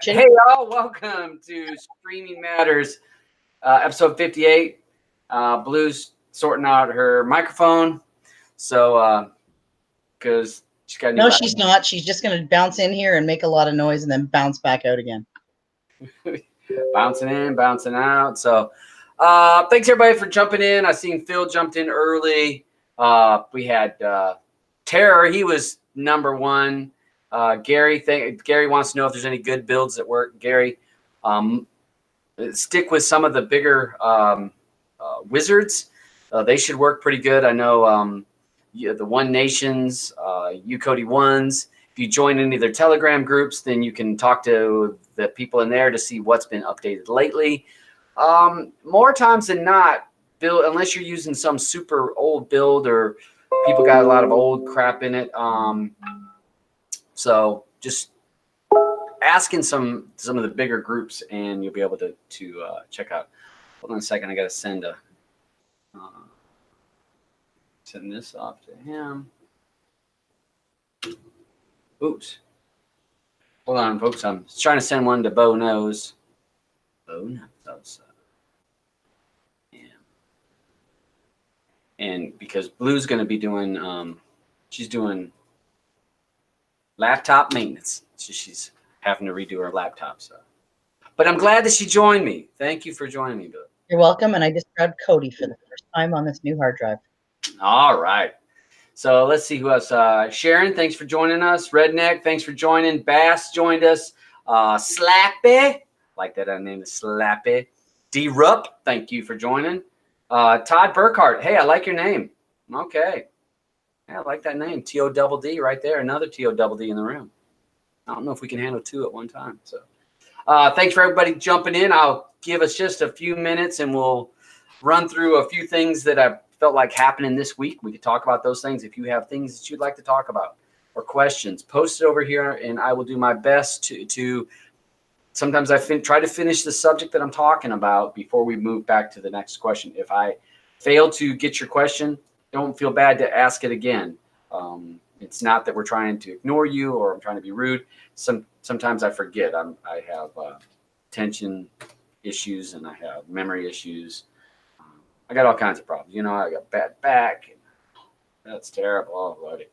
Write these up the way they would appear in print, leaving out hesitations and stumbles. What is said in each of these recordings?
Hey, y'all. Welcome to Streaming Matters, episode 58. Blue's sorting out her microphone. So, because she's got a new No, she's not. She's just going to bounce in here and make a lot of noise and then bounce back out again. Bouncing in, bouncing out. So, thanks everybody for jumping in. I seen Phil jumped in early. We had Terror. He was number one. Gary wants to know if there's any good builds that work. Gary, stick with some of the bigger wizards. They should work pretty good. I know the One Nations, Kodi ones. If you join any of their Telegram groups, then you can talk to the people in there to see what's been updated lately. More times than not, build, unless you're using some super old build or people got a lot of old crap in it. So just asking some of the bigger groups, and you'll be able to check out. Hold on a second. I got to send this off to him. Oops. Hold on, folks. I'm trying to send one to Bo Knows. Bo Knows. Yeah. And because Blue's going to be doing, she's doing laptop maintenance. So she's having to redo her laptop. So, but I'm glad that she joined me. Thank you for joining me, Bill. You're welcome. And I just grabbed Kodi for the first time on this new hard drive. All right. So let's see who else. Sharon, thanks for joining us. Redneck, thanks for joining. Bass joined us. Slappy, like that I named it Slappy. D-Rup, thank you for joining. Todd Burkhart, hey, I like your name. Okay. Yeah, I like that name. T-O-double-D right there. Another T-O-double-D in the room. I don't know if we can handle two at one time. So thanks for everybody jumping in. I'll give us just a few minutes and we'll run through a few things that I felt like happening this week. We could talk about those things. If you have things that you'd like to talk about or questions, post it over here and I will do my best to sometimes I try to finish the subject that I'm talking about before we move back to the next question. If I fail to get your question, don't feel bad to ask it again. It's not that we're trying to ignore you or I'm trying to be rude. Sometimes I forget. I have attention issues and I have memory issues. I got all kinds of problems. You know, I got bad back. That's terrible. Oh, Lordy.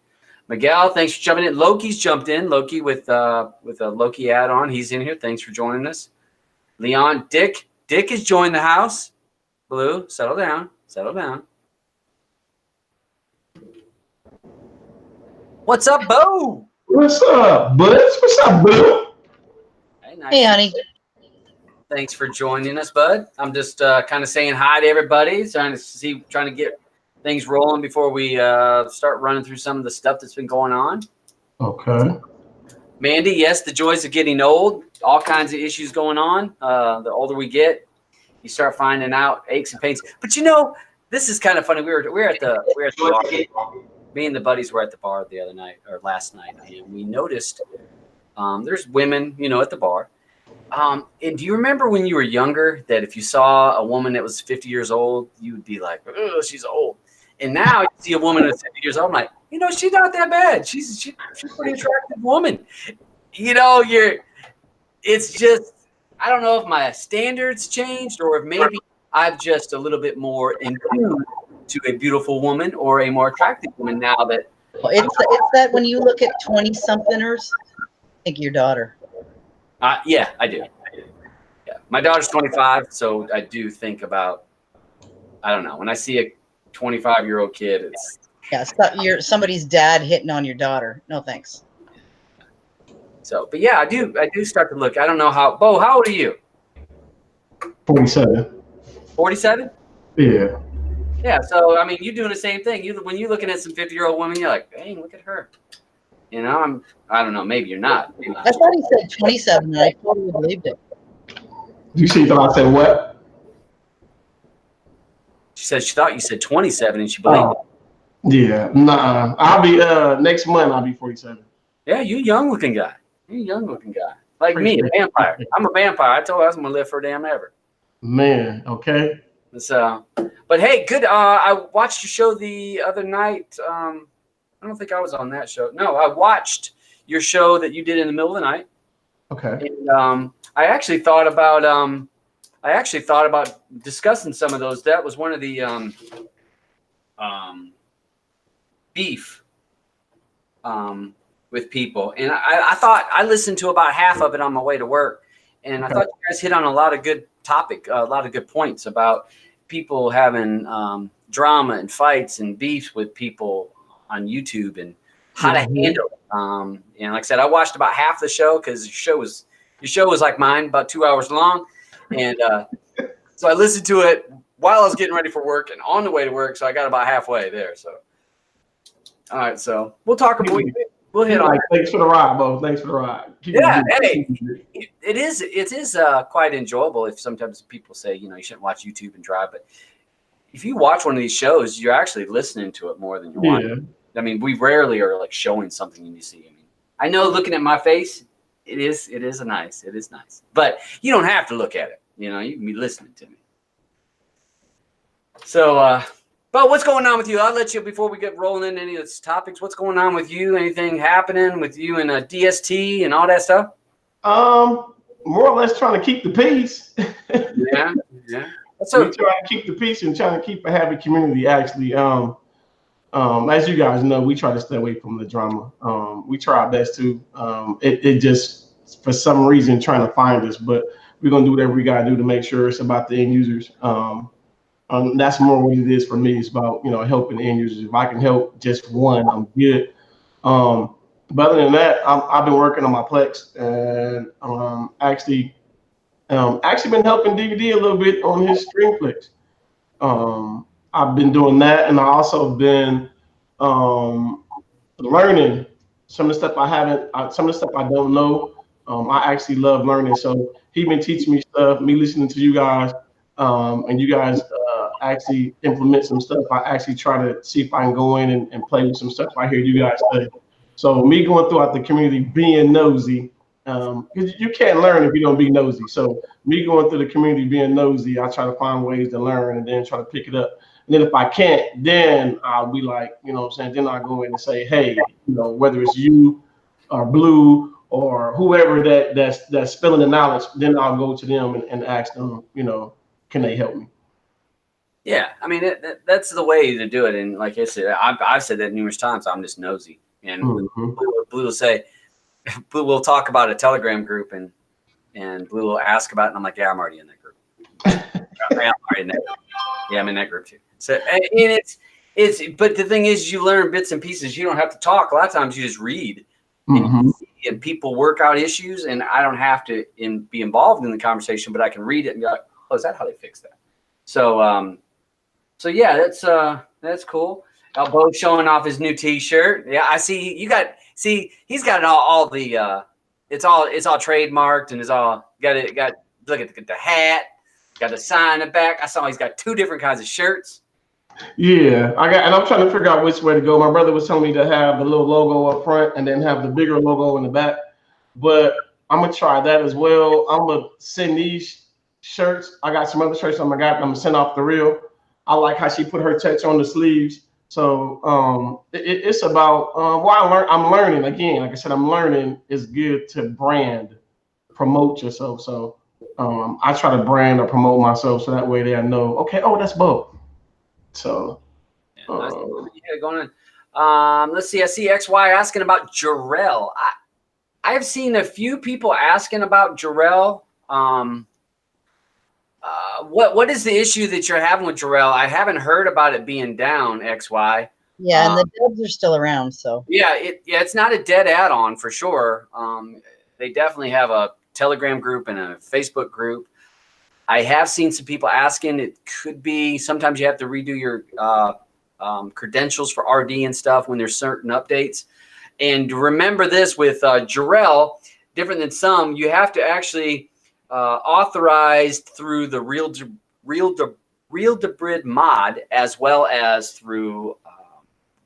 Miguel, thanks for jumping in. Loki's jumped in. Loki with a Loki add-on. He's in here. Thanks for joining us. Leon, Dick has joined the house. Blue, settle down. Settle down. What's up, Bo? What's up, Buzz? What's up, Boo? Hey, nice. Hey, honey. Thanks for joining us, bud. I'm just kind of saying hi to everybody, trying to get things rolling before we start running through some of the stuff that's been going on. Okay. Mandy, yes, the joys of getting old. All kinds of issues going on. The older we get, you start finding out aches and pains. But you know, this is kind of funny. We were at the bar. Me and the buddies were at the bar the other night or last night, and we noticed there's women, you know, at the bar. And do you remember when you were younger that if you saw a woman that was 50 years old, you would be like, oh, she's old. And now you see a woman that's 50 years old, I'm like, you know, she's not that bad. She's a pretty attractive woman. You know, it's just, I don't know if my standards changed or if maybe I'm just a little bit more in tune to a beautiful woman or a more attractive woman now that. Well, it's that when you look at 20-somethingers, think your daughter. Yeah, I do. Yeah, my daughter's 25, so I do think about. I don't know. When I see a 25-year-old kid, it's. Yeah, you're somebody's dad hitting on your daughter. No thanks. So, but yeah, I do start to look. I don't know how. Bo, how old are you? 47. 47? Yeah. Yeah. So I mean, you're doing the same thing. When you're looking at some 50-year-old woman, you're like, dang, look at her. You know, I don't know. Maybe you're not. I thought he said 27, and I totally believed it. You see, thought I said what? She said she thought you said 27, and she believed it. Yeah, nah. I'll be next month. I'll be 47. Yeah, you young-looking guy. You young-looking guy, like me, a vampire. I'm a vampire. I told her I was gonna live for damn ever. Man, okay. So, but hey, good. I watched your show the other night. I don't think I was on that show. No, I watched your show that you did in the middle of the night. Okay. And I actually thought about discussing some of those. That was one of the beef with people, and I thought I listened to about half of it on my way to work, and I thought you guys hit on a lot of good a lot of good points about people having drama and fights and beefs with people on YouTube and how to handle it. And like I said, I watched about half the show because your show was like mine, about 2 hours long, and so I listened to it while I was getting ready for work and on the way to work. So I got about halfway there. So all right, so we'll talk about we'll hit on. Thanks for the ride, Bo. Thanks for the ride. Yeah, hey, it is quite enjoyable. If sometimes people say you shouldn't watch YouTube and drive, but if you watch one of these shows, you're actually listening to it more than you're watching. I mean, we rarely are like showing something you see. I mean, I know looking at my face, it is nice, but you don't have to look at it. You can be listening to me. So, but what's going on with you? I'll let you, before we get rolling into any of these topics, what's going on with you? Anything happening with you and DST and all that stuff? More or less trying to keep the peace. Yeah. So we try to keep the peace and trying to keep a happy community. Actually, as you guys know, we try to stay away from the drama. We try our best to. It just for some reason trying to find us, but we're gonna do whatever we gotta do to make sure it's about the end users. That's more what it is for me. It's about helping the end users. If I can help just one, I'm good. But other than that, I've been working on my Plex and actually been helping DVD a little bit on his Streamflix. I've been doing that, and I also been learning some of the stuff some of the stuff I don't know. I actually love learning, so he been teaching me stuff. Me listening to you guys, and you guys actually implement some stuff. I actually try to see if I can go in and play with some stuff I hear you guys say. So me going throughout the community, being nosy, because you can't learn if you don't be nosy. So me going through the community, being nosy, I try to find ways to learn and then try to pick it up. And then if I can't, then I'll be like, what I'm saying? Then I'll go in and say, hey, whether it's you or Blue or whoever that's spilling the knowledge, then I'll go to them and ask them, can they help me? Yeah, I mean that's the way to do it. And like I said, I've said that numerous times. I'm just nosy, and Blue will say, Blue will talk about a Telegram group, and Blue will ask about it, and I'm like, yeah, I'm already in that group. I'm already in that group. Yeah, I'm in that group too. So and it's but the thing is, you learn bits and pieces. You don't have to talk. A lot of times you just read, and people work out issues, and I don't have to be involved in the conversation, but I can read it and be like, oh, is that how they fix that? So so yeah, that's cool. Bo's showing off his new T-shirt. Yeah, I see. He's got all the. It's all trademarked and it's all got. Look at the hat. Got a sign in the back. I saw he's got 2 different kinds of shirts. Yeah, and I'm trying to figure out which way to go. My brother was telling me to have the little logo up front and then have the bigger logo in the back. But I'm gonna try that as well. I'm gonna send these shirts. I got some other shirts I'm gonna send off the reel. I like how she put her touch on the sleeves. So it's about I'm learning again. Like I said, I'm learning. It's good to brand, promote yourself. So I try to brand or promote myself so that way they know. Okay, oh, that's Bo. So going on. Let's see. I see XY asking about Jarrell. I've seen a few people asking about Jarrell. What is the issue that you're having with Jarrell? I haven't heard about it being down, XY. Yeah, and the dubs are still around, so. Yeah, it's not a dead add-on for sure. They definitely have a Telegram group and a Facebook group. I have seen some people asking. It could be sometimes you have to redo your credentials for RD and stuff when there's certain updates. And remember this with Jarrell, different than some, you have to actually authorized through the Real Debrid mod as well as through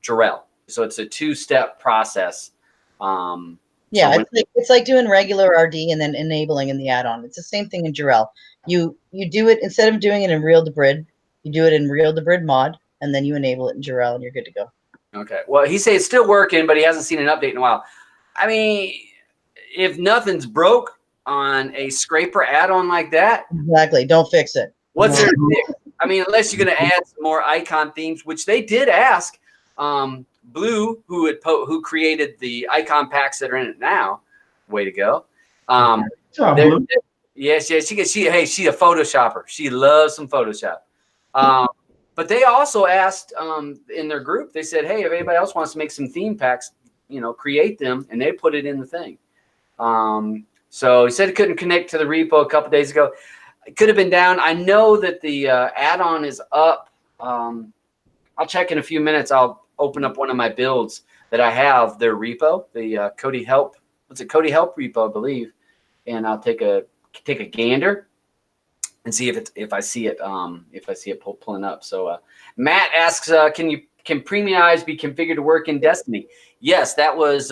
Jarrell. So it's a 2-step process. Yeah, so it's like doing regular RD and then enabling in the add-on. It's the same thing in Jarrell. You do it, instead of doing it in Real Debrid, you do it in Real Debrid mod, and then you enable it in Jarrell, and you're good to go. Okay. Well, he says it's still working, but he hasn't seen an update in a while. I mean, if nothing's broke, on a scraper add-on like that. Exactly. Don't fix it. What's there to fix? I mean, unless you're going to add some more icon themes, which they did ask. Blue, who created the icon packs that are in it now, way to go. Yes, she's a Photoshopper. She loves some Photoshop. But they also asked in their group, they said, hey, if anybody else wants to make some theme packs, create them, and they put it in the thing. So he said it couldn't connect to the repo a couple days ago. It could have been down. I know that the add-on is up. I'll check in a few minutes. I'll open up one of my builds that I have, their repo, the Kodi Help. What's it? Kodi Help repo, I believe. And I'll take a gander and see if I see it pulling up. So Matt asks, can Premiumize be configured to work in Destiny? Yes, that was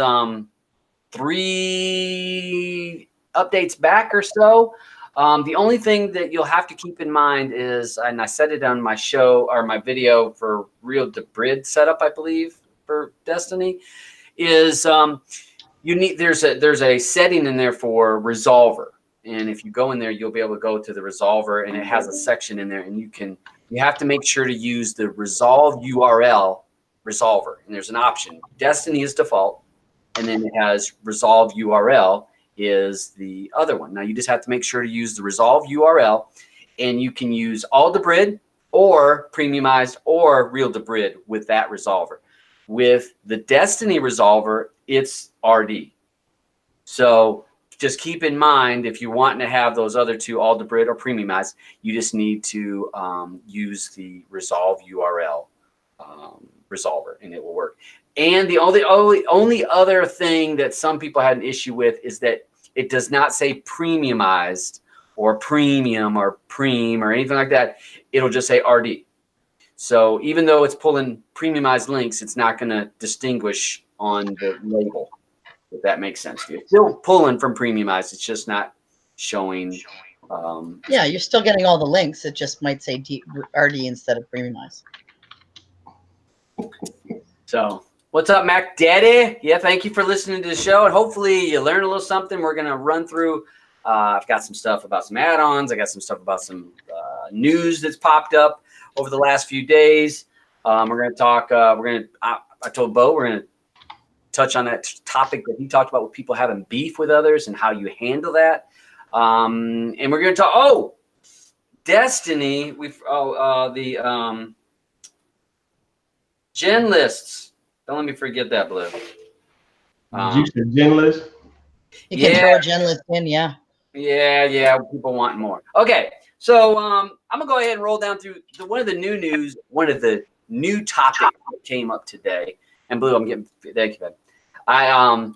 3 updates back or so. The only thing that you'll have to keep in mind is, and I said it on my show or my video for Real Debrid setup, I believe, for Destiny, is there's a setting in there for resolver. And if you go in there, you'll be able to go to the resolver, and it has a section in there, and you have to make sure to use the resolve URL resolver. And there's an option. Destiny is default, and then it has resolve URL is the other one. Now you just have to make sure to use the resolve URL, and you can use all Debrid or Premiumized or Real Debrid with that resolver. With the Destiny resolver, it's RD. So just keep in mind, if you want to have those other two, all Debrid or Premiumized, you just need to use the resolve URL resolver, and it will work. And the only other thing that some people had an issue with is that it does not say Premiumized or Premium or Preem or anything like that. It'll just say RD. So even though it's pulling Premiumized links, it's not going to distinguish on the label, if that makes sense to you. It's still pulling from Premiumized. It's just not showing. Yeah, you're still getting all the links. It just might say RD instead of Premiumized. So what's up, Mac Daddy? Yeah, thank you for listening to the show, and hopefully you learned a little something. We're going to run through. I've got some stuff about some add-ons. I got some stuff about some news that's popped up over the last few days. We're going to talk. I told Bo we're going to touch on that topic that he talked about with people having beef with others and how you handle that. And we're going to talk. Destiny. The gen lists. Don't let me forget that, Blue. You said gen list? You can throw a gen list in, yeah. Yeah. People want more. Okay, so I'm gonna go ahead and roll down through one of the new topics that came up today. And Blue, thank you, Ben.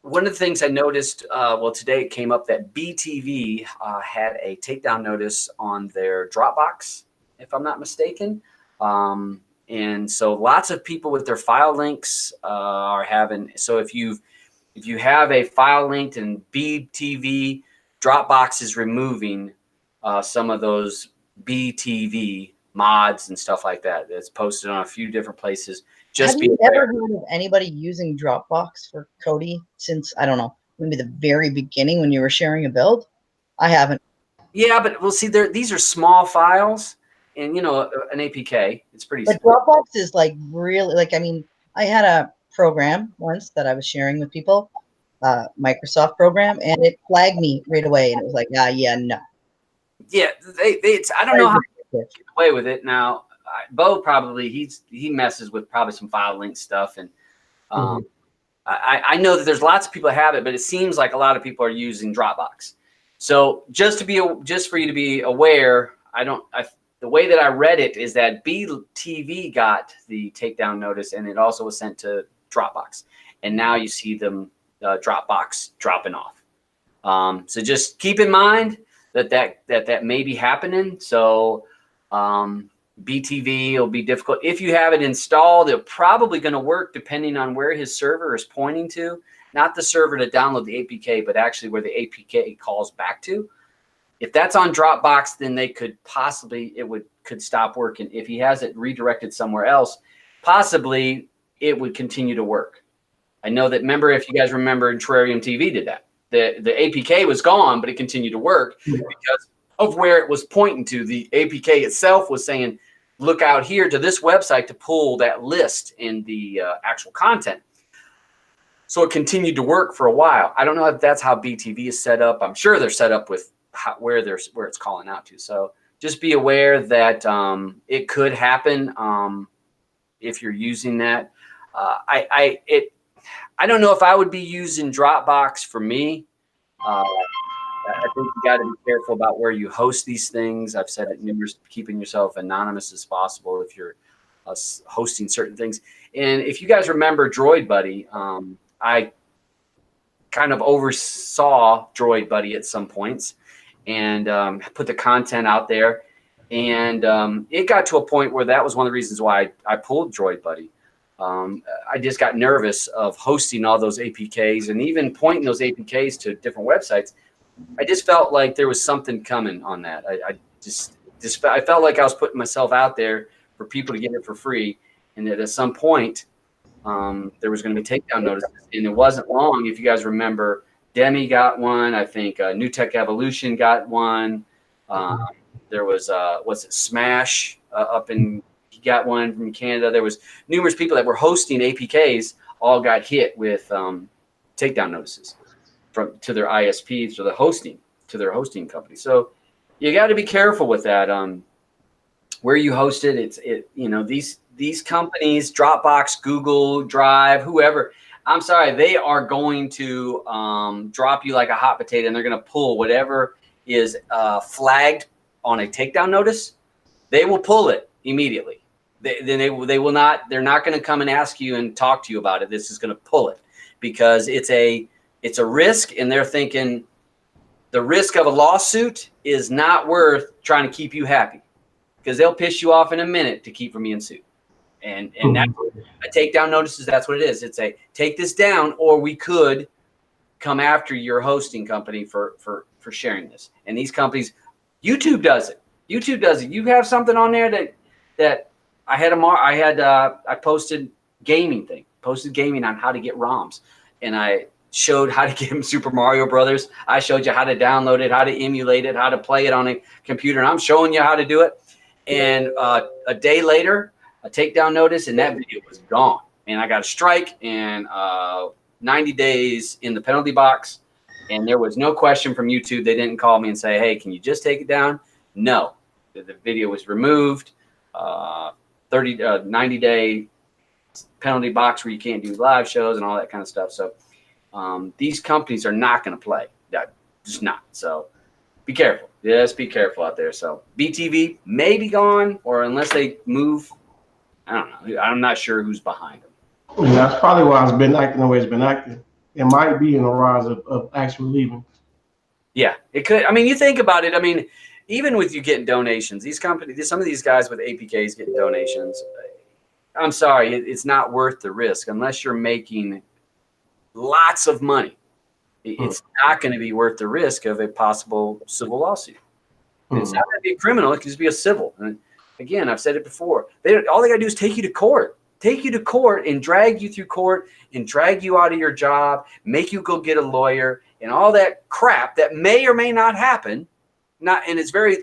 One of the things I noticed, today it came up that BeeTV had a takedown notice on their Dropbox, if I'm not mistaken. And so lots of people with their file links are having. So if you have a file linked in BeeTV, Dropbox is removing some of those BeeTV mods and stuff like that. It's posted on a few different places. Have you ever heard of anybody using Dropbox for Kodi since, I don't know, maybe the very beginning when you were sharing a build? I haven't. Yeah, but we'll see. These are small files. And, an APK, it's pretty But simple. Dropbox is like really, like, I mean, I had a program once that I was sharing with people, Microsoft program, and it flagged me right away. And it was like, no. Yeah, I don't know how to get away with it. Now, Bo probably, he messes with probably some file link stuff. And I know that there's lots of people that have it, but it seems like a lot of people are using Dropbox. So just for you to be aware, the way that I read it is that BeeTV got the takedown notice, and it also was sent to Dropbox. And now you see them Dropbox dropping off. So just keep in mind that may be happening. So BeeTV will be difficult. If you have it installed, it's probably going to work depending on where his server is pointing to. Not the server to download the APK, but actually where the APK calls back to. If that's on Dropbox, then it could stop working. If he has it redirected somewhere else, possibly it would continue to work. I know that, if you guys remember, Terrarium TV did that. the APK was gone, but it continued to work because of where it was pointing to. The APK itself was saying, look out here to this website to pull that list in the actual content. So it continued to work for a while. I don't know if that's how BeeTV is set up. I'm sure they're set up with where it's calling out to. So just be aware that it could happen if you're using that. I don't know if I would be using Dropbox for me. I think you got to be careful about where you host these things. I've said it numerous, keeping yourself anonymous as possible if you're hosting certain things. And if you guys remember Droid Buddy, I kind of oversaw Droid Buddy at some points and put the content out there. And it got to a point where that was one of the reasons why I pulled Droid Buddy. I just got nervous of hosting all those APKs and even pointing those APKs to different websites. I just felt like there was something coming on that. I felt like I was putting myself out there for people to get it for free, and that at some point there was going to be takedown notices. And it wasn't long. If you guys remember, Demi got one. I think New Tech Evolution got one. There was Smash up in. He got one from Canada. There was numerous people that were hosting APKs all got hit with takedown notices to their ISP, to their hosting company. So you got to be careful with that. Where you host it, these companies, Dropbox, Google Drive, whoever. I'm sorry, they are going to drop you like a hot potato, and they're going to pull whatever is flagged on a takedown notice. They will pull it immediately. They will not. They're not going to come and ask you and talk to you about it. This is going to pull it because it's a risk, and they're thinking the risk of a lawsuit is not worth trying to keep you happy because they'll piss you off in a minute to keep from being sued. And that's a takedown notices. That's what it is. It's a take this down, or we could come after your hosting company for sharing this. And these companies, YouTube does it. YouTube does it. You have something on there that I posted gaming on how to get ROMs, and I showed how to get them Super Mario Brothers. I showed you how to download it, how to emulate it, how to play it on a computer, and I'm showing you how to do it. And a day later, a takedown notice, and that video was gone. And I got a strike and 90 days in the penalty box, and there was no question from YouTube. They didn't call me and say, hey, can you just take it down? No. The video was removed. 90-day penalty box where you can't do live shows and all that kind of stuff. So these companies are not going to play. Just not. So be careful. Just be careful out there. So BeeTV may be gone, or unless they move, I don't know. I'm not sure who's behind them. And that's probably why it's been acting the way it's been acting. It might be in the rise of actually leaving. Yeah, it could. I mean, you think about it. I mean, even with you getting donations, these companies, some of these guys with APKs getting donations, I'm sorry, it's not worth the risk unless you're making lots of money. It's not going to be worth the risk of a possible civil lawsuit. It's not going to be a criminal. It can just be a civil. And again, I've said it before. All they got to do is take you to court. Take you to court and drag you through court and drag you out of your job, make you go get a lawyer and all that crap that may or may not happen. And it's very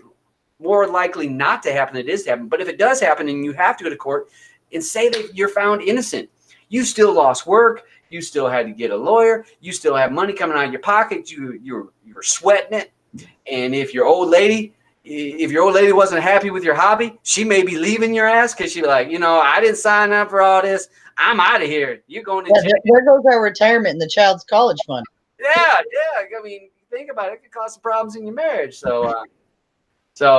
more likely not to happen than it is to happen. But if it does happen and you have to go to court and say that you're found innocent, you still lost work. You still had to get a lawyer. You still have money coming out of your pocket. You're sweating it. And if your old lady wasn't happy with your hobby, she may be leaving your ass because she'd be like, I didn't sign up for all this. I'm out of here. You're going to jail. There goes our retirement and the child's college fund. Yeah. I mean, think about it. It could cause some problems in your marriage. So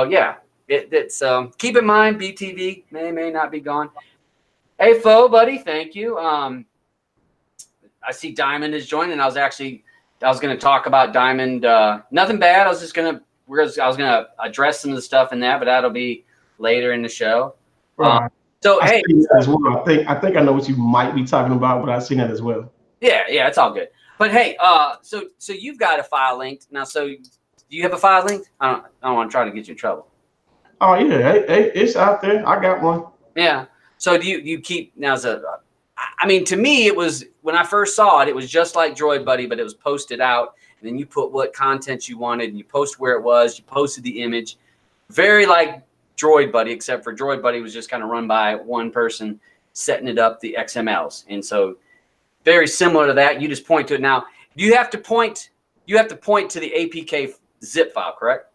yeah, it's keep in mind, BeeTV may not be gone. Hey, Fo, buddy, thank you. I see Diamond is joining. I was going to talk about Diamond. Nothing bad. I was going to address some of the stuff in that, but that'll be later in the show. Hey, as well. I think I know what you might be talking about, but I've seen that as well. Yeah, it's all good. But hey, so you've got a file linked now. So do you have a file linked? I don't want to try to get you in trouble. Oh yeah, it's out there. I got one. Yeah. So do you keep now? I mean, to me, it was when I first saw it, it was just like Droid Buddy, but it was posted out and then you put what content you wanted, and you post where it was. You posted the image, very like Droid Buddy, except for Droid Buddy was just kind of run by one person setting it up, the XMLs, and so very similar to that. You just point to it. Now you have to point to the APK zip file, correct?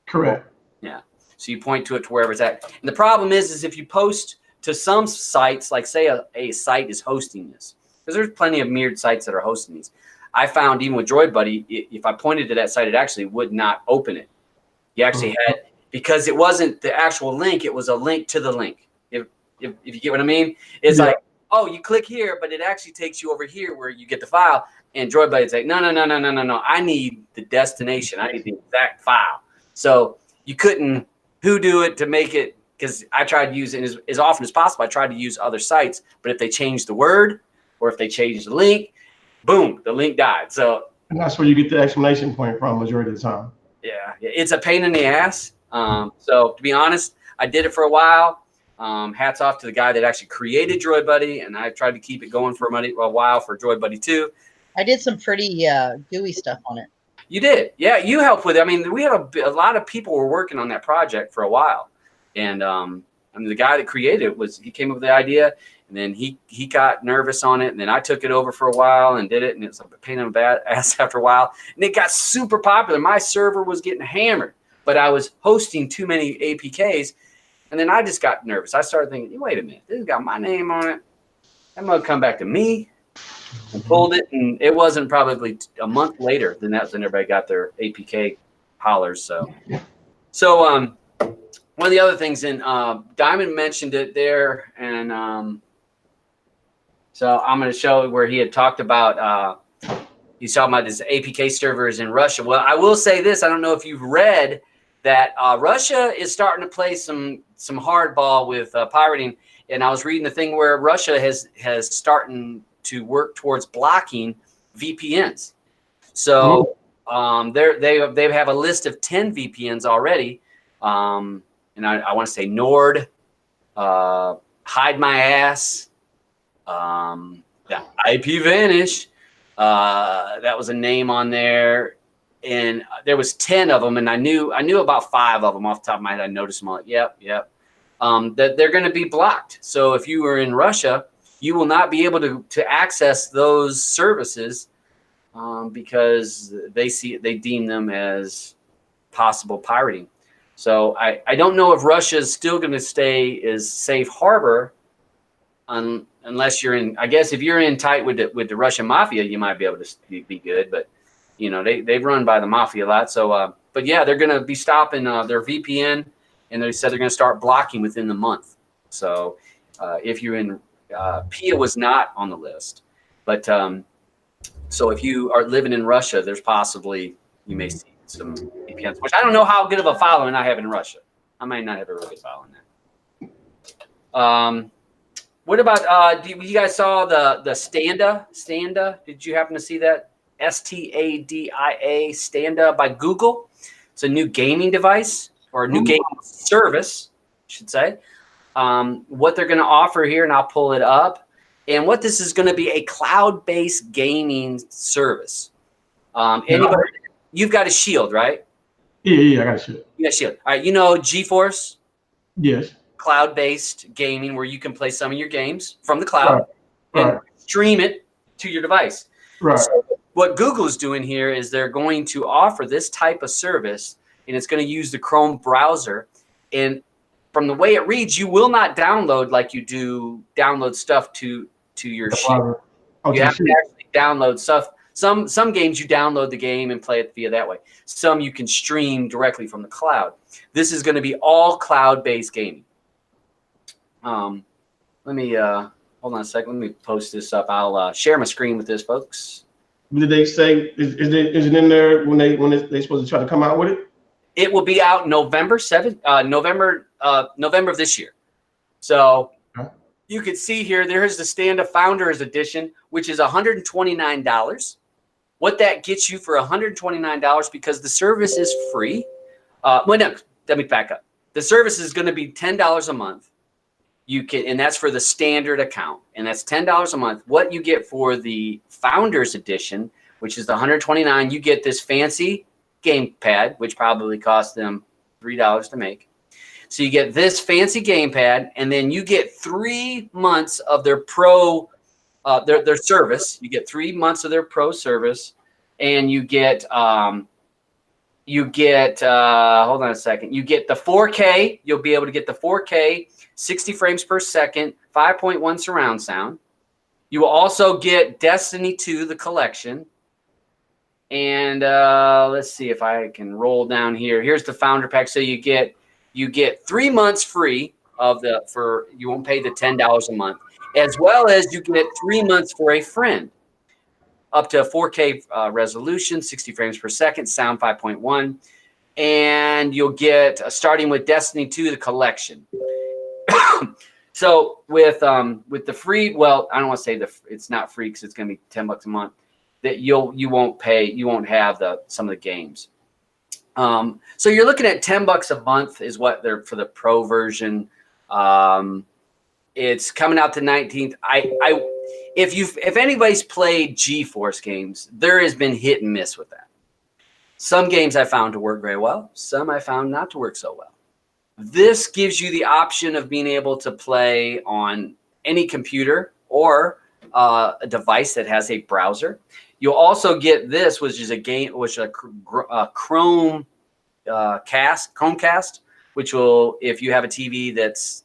Correct. Yeah. So you point to it to wherever it's at. And the problem is if you post to some sites, like say a site is hosting this, because there's plenty of mirrored sites that are hosting these. I found even with Droid Buddy, if I pointed to that site, it actually would not open it. You actually had, because it wasn't the actual link, it was a link to the link. If you get what I mean, it's like, oh, you click here, but it actually takes you over here where you get the file. And Droid Buddy's like, no. I need the destination. I need the exact file. So you couldn't do it to make it, because I tried to use it as often as possible. I tried to use other sites, but if they changed the word or if they changed the link, boom, the link died. So, and that's where you get the exclamation point from majority of the time. Yeah, it's a pain in the ass. So to be honest, I did it for a while. Hats off to the guy that actually created Droid Buddy, and I tried to keep it going for a while for Droid Buddy 2. I did some pretty gooey stuff on it. You did, yeah. You helped with it. I mean, we had a lot of people were working on that project for a while, and I mean, the guy that created it he came up with the idea, and then he got nervous on it, and then I took it over for a while and did it, and it was a pain in the ass after a while, and it got super popular. My server was getting hammered, but I was hosting too many APKs, and then I just got nervous. I started thinking, wait a minute, this has got my name on it. That might come back to me. And pulled it, and it wasn't probably a month later than that's when everybody got their APK hollers. So one of the other things, and Diamond mentioned it there, and so I'm going to show where he had talked about he's talking about his APK servers in Russia. Well, I will say this: I don't know if you've read that Russia is starting to play some hardball with pirating, and I was reading the thing where Russia has starting to work towards blocking VPNs. So they have a list of 10 VPNs already. And I want to say Nord, Hide My Ass, IP Vanish. That was a name on there. And there was 10 of them. And I knew about 5 of them off the top of my head. I noticed them all. Yep. That they're going to be blocked. So if you were in Russia, you will not be able to access those services because they deem them as possible pirating. So I don't know if Russia is still going to stay as safe harbor unless you're in. I guess if you're in tight with the Russian mafia, you might be able to be good. But they've run by the mafia a lot. So but yeah, they're going to be stopping their VPN, and they said they're going to start blocking within the month. So if you're in PIA was not on the list, but so if you are living in Russia, there's possibly you may see some VPNs, which I don't know how good of a following I have in Russia. I might not have a really good following there. What about you guys saw the Stadia? Did you happen to see that? Stadia Stadia by Google. It's a new gaming device or a new gaming service, I should say. What they're going to offer here, and I'll pull it up, and what this is going to be a cloud-based gaming service. Anybody, you've got a Shield, right? Yeah, I got a Shield. You got a Shield. All right, GeForce? Yes. Cloud-based gaming where you can play some of your games from the cloud and stream it to your device. Right. So what Google is doing here is they're going to offer this type of service, and it's going to use the Chrome browser, and from the way it reads, you will not download like you do download stuff to your Shield. You have to actually download stuff. Some games you download the game and play it via that way. Some you can stream directly from the cloud. This is going to be all cloud-based gaming. Let me hold on a second. Let me post this up. I'll share my screen with this, folks. Did they say is it in there when they supposed to try to come out with it? It will be out November 7th, November of this year. So you can see here, there's the Stadia Founders Edition, which is $129. What that gets you for $129, because the service is free. Well, no, let me back up. The service is going to be $10 a month. And that's for the standard account, and that's $10 a month. What you get for the Founders Edition, which is the $129, you get this fancy gamepad, which probably cost them $3 to make. So you get this fancy gamepad, and then you get 3 months of their pro, their service. You get 3 months of their pro service, and you get hold on a second. You get the 4K. You'll be able to get the 4K, 60 frames per second, 5.1 surround sound. You will also get Destiny 2, the collection. And let's see if I can roll down here. Here's the founder pack. So you get 3 months free of you won't pay the $10 a month, as well as you get 3 months for a friend, up to 4K resolution, 60 frames per second, sound 5.1, and you'll get starting with Destiny 2, the collection. So with the free, well, I don't want to say it's not free because it's going to be $10 a month. That you won't have some of the games. So you're looking at $10 a month is what they're for the pro version. It's coming out the 19th. If anybody's played GeForce games, there has been hit and miss with that. Some games I found to work very well. Some I found not to work so well. This gives you the option of being able to play on any computer or a device that has a browser. You'll also get this, which is a Chromecast, which will, if you have a TV that's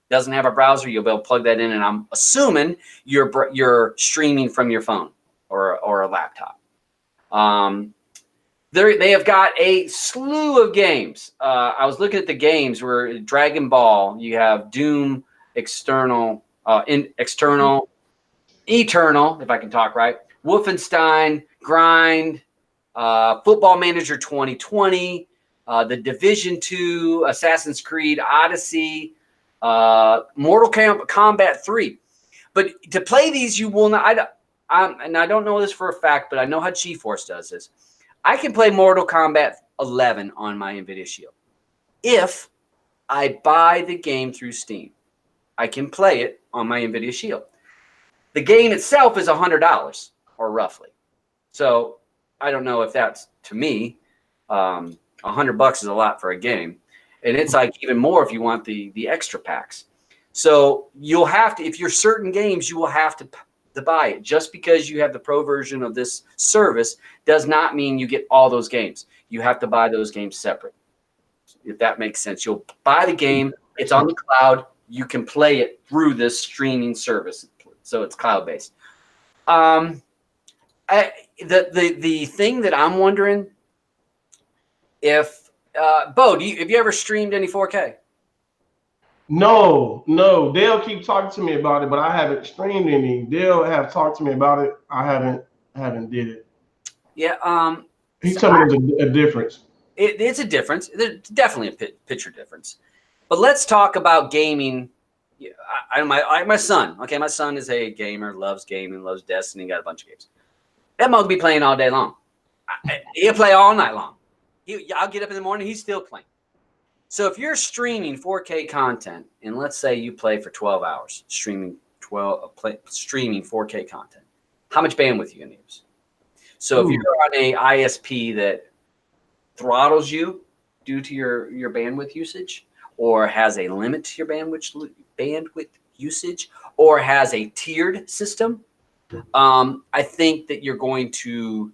doesn't have a browser, you'll be able to plug that in, and I'm assuming you're streaming from your phone or a laptop. They have got a slew of games. I was looking at the games where Dragon Ball, you have Doom, Eternal, if I can talk right, Wolfenstein, Grind, Football Manager 2020, The Division 2, Assassin's Creed Odyssey, Mortal Kombat 3. But to play these, you will not. And I don't know this for a fact, but I know how GeForce does this. I can play Mortal Kombat 11 on my NVIDIA Shield. If I buy the game through Steam, I can play it on my NVIDIA Shield. The game itself is $100 or roughly. So I don't know if that's, to me, $100 is a lot for a game. And it's like even more if you want the extra packs. So you'll have to, if you're certain games, you will have to buy it. Just because you have the pro version of this service does not mean you get all those games. You have to buy those games separate. If that makes sense. You'll buy the game. It's on the cloud. You can play it through this streaming service. So it's cloud-based. The thing that I'm wondering if, Bo, have you ever streamed any 4K? No. They'll keep talking to me about it, but I haven't streamed any. They'll have talked to me about it. I haven't did it. Yeah. He's telling me there's a difference. It's a difference. There's definitely a picture difference. But let's talk about gaming. My son. Okay, my son is a gamer, loves gaming, loves Destiny, got a bunch of games. That mug be playing all day long. He'll play all night long. I'll get up in the morning, he's still playing. So if you're streaming 4K content, and let's say you play for 12 hours, streaming 4K content, how much bandwidth are you going to use? So if you're on a ISP that throttles you due to your bandwidth usage, or has a limit to your bandwidth usage, or has a tiered system, I think that you're going to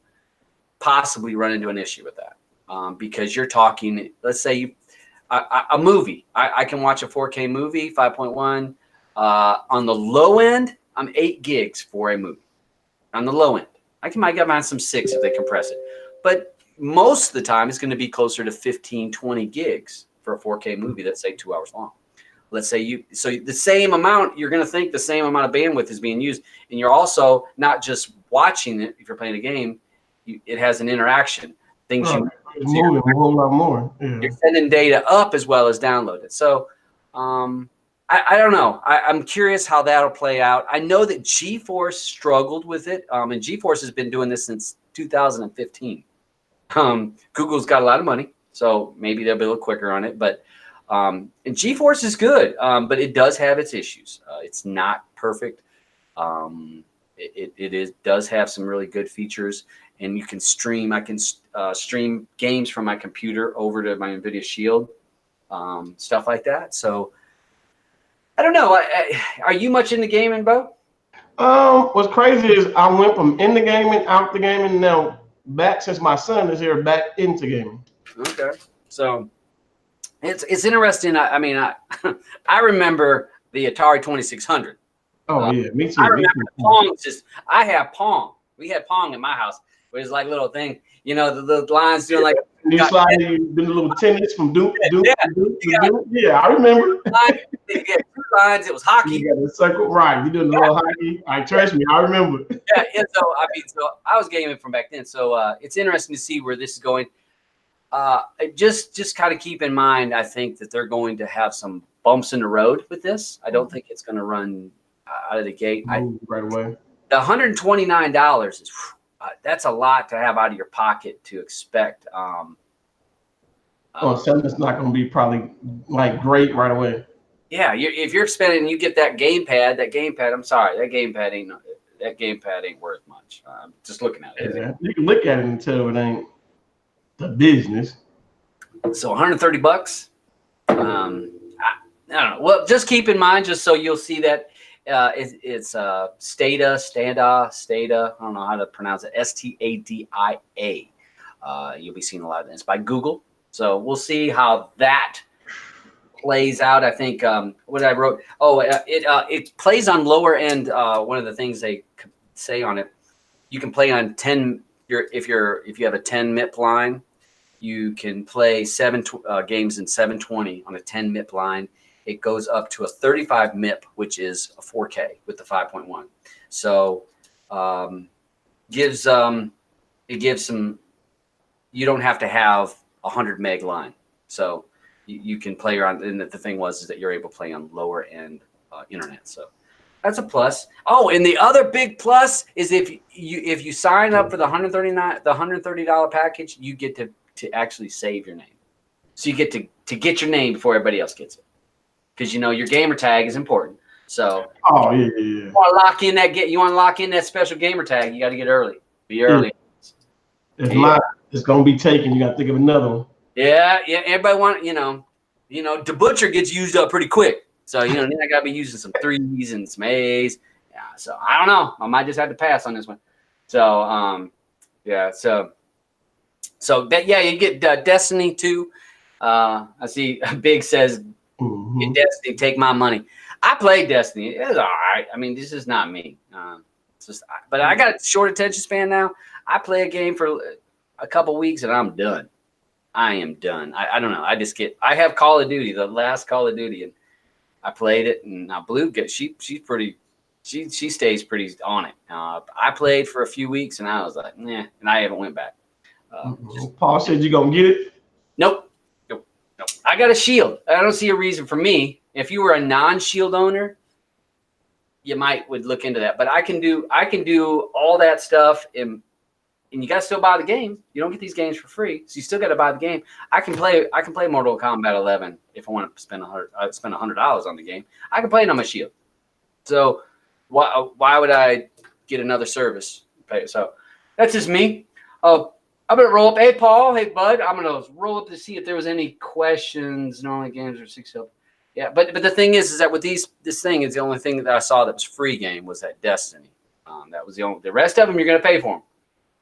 possibly run into an issue with that, because you're talking, let's say a movie. I can watch a 4K movie, 5.1. On the low end, I'm 8 gigs for a movie. On the low end. I might get on some 6 if they compress it. But most of the time, it's going to be closer to 15, 20 gigs for a 4K movie that's, say, 2 hours long. Let's say so the same amount, you're going to think the same amount of bandwidth is being used. And you're also not just watching it if you're playing a game. It has an interaction. Things moving a whole lot more. Yeah. You're sending data up as well as download it. So I don't know. I'm curious how that'll play out. I know that GeForce struggled with it, and GeForce has been doing this since 2015. Google's got a lot of money, so maybe they'll be a little quicker on it. But and GeForce is good, but it does have its issues. It's not perfect. It does have some really good features, and you can stream. I can stream games from my computer over to my NVIDIA Shield, stuff like that. So I don't know. Are you much into gaming, Bo? What's crazy is I went from in the gaming, out the gaming, now back since my son is here, back into gaming. Okay, so it's interesting. I mean, I remember the Atari 2600. Oh yeah, me too. I remember Pong. I have Pong. We had Pong in my house. It was like little thing, you know, the lines doing like you slide, you do the little tennis from Duke. Yeah, I remember. You had 2 lines. It was hockey. You got a circle, right? You doing the little hockey. Trust me, I remember. Yeah. So I was gaming from back then. So it's interesting to see where this is going. Just kind of keep in mind, I think that they're going to have some bumps in the road with this. I don't think it's going to run out of the gate. Right away. The $129 is that's a lot to have out of your pocket to expect. Something's not going to be probably like great right away. Yeah, if you're spending, you get that gamepad. I'm sorry, that gamepad ain't worth much. Just looking at it. Yeah, you can look at it until it ain't the business. So 130 bucks. I don't know. Well, just keep in mind, just so you'll see that it's Stadia. I don't know how to pronounce it. Stadia. You'll be seeing a lot of this by Google. So we'll see how that plays out. I think what I wrote. It plays on lower end. One of the things they say on it, you can play on 10. If you have a 10 MIP line, you can play 7 games in 720 on a 10 MIP line. It goes up to a 35 MIP, which is a 4K with the 5.1. So it gives some. You don't have to have 100 meg line, so you can play around. And the thing is that you're able to play on lower end internet. So that's a plus. Oh, and the other big plus is if you sign up for the $130 package, you get to actually save your name. So you get to get your name before everybody else gets it, because your gamer tag is important. So yeah. You want to lock in that special gamer tag. You got to get early. Be early. If not, it's gonna be taken. You got to think of another one. Yeah. Everybody want the butcher gets used up pretty quick. So then I got to be using some 3s and some A's. Yeah. So I don't know. I might just have to pass on this one. So yeah. So that you get Destiny 2. I see Big says, "Get Destiny, take my money." I played Destiny. It's all right. I mean, this is not me. But I got a short attention span now. I play a game for a couple weeks and I'm done. I am done. I don't know. I have Call of Duty, the last Call of Duty, and I played it. And now Blue, she stays pretty on it. I played for a few weeks and I was like, nah, and I haven't went back. Paul said you gonna get it. Nope. I got a Shield. I don't see a reason for me. If you were a non-Shield owner, you would look into that. But I can do all that stuff, and you got to still buy the game. You don't get these games for free, so you still got to buy the game. I can play Mortal Kombat 11 if I want to spend $100 on the game. I can play it on my Shield. So why would I get another service? So that's just me. I'm gonna roll up. Hey Paul, hey bud. I'm gonna roll up to see if there was any questions. Normally games are 6 up. Yeah, but the thing is that with this thing is the only thing that I saw that was free game was that Destiny. That was the only. The rest of them you're gonna pay for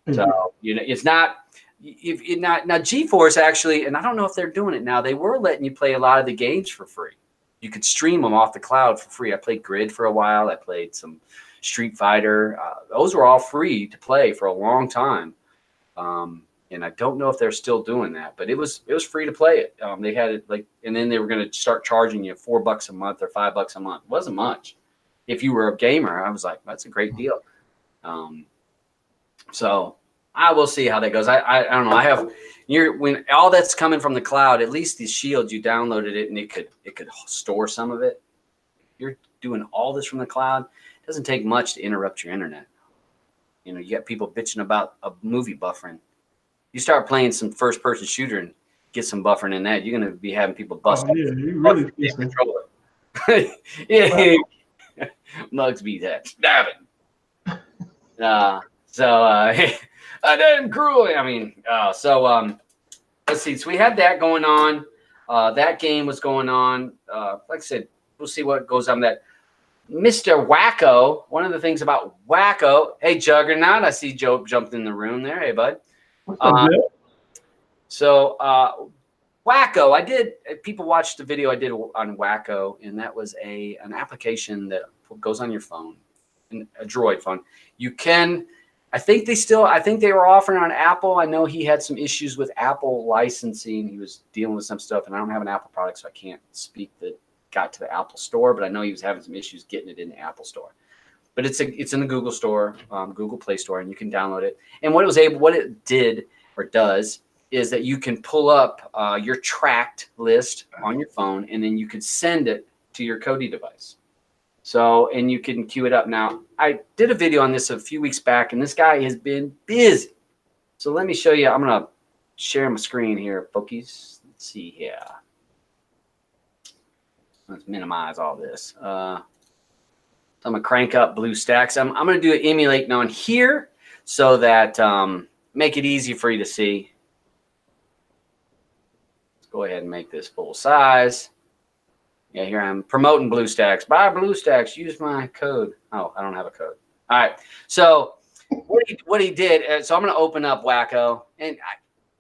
them. So it's not. Now GeForce actually, and I don't know if they're doing it now. They were letting you play a lot of the games for free. You could stream them off the cloud for free. I played Grid for a while. I played some Street Fighter. Those were all free to play for a long time. And I don't know if they're still doing that, but it was free to play it. They had it and then they were going to start charging you $4 a month or $5 a month. It wasn't much. If you were a gamer, I was like, that's a great deal. So I will see how that goes. I don't know. When all that's coming from the cloud, at least these Shields, you downloaded it and it could store some of it. You're doing all this from the cloud. It doesn't take much to interrupt your internet. You got people bitching about a movie buffering. You start playing some first-person shooter and get some buffering in that, you're going to be having people bust. Oh, yeah, you really control it. Yeah, Mugs beat that. Damn it. I didn't cruelly. I mean, let's see. So we had that going on. That game was going on. Like I said, we'll see what goes on that. Mr. WaKo, one of the things about WaKo, hey, Juggernaut, I see Joe jumped in the room there. Hey, bud. So WaKo, people watched the video I did on WaKo, and that was an application that goes on your phone, a Droid phone. You can, I think they were offering on Apple. I know he had some issues with Apple licensing. He was dealing with some stuff, and I don't have an Apple product, so I can't speak that got to the Apple store, but I know he was having some issues getting it in the Apple store. But it's in the Google store, Google Play Store, and you can download it. And what it did or does is that you can pull up your tracked list on your phone, and then you can send it to your Kodi device. So, and you can queue it up. Now, I did a video on this a few weeks back, and this guy has been busy. So let me show you. I'm going to share my screen here, folkies. Let's see here. Let's minimize all this. So I'm going to crank up BlueStacks. I'm going to do an emulating on here so that make it easy for you to see. Let's go ahead and make this full size. Yeah, here I'm promoting BlueStacks. Buy BlueStacks. Use my code. Oh, I don't have a code. All right. So what he did. So I'm going to open up WaKo, and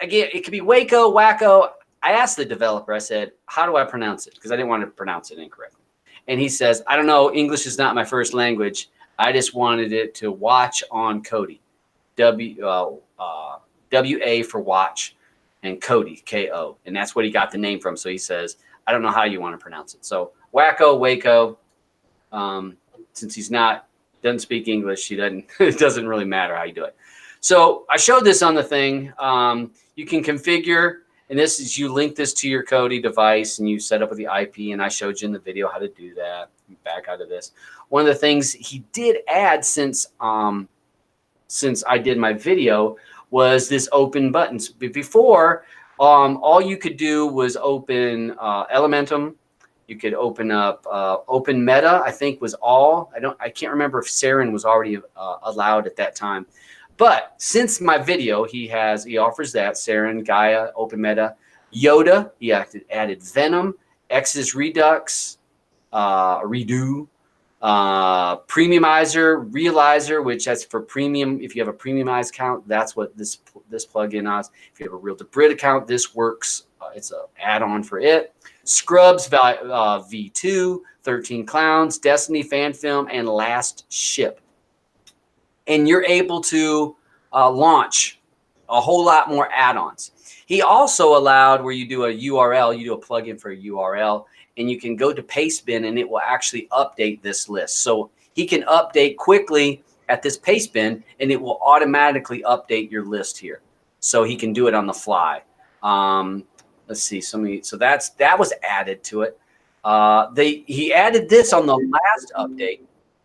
again, it could be WaKo, WaKo. I asked the developer. I said, "How do I pronounce it?" Because I didn't want to pronounce it incorrectly. And he says, "I don't know. English is not my first language. I just wanted it to watch on Kodi. W-A for watch, and Kodi, K-O, and that's what he got the name from." So he says, I don't know how you want to pronounce it. So WaKo, since he's doesn't speak English, it doesn't really matter how you do it. So I showed this on the thing. You can configure, and this is, you link this to your Kodi device and you set up with the IP, and I showed you in the video how to do that. Back out of this. One of the things he did add since I did my video was this open buttons. Before, all you could do was open Elementum. You could open up Open Meta, I think was all. I can't remember if Saren was already allowed at that time. But since my video, he offers that Saren, Gaia, Open Meta, Yoda. He added Venom, X's Redux, Redo, Premiumizer, Realizer, which that's for premium. If you have a premiumized account, that's what this plugin is. If you have a real Debrid account, this works. It's an add-on for it. Scrubs V2, 13 Clowns, Destiny Fan Film, and Last Ship. And you're able to launch a whole lot more add-ons. He also allowed where you do a URL, you do a plugin for a URL, and you can go to Pastebin, and it will actually update this list. So he can update quickly at this Pastebin, and it will automatically update your list here. So he can do it on the fly. Let's see. So that was added to it. He added this on the last update,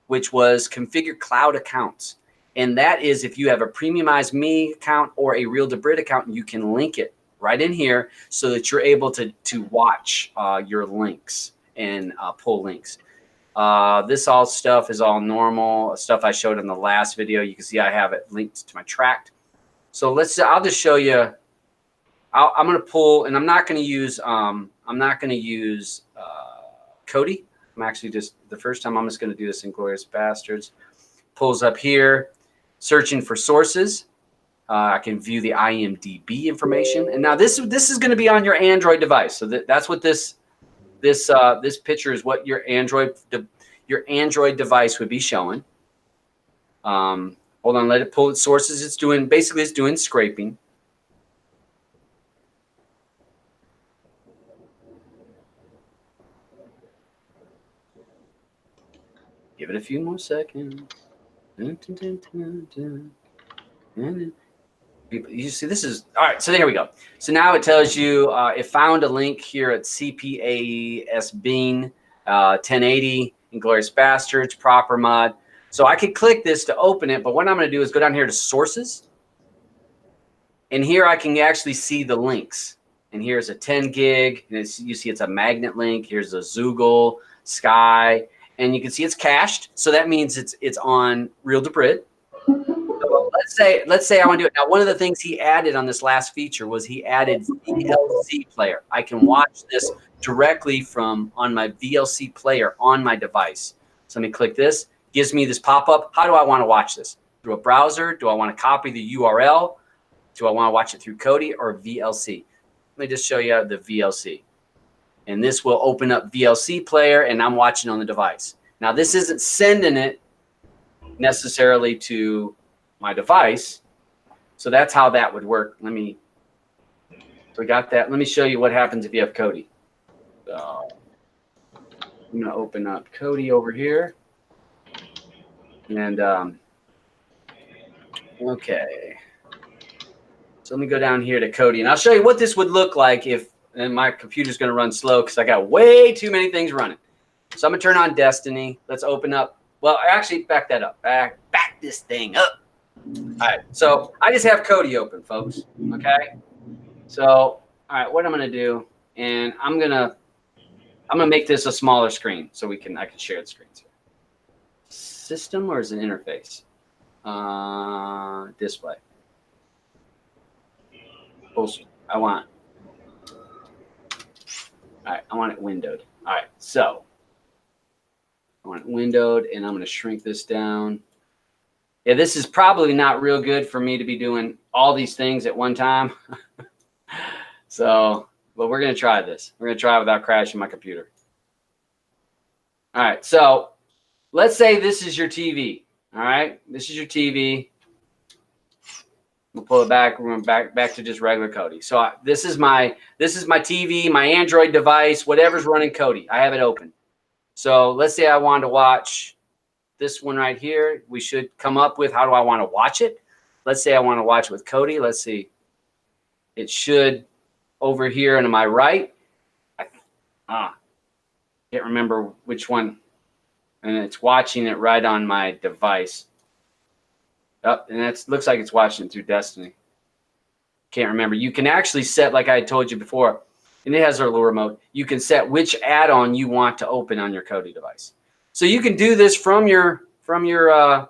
which was configure cloud accounts. And that is if you have a premiumized Me account or a Real Debrid account, you can link it right in here so that you're able to watch your links and pull links. This all stuff is all normal stuff I showed in the last video. You can see I have it linked to my tracked. So I'll just show you. I'm going to pull, and I'm not going to use Kodi. I'm actually the first time I'm just going to do this in Glorious Bastards. Pulls up here, searching for sources. I can view the IMDb information, and now this is going to be on your Android device. So that's what this picture is. What your Android device would be showing. Hold on, let it pull its sources. It's doing scraping. Give it a few more seconds. You see, this is all right. So there we go. So now it tells you it found a link here at CPAS Bean 1080 Inglorious Bastards proper mod. So I could click this to open it, but what I'm going to do is go down here to sources, and here I can actually see the links. And here's a 10 gig. And you see it's a magnet link. Here's a Zoogle, Sky. And you can see it's cached, so that means it's on Real Debrid. So let's say I want to do it. Now, one of the things he added on this last feature was he added VLC player. I can watch this directly from on my VLC player on my device. So let me click this. Gives me this pop-up. How do I want to watch this? Through a browser? Do I want to copy the URL? Do I want to watch it through Kodi or VLC? Let me just show you the VLC. And this will open up VLC player, and I'm watching on the device. Now, this isn't sending it necessarily to my device. So that's how that would work. So we got that. Let me show you what happens if you have Kodi. So I'm going to open up Kodi over here. And, okay. So let me go down here to Kodi, and I'll show you what this would look like if, and my computer's going to run slow because I got way too many things running. So I'm going to turn on Destiny. Let's open up. Well, actually, back that up. Back this thing up. All right. So I just have Kodi open, folks. Okay. So, all right, what I'm going to do, and I'm going to make this a smaller screen so I can share the screens here. System or is it interface? Display. I want it windowed. All right, so I want it windowed, and I'm going to shrink this down. Yeah, this is probably not real good for me to be doing all these things at one time. So, but we're going to try this. We're going to try it without crashing my computer. All right, so let's say this is your TV. All right, this is your TV. We'll pull it back. We're going back to just regular Kodi. So this is my TV, my Android device, whatever's running Kodi. I have it open. So let's say I wanted to watch this one right here. We should come up with how do I want to watch it. Let's say I want to watch it with Kodi. Let's see. It should over here and to my right. Can't remember which one. And it's watching it right on my device. Oh, and that looks like it's watching through Destiny. Can't remember. You can actually set, like I told you before, and it has a little remote. You can set which add-on you want to open on your Kodi device. So you can do this from your phone.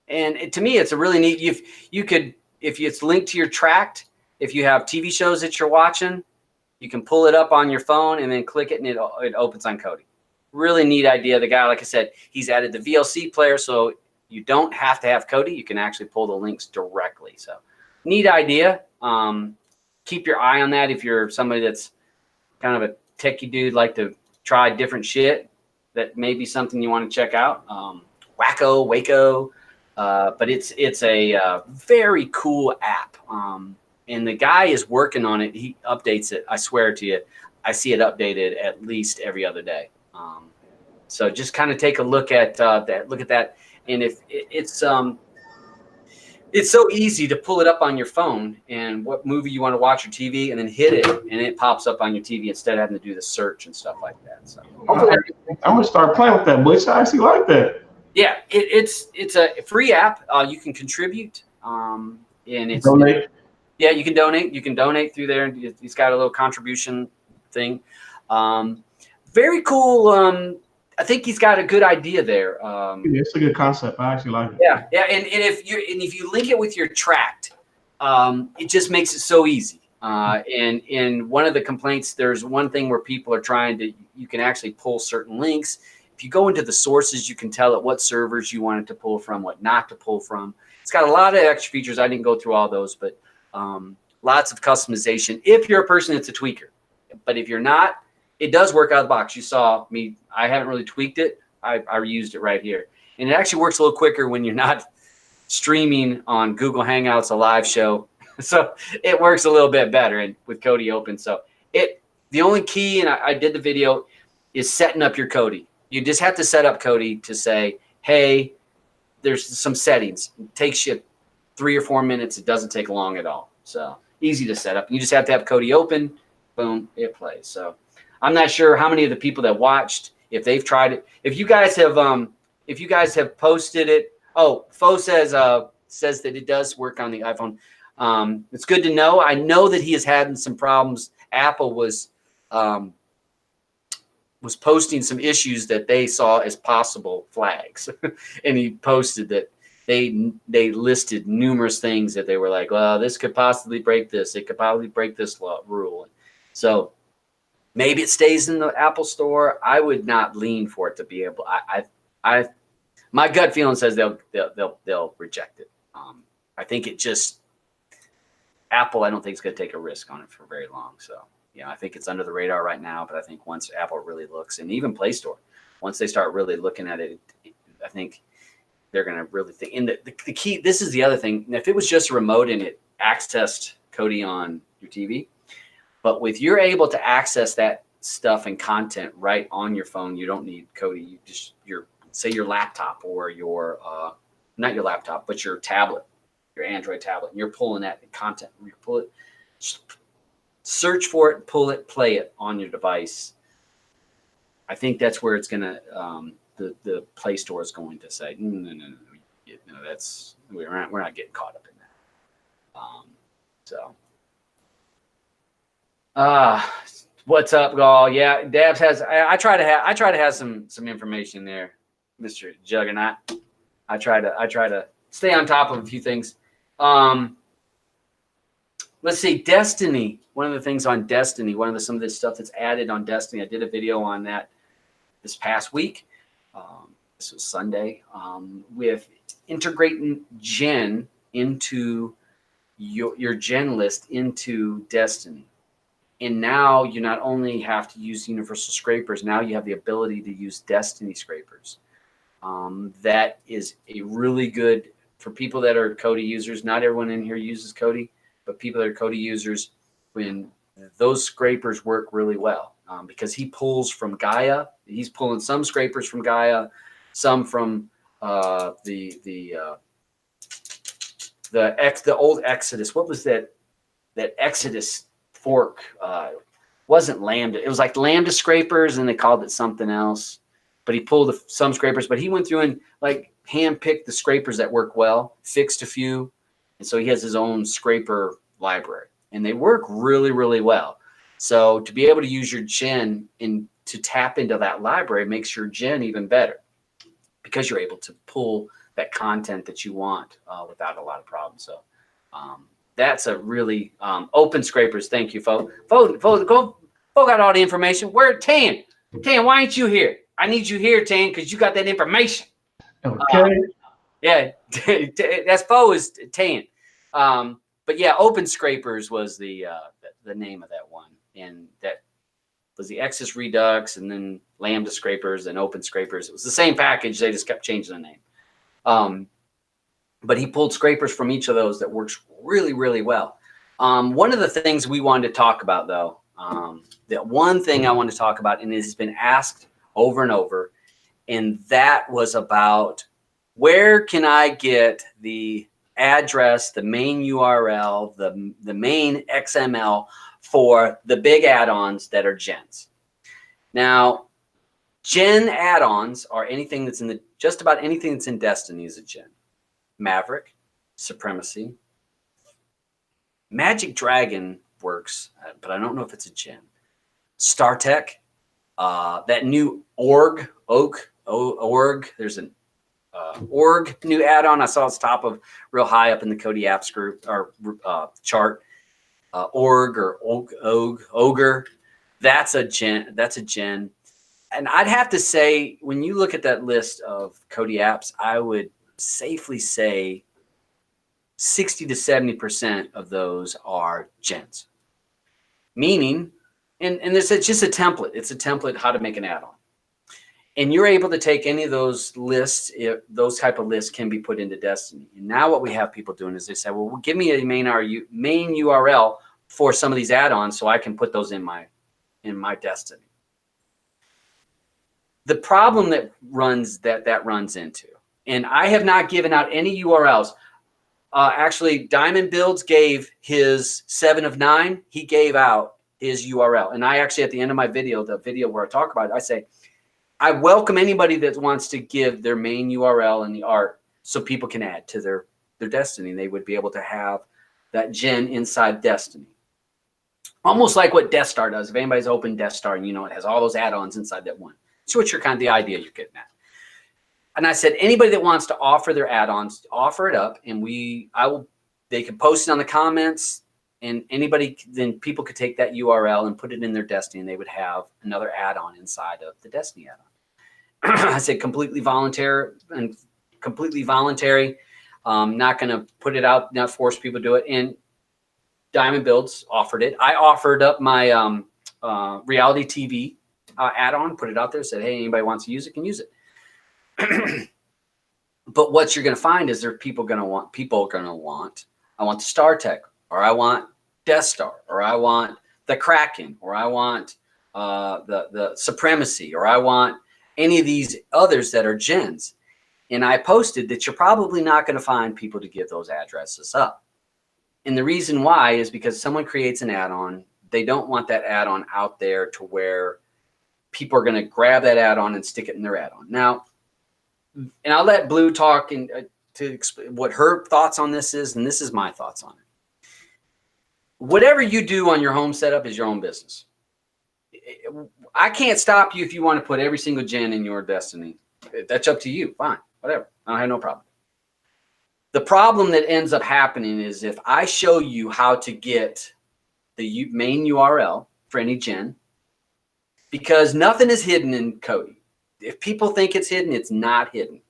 And to me, it's a really neat. If it's linked to your tracked, if you have TV shows that you're watching, you can pull it up on your phone and then click it, and it opens on Kodi. Really neat idea. The guy, like I said, he's added the VLC player, so you don't have to have Kodi. You can actually pull the links directly. So neat idea. Keep your eye on that if you're somebody that's kind of a techie dude, like to try different shit. That may be something you want to check out. WaKo. But it's a very cool app. And the guy is working on it. He updates it. I swear to you, I see it updated at least every other day. So just kind of take a look at that. And if it's so easy to pull it up on your phone and what movie you want to watch or TV, and then hit it, and it pops up on your TV instead of having to do the search and stuff like that. So I'm gonna start playing with that, Butch. I actually like that. Yeah, it's a free app. You can contribute, and it's donate. Yeah, you can donate. You can donate through there. It's got a little contribution thing. Very cool. I think he's got a good idea there. Yeah, it's a good concept. I actually like it. Yeah, and if you link it with your tracked, it just makes it so easy. And one of the complaints, there's one thing where people are you can actually pull certain links. If you go into the sources, you can tell it what servers you want it to pull from, what not to pull from. It's got a lot of extra features. I didn't go through all those, but lots of customization if you're a person that's a tweaker. But if you're not, it does work out of the box. You saw me. I haven't really tweaked it. I used it right here. And it actually works a little quicker when you're not streaming on Google Hangouts, a live show. So it works a little bit better and with Kodi open. So the only key, and I did the video, is setting up your Kodi. You just have to set up Kodi to say, hey, there's some settings. It takes you 3 or 4 minutes. It doesn't take long at all. So easy to set up. You just have to have Kodi open. Boom, it plays. So I'm not sure how many of the people that watched, if they've tried it. If you guys have posted it. Oh, Fo says that it does work on the iPhone. It's good to know. I know that he has had some problems. Apple was was posting some issues that they saw as possible flags, and he posted that they listed numerous things that they were like, well, this could possibly break this. It could probably break this rule. So maybe it stays in the Apple Store. I would not lean for it to be able. My gut feeling says they'll reject it. I think it just Apple. I don't think is going to take a risk on it for very long. So yeah, I think it's under the radar right now. But I think once Apple really looks, and even Play Store, once they start really looking at it, I think they're going to really think. And the key. This is the other thing. If it was just a remote and it accessed Kodi on your TV, but with you're able to access that stuff and content right on your phone, you don't need Kodi. You just say your laptop or your not your laptop, but your tablet, your Android tablet, and you're pulling that content. You pull it, search for it, pull it, play it on your device. I think that's where it's gonna the Play Store is going to say no, that's we're not getting caught up in that. What's up, Gall? Yeah, Dabs has. I try to have some information there, Mr. Juggernaut. I try to stay on top of a few things. Let's see, Destiny. One of the things on Destiny, some of this stuff that's added on Destiny. I did a video on that this past week. This was Sunday, with integrating Gen into your Gen list into Destiny. And now you not only have to use universal scrapers, now you have the ability to use Destiny scrapers. That is a really good for people that are Kodi users. Not everyone in here uses Kodi, but people that are Kodi users, when those scrapers work really well, because he pulls from Gaia. He's pulling some scrapers from Gaia, some from the old Exodus. What was that Exodus fork? Wasn't Lambda. It was like Lambda scrapers, and they called it something else. But he pulled some scrapers. But he went through and like handpicked the scrapers that work well, fixed a few, and so he has his own scraper library, and they work really, really well. So to be able to use your Gen to tap into that library makes your Gen even better, because you're able to pull that content that you want without a lot of problems. So that's a really open scrapers. Thank you, Fo. Fo got all the information. Where Tan? Tan, why ain't you here? I need you here, Tan, because you got that information. Okay. Yeah, that's Fo is Tan. But yeah, open scrapers was the name of that one, and that was the Exodus Redux, and then Lambda scrapers and open scrapers. It was the same package. They just kept changing the name. But he pulled scrapers from each of those that works really, really well. One of the things we wanted to talk about, though, the one thing I want to talk about, and it has been asked over and over, and that was about where can I get the address, the main URL, the main XML for the big add-ons that are gens. Now, Gen add-ons are anything that's in just about anything that's in Destiny is a gen. Maverick, Supremacy, Magic Dragon works, but I don't know if it's a gen. StarTech, that new org, there's an org new add-on. I saw it's top of real high up in the Kodi apps group or chart. Org or ogre, that's a gen. And I'd have to say, when you look at that list of Kodi apps, I would safely say 60 to 70% of those are gens. Meaning, and it's just a template. It's a template how to make an add-on. And you're able to take any of those lists. Those type of lists can be put into Destiny. And now what we have people doing is they say, well, give me a main URL for some of these add-ons so I can put those in my Destiny. The problem that runs into, and I have not given out any URLs. Actually, Diamond Builds gave his 7 of 9. He gave out his URL. And I actually, at the end of my video, the video where I talk about it, I say, I welcome anybody that wants to give their main URL in the art so people can add to their Destiny. They would be able to have that gen inside Destiny. Almost like what Death Star does. If anybody's opened Death Star and it has all those add-ons inside that one. So what's the idea you're getting at. And I said, anybody that wants to offer their add-ons, offer it up, and they can post it on the comments, and then people could take that URL and put it in their Destiny, and they would have another add-on inside of the Destiny add-on. I said completely voluntary. Not going to put it out, not force people to do it. And Diamond Builds offered it. I offered up my reality TV add-on, put it out there, said, hey, anybody wants to use it can use it. But what you're going to find is people are going to want, I want the Star Tech, or I want Death Star, or I want the Kraken, or I want the Supremacy, or I want any of these others that are gens. And I posted that you're probably not going to find people to give those addresses up. And the reason why is because someone creates an add-on, they don't want that add-on out there to where people are going to grab that add-on and stick it in their add-on. Now, and I'll let Blue talk to explain what her thoughts on this is, and this is my thoughts on it. Whatever you do on your home setup is your own business. I can't stop you if you want to put every single gen in your Destiny. That's up to you. Fine, whatever. I have no problem. The problem that ends up happening is if I show you how to get the main URL for any gen, because nothing is hidden in Kodi. If people think it's hidden, it's not hidden.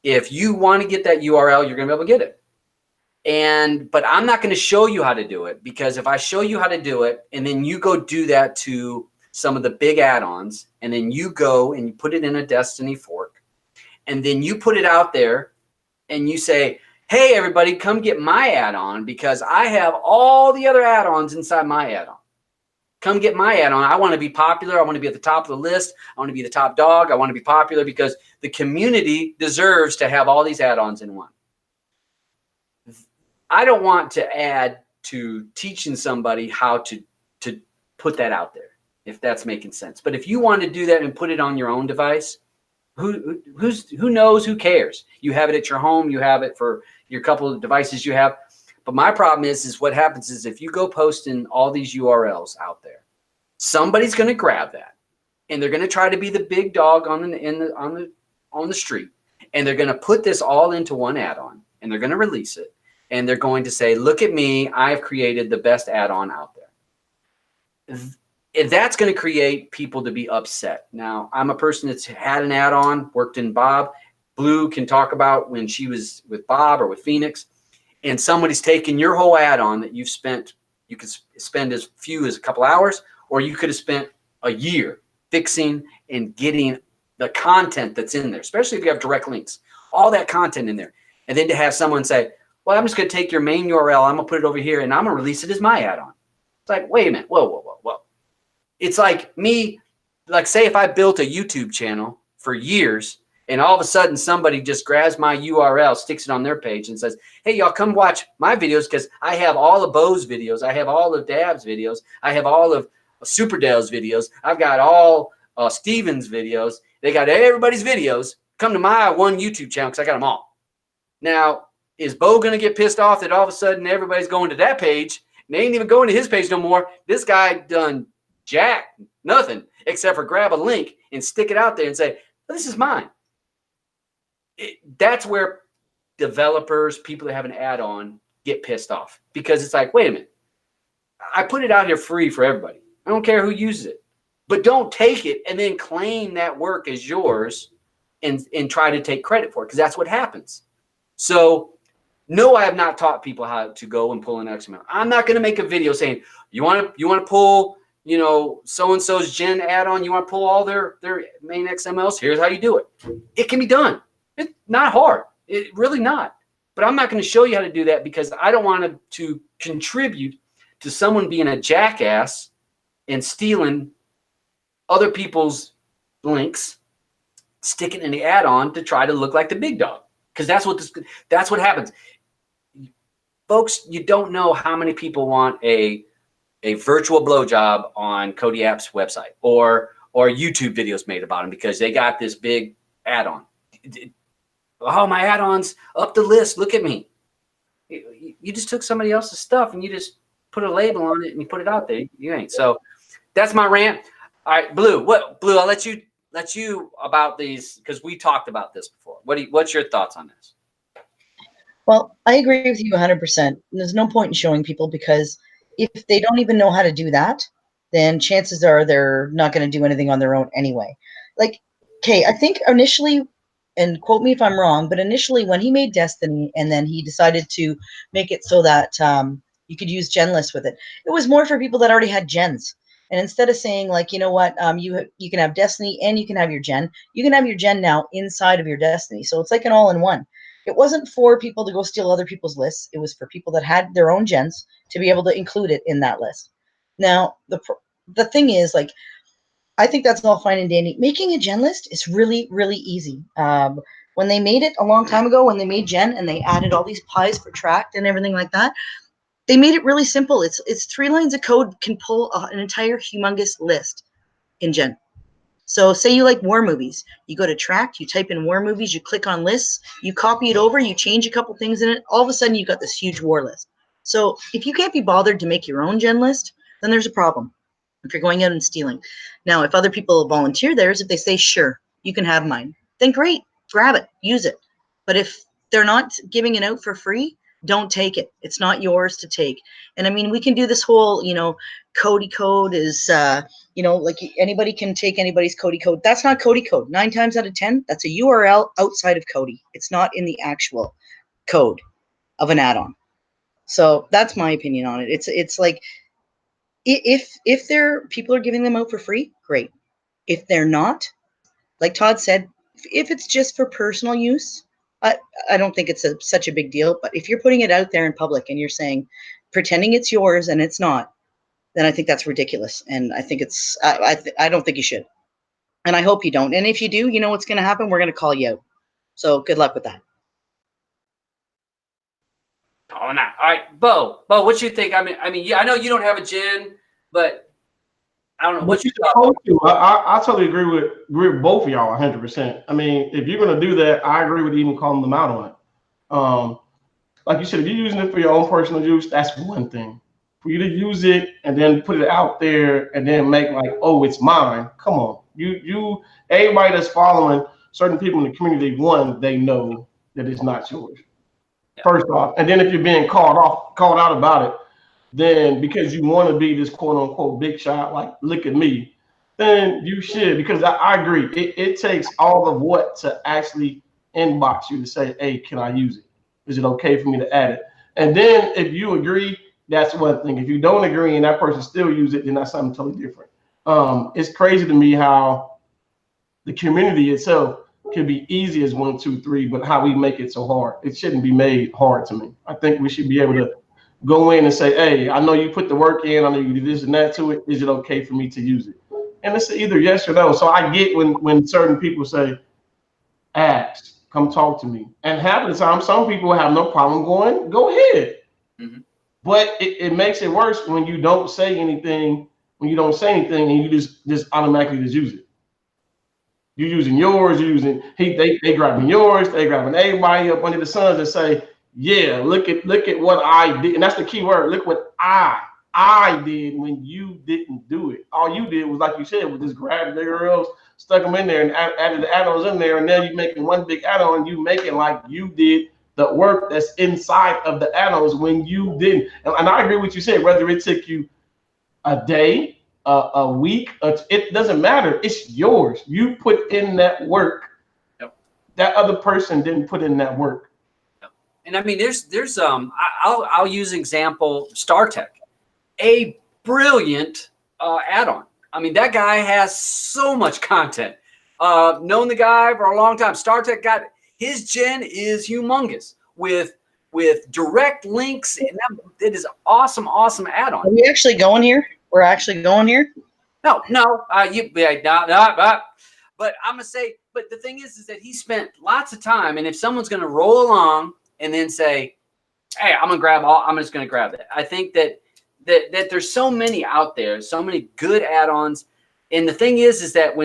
If you want to get that URL, you're going to be able to get it. But I'm not going to show you how to do it, because if I show you how to do it and then you go do that to some of the big add-ons, and then you go and you put it in a Destiny fork, and then you put it out there and you say, hey, everybody, come get my add-on because I have all the other add-ons inside my add-on. Come get my add-on. I want to be popular. I want to be at the top of the list. I want to be the top dog. I want to be popular because the community deserves to have all these add-ons in one. I don't want to add to teaching somebody how to put that out there, if that's making sense. But if you want to do that and put it on your own device, who knows? Who cares? You have it at your home. You have it for your couple of devices you have. But my problem is what happens is if you go posting all these URLs out there, somebody's going to grab that, and they're going to try to be the big dog on the street, and they're going to put this all into one add-on, and they're going to release it, and they're going to say, "Look at me! I've created the best add-on out there." And that's going to create people to be upset. Now, I'm a person that's had an add-on, worked in Bob. Blue can talk about when she was with Bob or with Phoenix. And somebody's taken your whole add-on that you've spent, you could spend as few as a couple hours, or you could have spent a year fixing and getting the content that's in there, especially if you have direct links, all that content in there. And then to have someone say, well, I'm just going to take your main URL, I'm going to put it over here, and I'm going to release it as my add-on. It's like, wait a minute, whoa. It's like me, like say if I built a YouTube channel for years, and all of a sudden somebody just grabs my URL, sticks it on their page and says, hey, y'all come watch my videos because I have all of Bo's videos. I have all of Dab's videos. I have all of Super Dale's videos. I've got all Steven's videos. They got everybody's videos. Come to my one YouTube channel because I got them all. Now, is Bo going to get pissed off that all of a sudden everybody's going to that page? And they ain't even going to his page no more. This guy done nothing except for grab a link and stick it out there and say, well, this is mine. That's where developers, people that have an add-on, get pissed off, because it's like, wait a minute, I put it out here free for everybody. I don't care who uses it, but don't take it and then claim that work as yours and try to take credit for it, because that's what happens. So no, I have not taught people how to go and pull an XML. I'm not going to make a video saying you want to pull, so-and-so's gen add-on, you want to pull all their main XMLs, here's how you do it. It can be done. It's not hard. It really not. But I'm not going to show you how to do that because I don't want to contribute to someone being a jackass and stealing other people's links, sticking in the add-on to try to look like the big dog. Because that's what happens. Folks, you don't know how many people want a virtual blowjob on Kodi App's website or YouTube videos made about them because they got this big add-on. Oh, my add-on's up the list. Look at me. You just took somebody else's stuff and you just put a label on it and you put it out there. You ain't. So that's my rant. All right, Blue. Blue? I'll let you about these because we talked about this before. What's your thoughts on this? Well, I agree with you 100%. There's no point in showing people because if they don't even know how to do that, then chances are they're not going to do anything on their own anyway. Like, okay, I think initially, and quote me if I'm wrong, but initially when he made Destiny and then he decided to make it so that you could use gen lists with it, it was more for people that already had gens. And instead of saying like, you know what, you can have Destiny and you can have your gen, you can have your gen now inside of your Destiny. So it's like an all-in-one. It wasn't for people to go steal other people's lists. It was for people that had their own gens to be able to include it in that list. Now, the thing is, like, I think that's all fine and dandy. Making a gen list is really, really easy. When they made it a long time ago, when they made gen and they added all these pies for tracked and everything like that, they made it really simple. It's 3 lines of code can pull an entire humongous list in gen. So say you like war movies, you go to tracked, you type in war movies, you click on lists, you copy it over, you change a couple things in it, all of a sudden you've got this huge war list. So if you can't be bothered to make your own gen list, then there's a problem if you're going out and stealing. Now, if other people volunteer theirs, if they say, sure, you can have mine, then great, grab it, use it. But if they're not giving it out for free, don't take it. It's not yours to take. And I mean, we can do this whole, Kodi code is, like anybody can take anybody's Kodi code. That's not Kodi code. 9 times out of 10, that's a URL outside of Kodi. It's not in the actual code of an add-on. So that's my opinion on it. It's like, if people are giving them out for free, great. If they're not, like Todd said, if it's just for personal use, I don't think it's such a big deal. But if you're putting it out there in public and you're saying, pretending it's yours and it's not, then I think that's ridiculous. And I think I don't think you should. And I hope you don't. And if you do, you know what's going to happen? We're going to call you out. So good luck with that. Oh, no. All right, Bo, what you think? I mean, yeah, I know you don't have a gen, but I don't know what you thought. I totally agree with both of y'all 100%. I mean, if you're gonna do that, I agree with even calling them out on it. Like you said, if you're using it for your own personal use, that's one thing. For you to use it and then put it out there and then make like, oh, it's mine. Come on, you everybody that's following certain people in the community, one, they know that it's not yours. Yeah. First off, and then if you're being called out about it, then because you want to be this quote unquote big shot, like look at me, then you should, because I agree. It takes all of what to actually inbox you to say, hey, can I use it? Is it okay for me to add it? And then if you agree, that's one thing. If you don't agree and that person still use it, then that's something totally different. It's crazy to me how the community itself can be easy as 1, 2, 3, but how we make it so hard. It shouldn't be made hard to me. I think we should be able to go in and say, hey, I know you put the work in, I know you do this and that to it. Is it okay for me to use it? And it's either yes or no. So I get when certain people say, ask, come talk to me. And half of the time, some people have no problem going, go ahead. Mm-hmm. But it makes it worse when you don't say anything, and you just automatically just use it. You're using yours, they grabbing yours, they grabbing everybody up under the sun and say, yeah, look at what I did. And that's the key word. Look what I did when you didn't do it. All you did was, like you said, was just grab the girls, stuck them in there and added the add-ons in there. And now you're making one big add-on and you make it like you did the work that's inside of the add-ons when you didn't. And I agree with what you said, whether it took you a day, a week, it doesn't matter. It's yours. You put in that work. Yep. That other person didn't put in that work. Yep. And I mean, there's I'll use an example, StarTech, a brilliant add-on. I mean, that guy has so much content. Known the guy for a long time. StarTech got his gen is humongous with direct links, and it is awesome add-on. Are we actually going here? We're actually going here? No. But I'm gonna say, but the thing is that he spent lots of time, and if someone's gonna roll along and then say, hey, I'm just gonna grab that. I think that there's so many out there, so many good add-ons. And the thing is that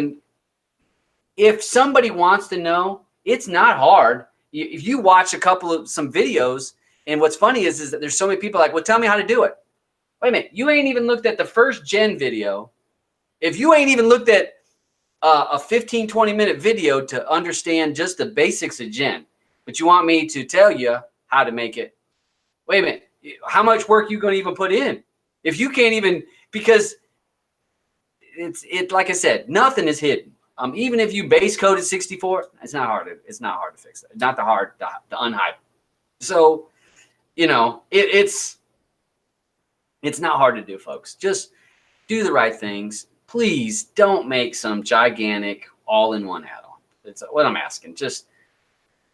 if somebody wants to know, it's not hard. If you watch some videos, and what's funny is that there's so many people like, well, tell me how to do it. Wait a minute. You ain't even looked at the first gen video. If you ain't even looked at a 15, 20-minute video to understand just the basics of gen, but you want me to tell you how to make it. Wait a minute. How much work you going to even put in? If you can't even, because like I said, nothing is hidden. Even if you base coded 64, it's not hard to fix it. Not the hard to unhide. So, you know, it's not hard to do, folks. Just do the right things. Please don't make some gigantic all-in-one add-on. It's what I'm asking. Just,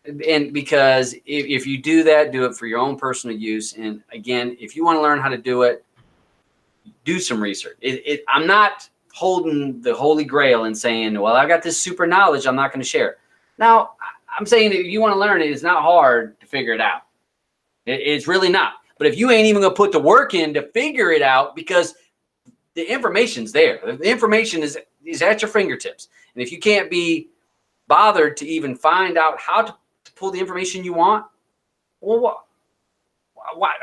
and because if you do that, do it for your own personal use. And again, if you want to learn how to do it, do some research. I'm not holding the holy grail and saying, well, I got this super knowledge, I'm not going to share. Now, I'm saying if you want to learn it, it's not hard to figure it out. It's really not. But if you ain't even going to put the work in to figure it out, because the information's there. The information is at your fingertips. And if you can't be bothered to even find out how to pull the information you want, well, what?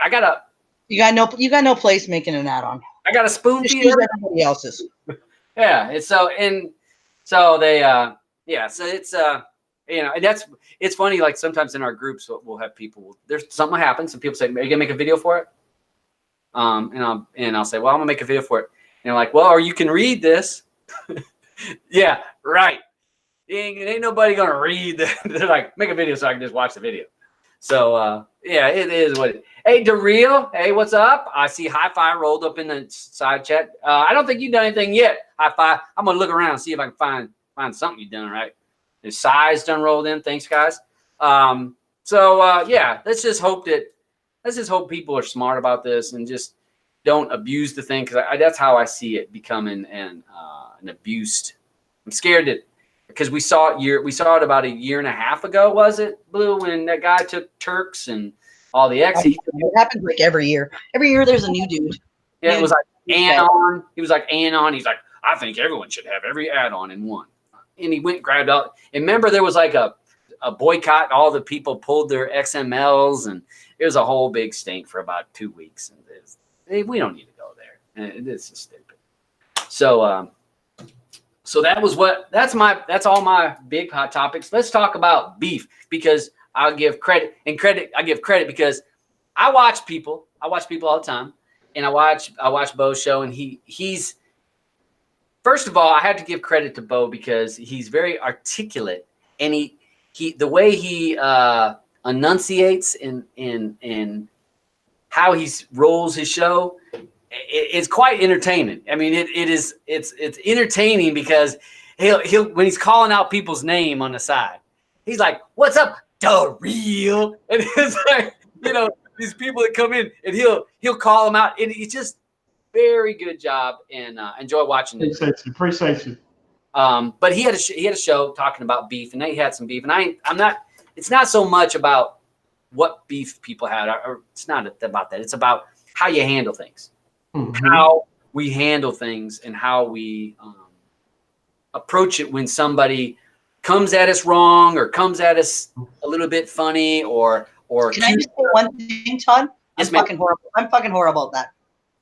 You got no place making an add-on. I got a spoon feed everybody else's. Yeah, and so they so it's you know, and it's funny, like sometimes in our groups we'll have people, there's something happens and people say, are you gonna make a video for it? And I'll say, well, I'm gonna make a video for it. And they're like, well, or you can read this. Yeah, right. Ain't nobody gonna read that. They're like, make a video so I can just watch the video. So yeah, it is what it is. Hey, DeReal, hey, what's up? I see Hi-Fi rolled up in the side chat. I don't think you've done anything yet, Hi-Fi. I'm gonna look around and see if I can find something you've done, right? There's size done rolled in. Thanks, guys. Yeah, let's just hope people are smart about this and just don't abuse the thing, because that's how I see it becoming an abused. I'm scared that, because we saw it about a year and a half ago, was it, Blue, when that guy took Turks and all the X. It happens like every year. Every year there's a new dude. Yeah, it was like add-on. He was like add-on. He's like, I think everyone should have every add-on in one. And he went and grabbed out. And remember, there was like a boycott. All the people pulled their XMLs, and it was a whole big stink for about 2 weeks. And we don't need to go there. This is stupid. So that's all my big hot topics. Let's talk about beef, because I'll give credit, I give credit because I watch people all the time, and I watch Bo's show, and he's, first of all, I have to give credit to Bo because he's very articulate, and he the way he enunciates in how he rolls his show, it's quite entertaining. I mean, it's entertaining because he'll when he's calling out people's name on the side, he's like, "What's up, DeReal?" And it's like, you know, these people that come in, and he'll call them out, and he's just very good job, and enjoy watching it. Appreciate you. But he had a show talking about beef, and they had some beef, and I'm not. It's not so much about what beef people had, or it's not about that. It's about how you handle things, how we handle things, and how we approach it when somebody comes at us wrong or comes at us a little bit funny or. Can I just say one thing, Todd? I'm fucking horrible. I'm fucking horrible at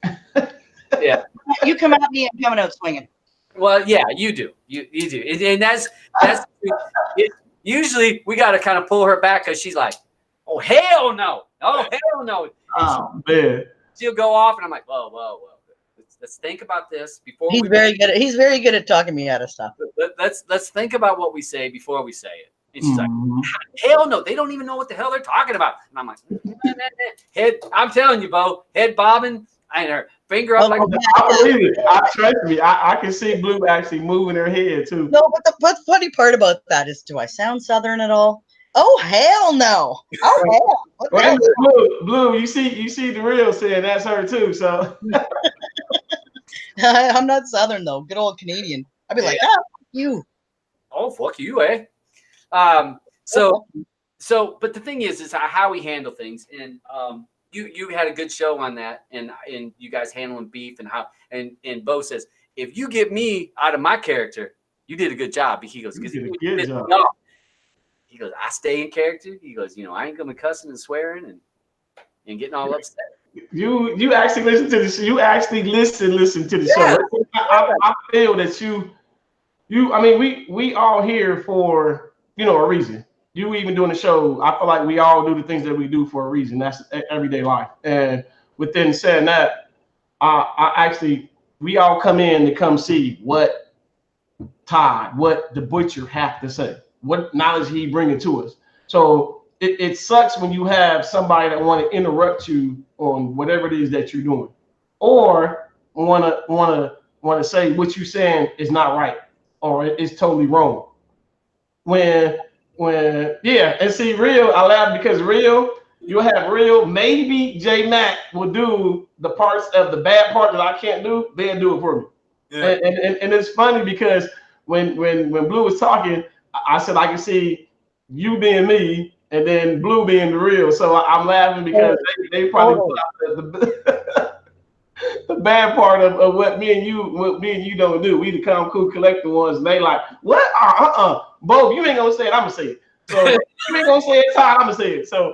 that. Yeah. You come at me, I'm coming out swinging. Well, yeah, you do. You do. And that's it, usually we got to kind of pull her back, because she's like, oh, hell no. Oh, hell no. Oh, man. She'll go off, and I'm like, whoa. Let's think about this before He's very good at talking me out of stuff. Let's think about what we say before we say it. And she's like, hell no, they don't even know what the hell they're talking about. And I'm like, head, I'm telling you, Bo, head bobbing, and her finger up like I believe it. Trust me, I can see Blue actually moving her head too. No, but the funny part about that is, do I sound Southern at all? Oh, hell no. Oh, hell. Blue, you see DeReal saying that's her too, so. I'm not Southern though. Good old Canadian. I'd be like, fuck you. Oh, fuck you, eh? But the thing is how we handle things, and you had a good show on that, and you guys handling beef, and how and Bo says, if you get me out of my character, you did a good job. He goes, he goes, I stay in character. He goes, you know, I ain't gonna be cussing and swearing and getting all upset. You actually listen to the show. You actually listen to the show. I feel that I mean, we all here for a reason. You even doing the show, I feel like we all do the things that we do for a reason. That's everyday life. And within saying that, I actually we all come in to come see what Todd, what the butcher have to say, what knowledge he bringing to us. So it sucks when you have somebody that want to interrupt you on whatever it is that you're doing, or want to say what you're saying is not right or it's totally wrong. When yeah, and see real, I laugh because real, you'll have real. Maybe J Mac will do the parts of the bad part that I can't do. They'll do it for me. Yeah. And it's funny because when Blue was talking, I said I can see you being me and then Blue being the real. So I'm laughing because they probably the bad part of what me and you don't do. We the calm, cool, collect the ones. And they like, what? Bo, you ain't gonna say it. I'm gonna say it. So you ain't gonna say it, Todd. I'm gonna say it. So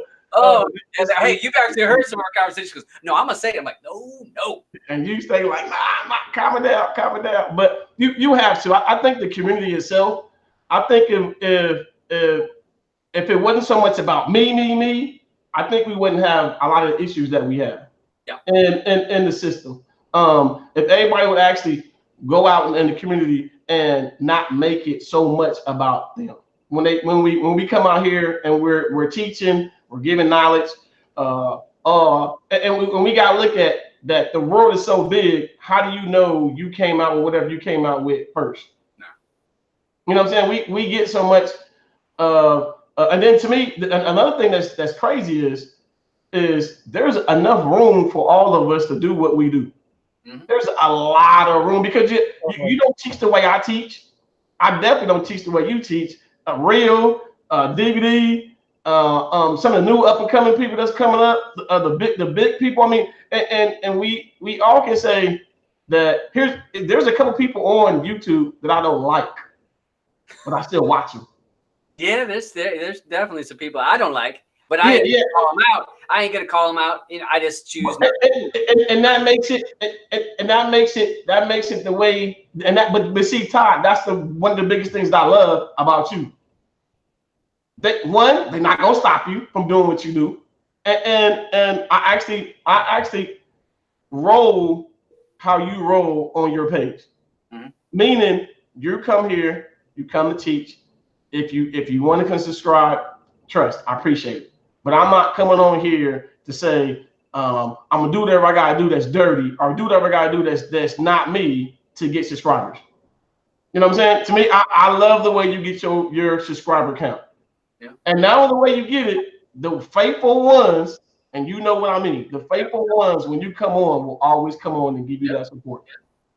hey, you've actually heard some of our conversations. Because no, I'm gonna say it. I'm like, no. And you stay like, nah, calm it down. But you have to. I think the community itself. I think if it wasn't so much about me, I think we wouldn't have a lot of issues that we have. Yeah. In the system. If everybody would actually go out in the community and not make it so much about them. When we come out here and we're teaching, we're giving knowledge, and we gotta look at that the world is so big, how do you know you came out with whatever you came out with first? No. You know what I'm saying? We get so much and then to me, another thing that's crazy is there's enough room for all of us to do what we do. Mm-hmm. There's a lot of room because you don't teach the way I teach. I definitely don't teach the way you teach. Real, DVD, some of the new up and coming people that's coming up, the big people. I mean, and we all can say that there's a couple people on YouTube that I don't like, but I still watch them. Yeah, there's definitely some people I don't like. But I ain't gonna call them out. I ain't gonna call them out. I just choose. And that makes it. And that makes it the way. And that, but see, Todd, that's one of the biggest things that I love about you. They're not gonna stop you from doing what you do. And I actually roll how you roll on your page. Mm-hmm. Meaning, you come here, you come to teach. If you want to come subscribe, trust, I appreciate it. But I'm not coming on here to say I'm gonna do whatever I gotta do that's dirty, or do whatever I gotta do that's not me to get subscribers. You know what I'm saying? To me, I love the way you get your subscriber count. Yeah. And now the way you get it, the faithful ones, and you know what I mean, the faithful ones, when you come on, will always come on and give you that support.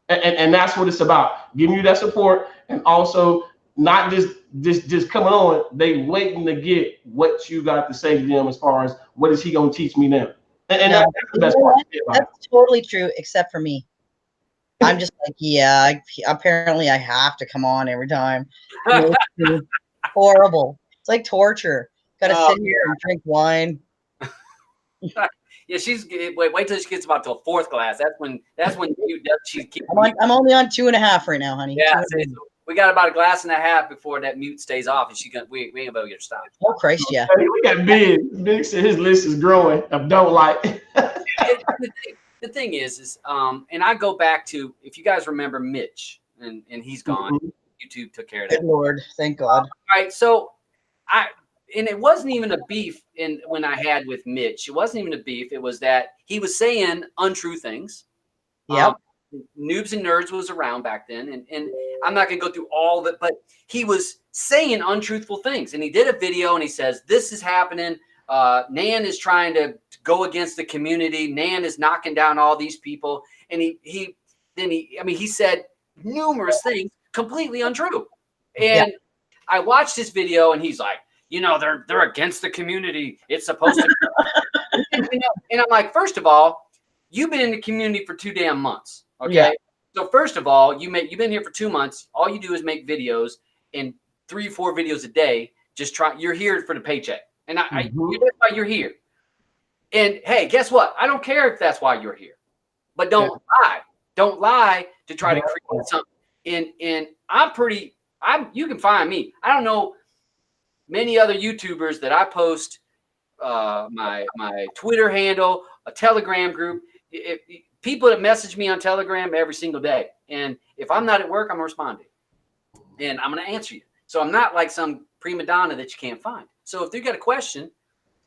And that's what it's about, giving you that support, and also not just coming on, they waiting to get what you got to say to them as far as what is he gonna teach me now. And that's the best part. That's totally true, except for me. I'm just like, yeah, apparently I have to come on every time. Horrible. It's like torture. Gotta sit here and drink wine. Yeah, she's wait till she gets about to a fourth class. That's when she keeps. I'm only on 2.5 right now, honey. Yeah, we got about a glass and a half before that mute stays off, and we ain't gonna be able to get her stopped. Oh Christ, yeah. We got Big. Big said his list is growing. I don't like. The thing is, and I go back to, if you guys remember Mitch, and he's gone. Mm-hmm. YouTube took care of that. Good Lord, thank God. All right, so and it wasn't even a beef when I had with Mitch. It wasn't even a beef. It was that he was saying untrue things. Yep. Noobs and Nerds was around back then, and I'm not going to go through all of it, but he was saying untruthful things. And he did a video, and he says, this is happening. Nan is trying to go against the community. Nan is knocking down all these people. And he said numerous things completely untrue. And I watched this video, and he's like, they're against the community. It's supposed to be. And I'm like, first of all, you've been in the community for 2 damn months. Okay. Yeah. So first of all, you've been here for 2 months. All you do is make videos, and 3 or 4 videos a day. You're here for the paycheck. And that's why you're here. And hey, guess what? I don't care if that's why you're here, but don't lie. Don't lie to try to create something. And you can find me. I don't know many other YouTubers that I post my Twitter handle, a Telegram group. People that message me on Telegram every single day. And if I'm not at work, I'm responding. And I'm going to answer you. So I'm not like some prima donna that you can't find. So if you got a question,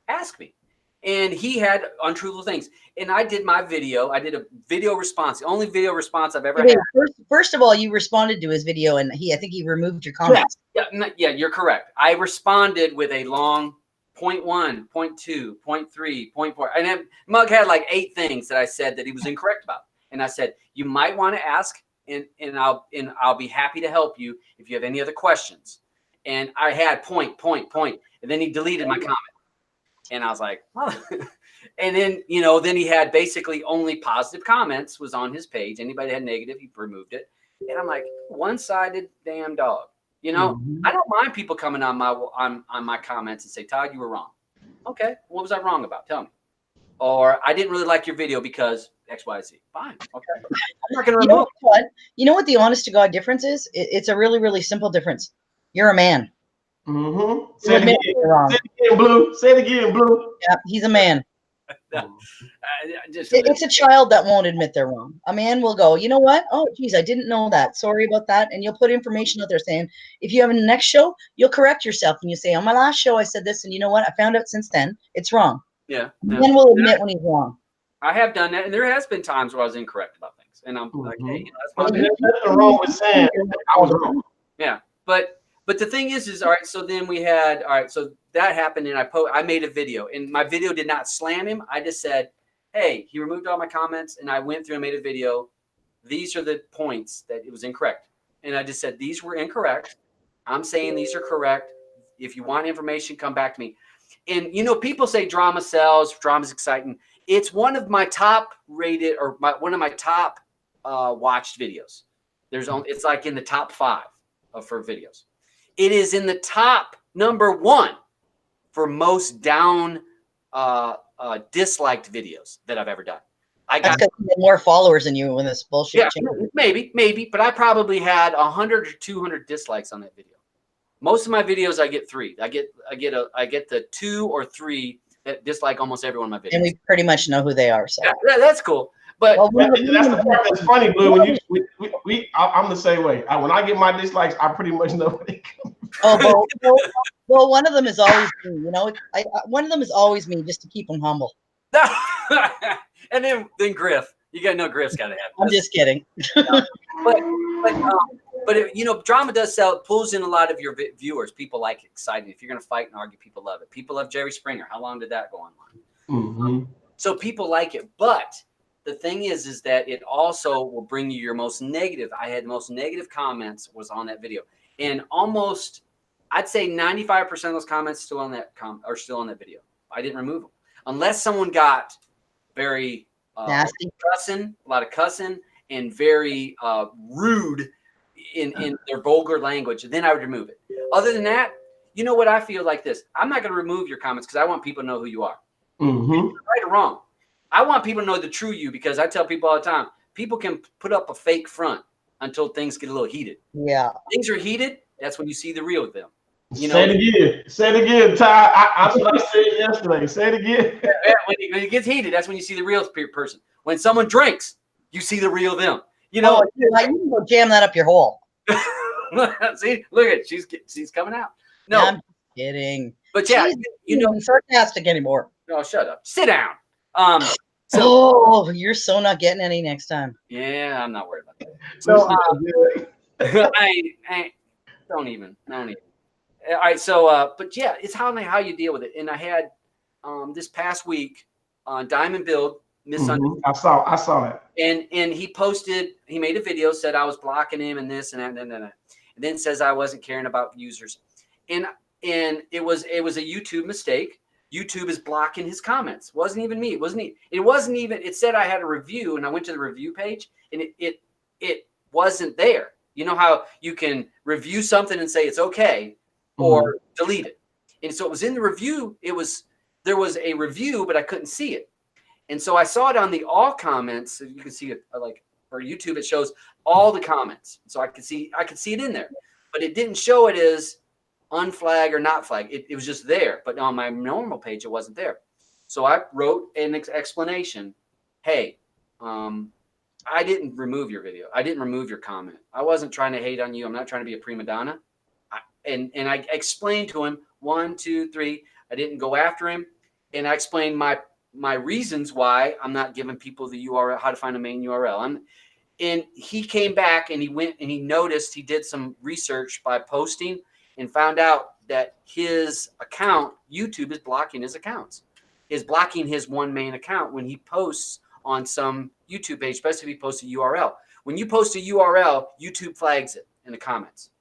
ask me. And he had untruthful things. And I did my video. I did a video response. The only video response I've ever had. First of all, you responded to his video, and I think he removed your comments. Yeah, you're correct. I responded with a long 0.1, 0.2, 0.3, 0.4. And then Mug had like 8 things that I said that he was incorrect about. And I said, you might want to ask, and I'll be happy to help you if you have any other questions. And I had point. And then he deleted my comment. And I was like, oh. And then, then he had basically only positive comments was on his page. Anybody that had negative, he removed it. And I'm like, one-sided damn dog. I don't mind people coming on my comments and say, Todd, you were wrong. Okay, what was I wrong about? Tell me. Or I didn't really like your video because X, Y, Z. Fine. Okay. I'm not going to remove it. You know what the honest to God difference is? It's a really, really simple difference. You're a man. Say it again. Say it again, Blue. Say it again, Blue. Yeah, he's a man. It's a child that won't admit they're wrong. A man will go, you know what? Oh, geez, I didn't know that. Sorry about that. And you'll put information out there saying, if you have a next show, you'll correct yourself. And you say, on my last show, I said this. And you know what? I found out since then, it's wrong. Yeah. Then we'll admit when he's wrong. I have done that. And there has been times where I was incorrect about things. And I'm like, hey, that's my There's nothing wrong with saying I was wrong. Yeah. But the thing is all right, so then we had, all right, so that happened, and I made a video, and my video did not slam him. I just said, hey, he removed all my comments, and I went through and made a video. These are the points that it was incorrect. And I just said, these were incorrect. I'm saying these are correct. If you want information, come back to me. And, people say drama sells, drama's exciting. It's one of my top rated, or one of my top watched videos. It's like in the top 5 for videos. It is in the top #1 for most disliked videos that I've ever done. That's because you had more followers than you when this bullshit. Yeah, maybe, but I probably had 100 or 200 dislikes on that video. Most of my videos, I get 3. I get the 2 or 3 that dislike almost every one of my videos. And we pretty much know who they are. So yeah, that's cool. But that's the part that's funny, Blue. When I'm the same way. When I get my dislikes, I pretty much know where they come from. Well, one of them is always me. One of them is always me, just to keep them humble. And then Griff, you gotta know Griff's gotta have. I'm just kidding. But drama does sell. It pulls in a lot of your viewers. People like it, exciting. If you're gonna fight and argue, people love it. People love Jerry Springer. How long did that go online? So people like it, but the thing is that it also will bring you your most negative. I had the most negative comments was on that video, and almost, I'd say 95% of those comments still on that are still on that video. I didn't remove them unless someone got very nasty, a lot of cussing, and very rude in their vulgar language. Then I would remove it. Other than that, what I feel like this. I'm not going to remove your comments because I want people to know who you are. Right or wrong. I want people to know the true you, because I tell people all the time, people can put up a fake front until things get a little heated. Yeah. Things are heated. That's when you see the real them. Say it again, Ty. I said it yesterday. Say it again. When it gets heated, that's when you see the real person. When someone drinks, you see the real them. You can go jam that up your hole. See, look at it. She's coming out. No, I'm kidding. But yeah, sarcastic anymore. No, shut up. Sit down. You're so not getting any next time. Yeah, I'm not worried about that. So I don't even. All right, so but yeah, it's how you deal with it. And I had this past week on Diamond Build misunderstood. I saw that. And he made a video, said I was blocking him and this and that and then says I wasn't caring about users. And it was a YouTube mistake. YouTube is blocking his comments. It wasn't even me. It said I had a review, and I went to the review page, and it wasn't there. You know how you can review something and say it's okay or delete it. And so it was in the review. It was there was a review, but I couldn't see it. And so I saw it on the all comments. So you can see it like for YouTube, it shows all the comments. So I could see it in there, but it didn't show it as unflag or not flag. It was just there, but on my normal page, it wasn't there. So I wrote an explanation. Hey, I didn't remove your video. I didn't remove your comment. I wasn't trying to hate on you. I'm not trying to be a prima donna. And I explained to him 1, 2, 3. I didn't go after him, and I explained my reasons why I'm not giving people the URL, how to find a main URL. And he came back and he went and he noticed, he did some research by posting and found out that his account, YouTube is blocking his accounts, is blocking his one main account when he posts on some YouTube page, especially if he posts a URL. When you post a URL, YouTube flags it in the comments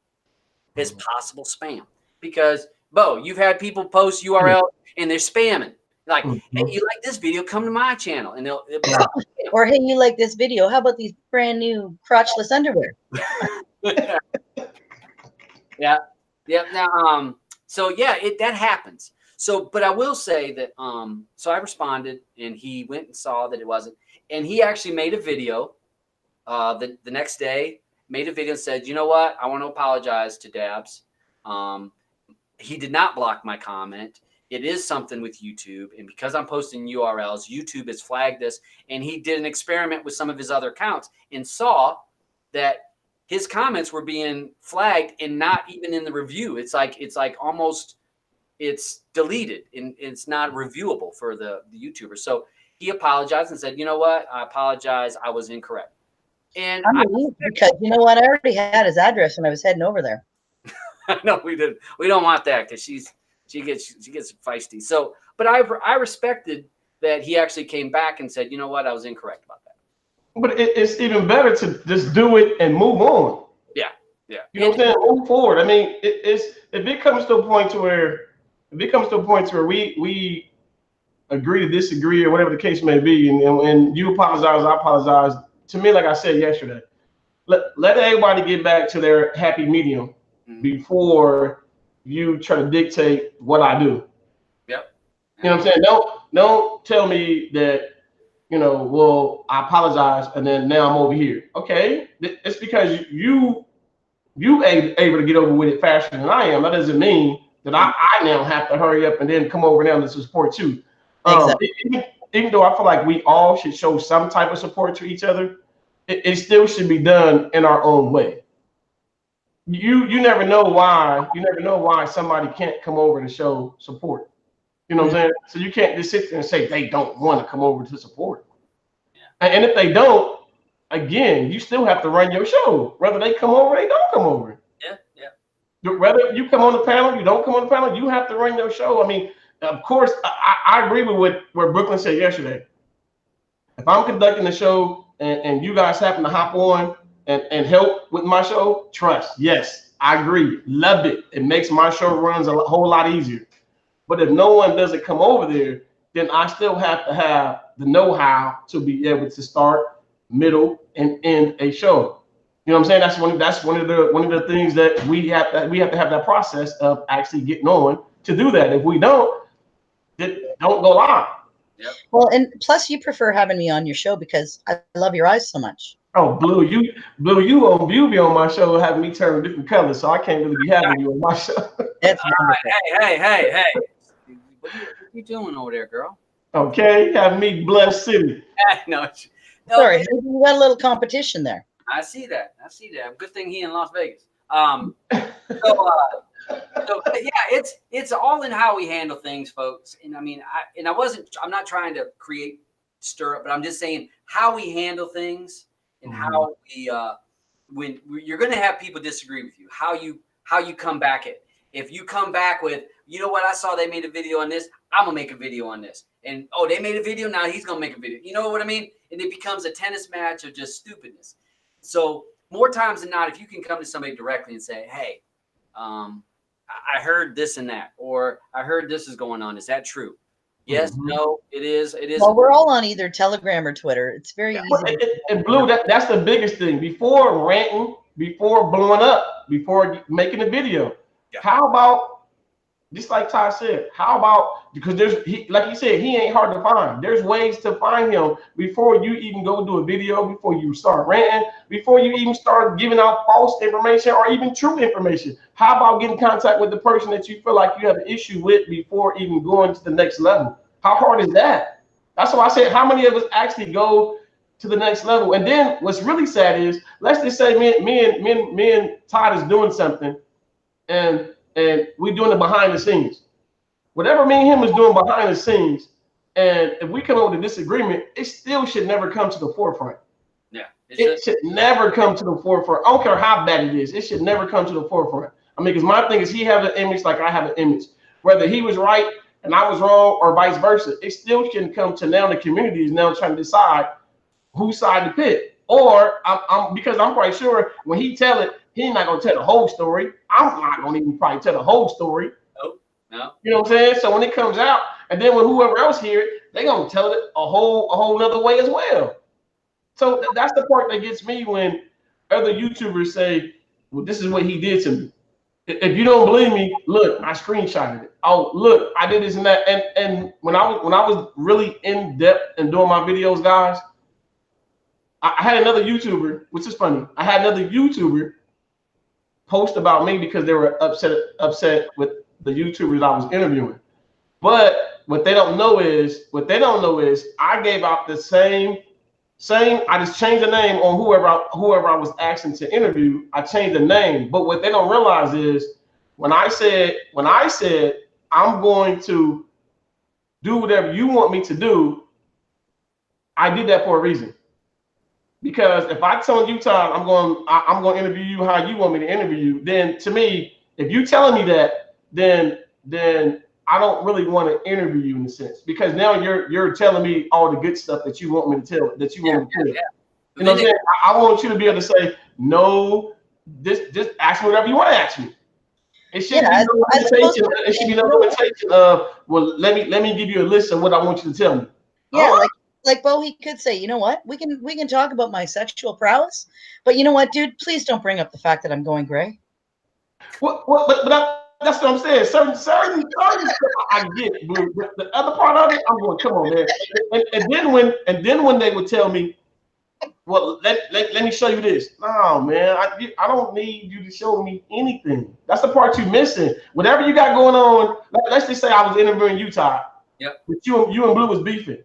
as possible spam. Because, Bo, you've had people post URL and they're spamming. Like, hey, you like this video, come to my channel. And they'll or, hey, you like this video, how about these brand new crotchless underwear? Yeah. Now, so yeah, that happens. So, but I will say that, so I responded and he went and saw that it wasn't, and he actually made a video, the next day, made a video and said, you know what? I want to apologize to Dabs. He did not block my comment. It is something with YouTube. And because I'm posting URLs, YouTube has flagged this. And he did an experiment with some of his other accounts and saw that his comments were being flagged and not even in the review. It's like almost, it's deleted and it's not reviewable for the YouTuber. So he apologized and said, you know what? I apologize. I was incorrect. And because you know what? I already had his address when I was heading over there. No, we didn't. We don't want that because she gets feisty. So, but I respected that he actually came back and said, you know what, I was incorrect about that. But it's even better to just do it and move on. Yeah. You know what I'm saying? Move forward. I mean, if it comes to a point to where we agree to disagree or whatever the case may be, and you apologize, I apologize. To me, like I said yesterday, let everybody get back to their happy medium before you try to dictate what I do. Yep. You know what I'm saying? Don't tell me that, well, I apologize and then now I'm over here. Okay, it's because you able to get over with it faster than I am. That doesn't mean that I now have to hurry up and then come over now to support you. Exactly. Even though I feel like we all should show some type of support to each other, it still should be done in our own way. You never know why. You never know why somebody can't come over to show support. You know what I'm saying? So you can't just sit there and say they don't want to come over to support. Yeah. And if they don't, again, you still have to run your show. Whether they come over, they don't come over. Yeah. Whether you come on the panel, you don't come on the panel, you have to run your show. I mean, of course, I agree with what Brooklyn said yesterday. If I'm conducting the show and you guys happen to hop on and help with my show, trust. Yes, I agree. Loved it. It makes my show runs a whole lot easier. But if no one doesn't come over there, then I still have to have the know-how to be able to start, middle, and end a show. You know what I'm saying? That's one of the things that we have to have that process of actually getting on to do that. If we don't go live. Yep. Well, and plus you prefer having me on your show because I love your eyes so much. Oh, Blue, you be on my show having me turn different colors, so I can't really be having you on my show. That's hey. What are you doing over there, girl? Okay, having me Blush City. No. Sorry, you got a little competition there. I see that. Good thing he in Las Vegas. So yeah, it's all in how we handle things, folks. And I mean, I'm not trying to create stir up, but I'm just saying how we handle things and how we when you're going to have people disagree with you, how you come back at. If you come back with, you know what, I saw they made a video on this, I'm gonna make a video on this, and oh, they made a video, now he's gonna make a video. You know what I mean? And it becomes a tennis match of just stupidness. So more times than not, if you can come to somebody directly and say, hey, I heard this and that, or I heard this is going on. Is that true? Yes, no, it is. It is. Well, we're all on either Telegram or Twitter. It's very easy. And Blue, that's the biggest thing. Before ranting, before blowing up, before making a video, how about just like Ty said, how about, because like you said, he ain't hard to find. There's ways to find him before you even go do a video, before you start ranting, before you even start giving out false information or even true information. How about getting in contact with the person that you feel like you have an issue with before even going to the next level? How hard is that? That's why I said, how many of us actually go to the next level? And then what's really sad is, let's just say me and Todd is doing something, and we're doing it behind the scenes. Whatever me and him is doing behind the scenes, and if we come up with a disagreement, it still should never come to the forefront. Yeah, it should never come to the forefront. I don't care how bad it is. It should never come to the forefront. I mean, because my thing is, he has an image like I have an image. Whether he was right and I was wrong, or vice versa, it still shouldn't come to now the community is now trying to decide whose side to pick. Or because I'm quite sure when he tell it, he's not gonna tell the whole story. I'm not gonna even probably tell the whole story. No. You know what I'm saying? So when it comes out, and then when whoever else hear it, they gonna tell it a whole nother way as well. So that's the part that gets me when other YouTubers say, "Well, this is what he did to me." If you don't believe me, look, I screenshotted it. Oh, look, I did this and that. And when I was really in depth and doing my videos, guys, I had another YouTuber, which is funny. I had another YouTuber post about me because they were upset with the YouTubers I was interviewing. But what they don't know is I gave out the same. I just changed the name on whoever I was asking to interview. I changed the name. But what they don't realize is when I said I'm going to do whatever you want me to do, I did that for a reason. Because if I tell you, Todd, I'm going to interview you how you want me to interview you, then to me, if you telling me that, then I don't really want to interview you in a sense, because now you're telling me all the good stuff that you want me to tell, that you want me to tell. You know what I'm saying? I want you to be able to say, no, just ask me whatever you want to ask me. It shouldn't be no limitation. It should be no limitation of, well, let me give you a list of what I want you to tell me. Yeah, like Bo, he could say, you know what, we can talk about my sexual prowess, but you know what, dude, please don't bring up the fact that I'm going gray. But that's what I'm saying. Certain stuff I get, but the other part of it, I'm going, come on, man. And then when they would tell me, well, let me show you this. No, man, I don't need you to show me anything. That's the part you're missing. Whatever you got going on, let's just say I was interviewing you, Todd. Yep. But you and Blue was beefing.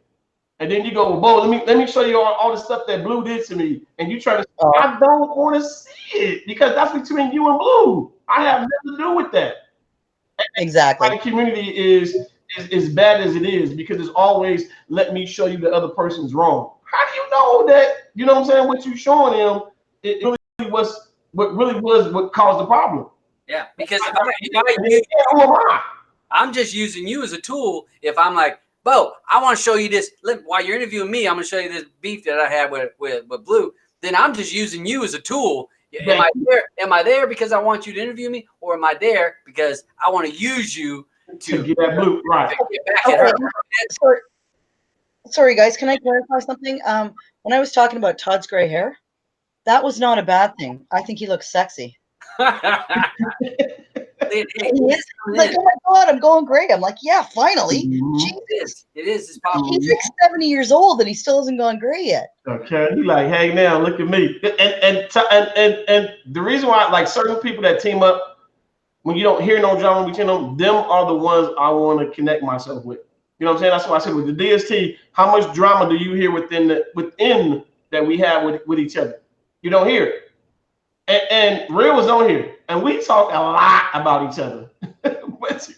And then you go, well, Bo, let me show you all the stuff that Blue did to me. And you try to, I don't want to see it, because that's between you and Blue. I have nothing to do with that. Exactly. The community is as bad as it is, because it's always, let me show you the other person's wrong. How do you know that? You know what I'm saying? What you showing them, it really was what caused the problem. Yeah, because I'm just using you as a tool. If I'm like, Bo, I want to show you this. While you're interviewing me, I'm going to show you this beef that I had with Blue. Then I'm just using you as a tool. Am I there? Am I there because I want you to interview me, or am I there because I want to use you to get that Blue right? Get back at her. Sorry, guys. Can I clarify something? When I was talking about Todd's gray hair, that was not a bad thing. I think he looks sexy. Like, oh my God, I'm going gray. I'm like, yeah, finally. Jesus. It is. It's possible. He's like 70 years old and he still hasn't gone gray yet. Okay, he like, hey, now look at me. And the reason why, like, certain people that team up, when you don't hear no drama between them are the ones I want to connect myself with. You know what I'm saying? That's why I said with the DST, how much drama do you hear within that we have with each other? You don't hear it. And Real was on here, and we talk a lot about each other, but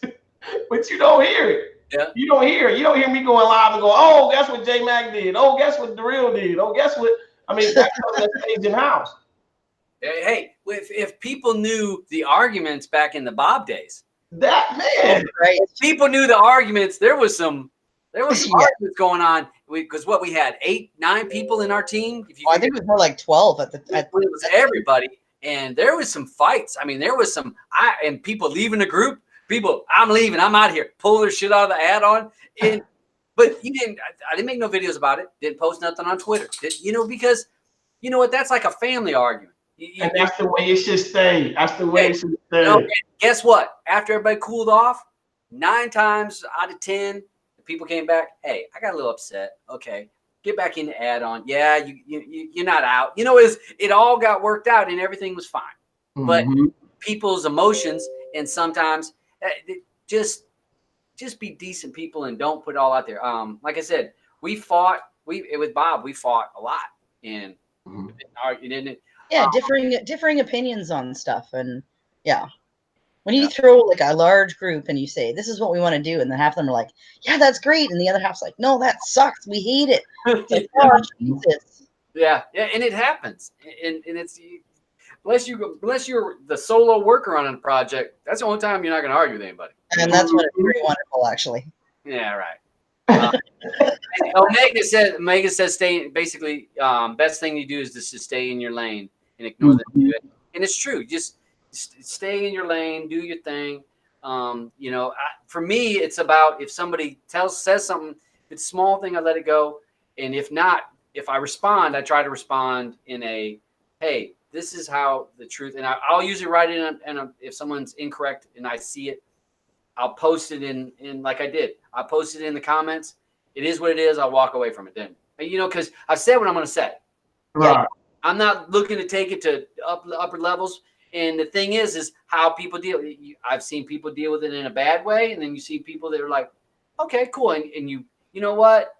you don't hear it. Yeah. You don't hear it. You don't hear me going live and go, oh, guess what J Mac did? Oh, guess what The Real did? Oh, guess what? I mean, that's something that stays in house. Hey, if people knew the arguments back in the Bob days, that man, right? If people knew the arguments. There was some arguments going on, because what we had 8, 9 people in our team. I think it was more like 12 it was everybody, and there was some fights. I mean, there was some and people leaving the group. People, I'm leaving. I'm out here. Pull their shit out of the add-on. But you didn't. I didn't make no videos about it. Didn't post nothing on Twitter. Because you know what? That's like a family argument. And that's the way it should stay. That's the way it should stay. Guess what? After everybody cooled off, 9 times out of 10, the people came back. Hey, I got a little upset. Okay, get back in the add-on. Yeah, you're not out. You know, it all got worked out and everything was fine. But people's emotions, and sometimes just be decent people and don't put it all out there. Like I said, with Bob, we fought a lot and differing opinions on stuff. And when you throw like a large group and you say, this is what we want to do, and then half of them are like, yeah, that's great. And the other half's like, no, that sucks. We hate it. It's like, oh, Jesus. Yeah. And it happens. And it's, unless you're the solo worker on a project, that's the only time you're not going to argue with anybody. And that's what it's pretty wonderful, actually. Yeah, right. Megan says basically, best thing you do is just to stay in your lane and ignore them. And it's true. Just stay in your lane, do your thing. You know, for me, it's about if somebody says something, if it's a small thing, I let it go. And if not, if I respond, I try to respond in a, hey, this is how the truth, and I'll usually write it in if someone's incorrect and I see it, I'll post it in like I did. I posted it in the comments. It is what it is. I'll walk away from it then. You know, because I said what I'm going to say. Right. I'm not looking to take it to upper levels. And the thing is how people deal. I've seen people deal with it in a bad way, and then you see people that are like, okay, cool, and you know what,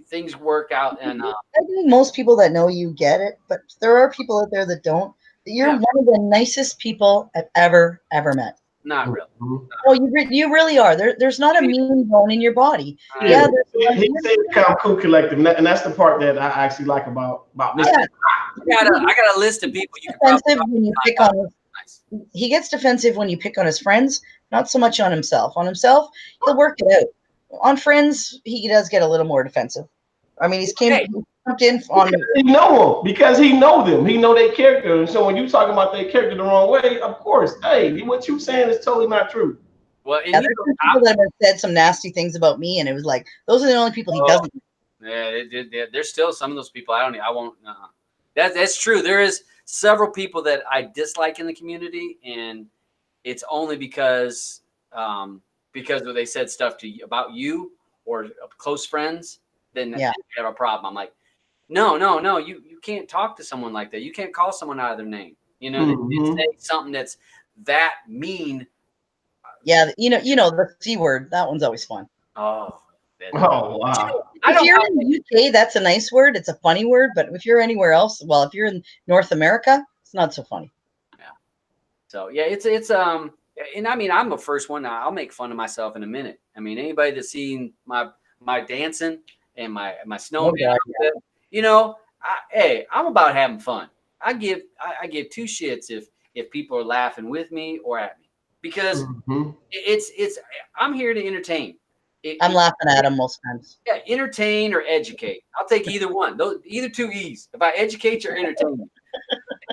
things work out. And I think most people that know you get it, but there are people out there that don't. You're one of the nicest people I've ever met. Not really. Oh, you really are. There's not a mean bone in your body. He said kind of cool collective, and that's the part that I actually like about Mr. I got a list of people you can defensive when you pick on his, he gets defensive when you pick on his friends, not so much on himself. On himself, he'll work it out. On friends, he does get a little more defensive. I mean, he jumped in on he know them because he know them. He know their character, and so when you talking about their character the wrong way, of course, hey, what you saying is totally not true. Well, and there's people that have said some nasty things about me, and it was like those are the only people he doesn't. Yeah, there's still some of those people I won't. That's true. There is several people that I dislike in the community, and it's only because they said stuff to you about you or close friends. Then you have a problem. I'm like, no, you can't talk to someone like that. You can't call someone out of their name. You know, they say something that's that mean. Yeah, you know the C word. That one's always fun. Oh wow! If you're in the UK, that's a nice word. It's a funny word. But if you're anywhere else, well, if you're in North America, it's not so funny. Yeah. So yeah, it's and I mean, I'm the first one. I'll make fun of myself in a minute. I mean, anybody that's seen my dancing and my snowman, you know, hey, I'm about having fun. I give two shits if people are laughing with me or at me, because it's I'm here to entertain. I'm laughing at them most times. Yeah, entertain or educate. I'll take either one. Either two E's. If I educate or entertain,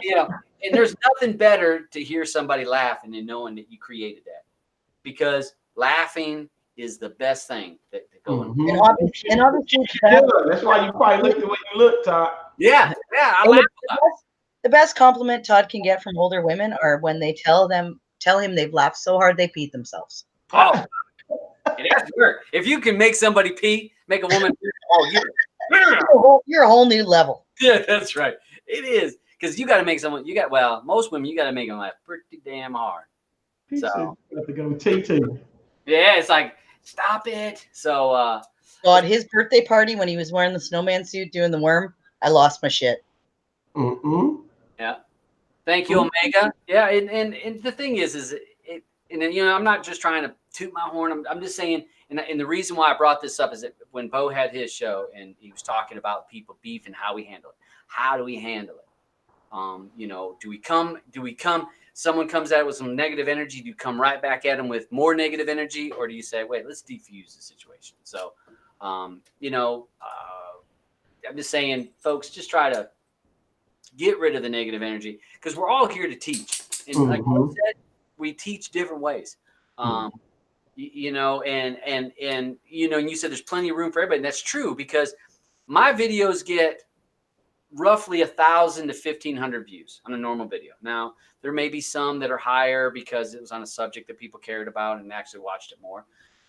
you know, and there's nothing better to hear somebody laugh and then knowing that you created that, because laughing is the best thing that goes. And obviously, that's why you probably look the way you look, Todd. Yeah, I laugh a lot. The best compliment Todd can get from older women are when they tell him they've laughed so hard they peed themselves. Oh, it has to work. If you can make somebody pee, make a woman pee, you're a whole new level. Yeah, that's right. It is, because you got to make someone. Most women, you got to make them laugh pretty damn hard. So you have to go TT. Yeah, it's like, stop it. So at his birthday party when he was wearing the snowman suit doing the worm, I lost my shit. Yeah. Thank you, Omega. Yeah, and the thing is it, and you know, I'm not just trying to toot my horn. I'm just saying, and the reason why I brought this up is that when Bo had his show and he was talking about people beef and how we handle it. How do we handle it? You know, do we come? Someone comes at it with some negative energy. Do you come right back at them with more negative energy, or do you say, wait, let's defuse the situation? So, you know, I'm just saying, folks, just try to get rid of the negative energy, because we're all here to teach. And like I said, we teach different ways. You know, and you know, and you said there's plenty of room for everybody. And that's true, because my videos get roughly 1,000 to 1,500 views on a normal video. Now, there may be some that are higher because it was on a subject that people cared about and actually watched it more.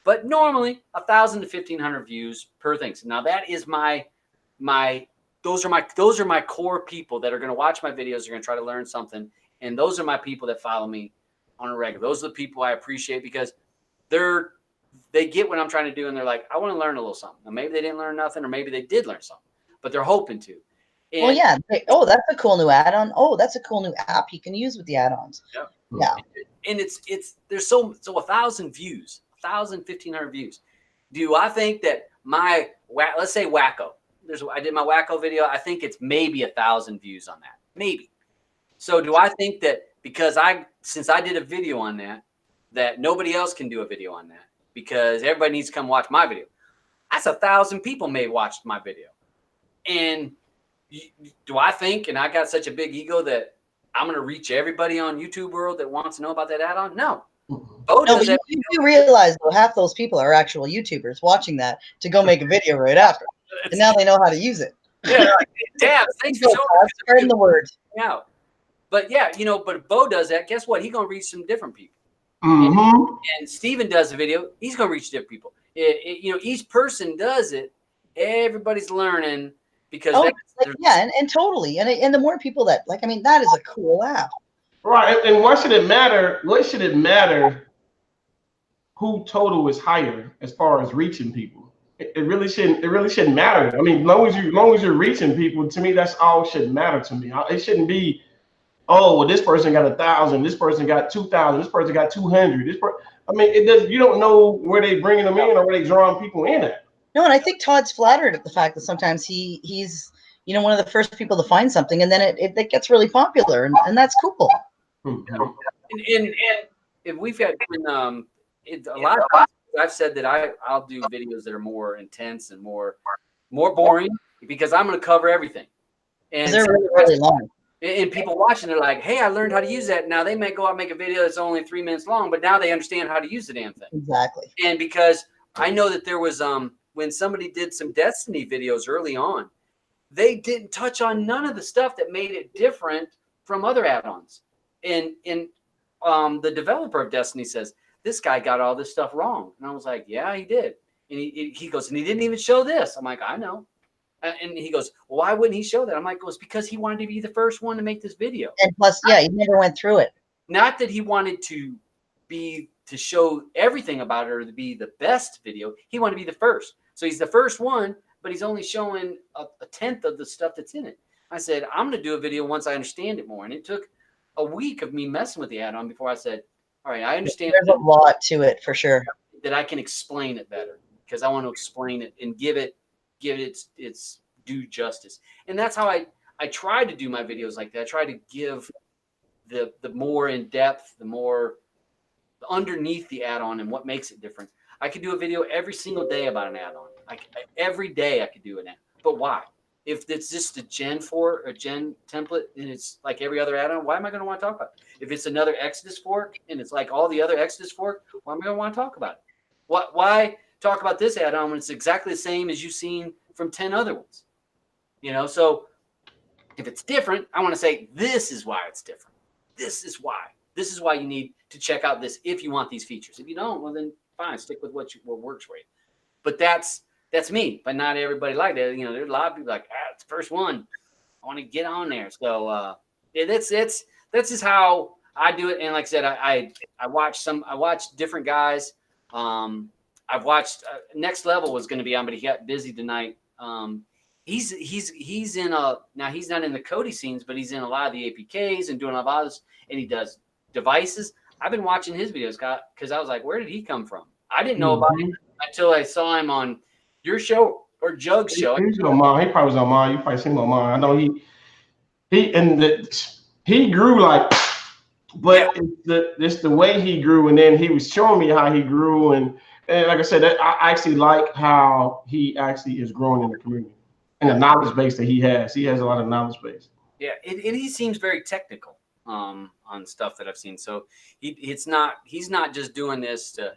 But normally 1,000 to 1,500 views per thing. So now that is those are my core people that are going to watch my videos. They're going to try to learn something. And those are my people that follow me on a regular. Those are the people I appreciate because they get what I'm trying to do. And they're like, I want to learn a little something. Now, maybe they didn't learn nothing, or maybe they did learn something, but they're hoping to. And, well, yeah. Oh, that's a cool new add-on. Oh, that's a cool new app you can use with the add-ons. Yeah. And there's so 1,000 views, 1,000, 1,500 views. Do I think that let's say WaKo, I did my WaKo video. I think it's maybe 1,000 views on that, maybe. So do I think that because since I did a video on that nobody else can do a video on that because everybody needs to come watch my video? That's 1,000 people may have watched my video. And do I think, and I got such a big ego that I'm going to reach everybody on YouTube world that wants to know about that add-on? No. No, you do realize though half those people are actual YouTubers watching that to go make a video right after, and now they know how to use it. Yeah, like, damn, thanks for spreading the word. Yeah, but yeah, but if Bo does that, guess what? He's gonna reach some different people. And Steven does a video, he's gonna reach different people. Each person does it. Everybody's learning because and totally, and the more people that that is a cool app. Right, and why should it matter? What should it matter? Who total is higher as far as reaching people? It really shouldn't. It really shouldn't matter. I mean, as long as you're reaching people, to me, that's all should matter to me. It shouldn't be, oh, well, this person got 1,000, this person got 2,000, this person got 200. I mean, it does. You don't know where they bringing them in or where they drawing people in at. No, and I think Todd's flattered at the fact that sometimes he's one of the first people to find something, and then it gets really popular, and that's cool. And if we've had a lot of times I've said that I'll do videos that are more intense and more boring because I'm going to cover everything. And they're really long. And people watching, they're like, hey, I learned how to use that. Now they may go out and make a video that's only 3 minutes long, but now they understand how to use the damn thing. Exactly. And because I know that there was when somebody did some Destiny videos early on, they didn't touch on none of the stuff that made it different from other add-ons. And the developer of Destiny says, this guy got all this stuff wrong. And I was like, yeah, he did. And he goes, and he didn't even show this. I'm like, I know. And he goes, well, why wouldn't he show that? I'm like, well, it's because he wanted to be the first one to make this video. And plus, yeah, he never went through it. Not that he wanted to show everything about it or to be the best video. He wanted to be the first. So he's the first one, but he's only showing a tenth of the stuff that's in it. I said, I'm going to do a video once I understand it more. And it took a week of me messing with the add-on before I said, all right, I understand. There's a lot to it for sure. That I can explain it better because I want to explain it and give it its due justice. And that's how I try to do my videos like that. I try to give the more in depth, the more underneath the add-on and what makes it different. I could do a video every single day about an add-on. Every day I could do an add-on. But why? If it's just a Gen 4 or Gen template and it's like every other add-on, why am I going to want to talk about it? If it's another Exodus fork and it's like all the other Exodus fork, why am I going to want to talk about it? Why talk about this add-on when it's exactly the same as you've seen from 10 other ones? So if it's different, I want to say this is why it's different. This is why. This is why you need to check out this if you want these features. If you don't, well then fine, stick with what works for you. But that's me. But not everybody like that. There's a lot of people like, it's the first one. I want to get on there. So that's just how I do it. And like I said, I watched different guys. I've watched Next Level was going to be on, but he got busy tonight. He's in now he's not in the Kodi scenes, but he's in a lot of the APKs and doing a lot of others, and he does devices. I've been watching his videos because I was like, where did he come from? I didn't know about him until I saw him on your show or Jug's show. He was on mine. He probably was on mine. You probably seen him on mine. I know he grew like, but it's the way he grew, and then he was showing me how he grew, and like I said, I actually like how he actually is growing in the community and the knowledge base that he has. He has a lot of knowledge base. Yeah, and he seems very technical on stuff that I've seen. So he's not just doing this to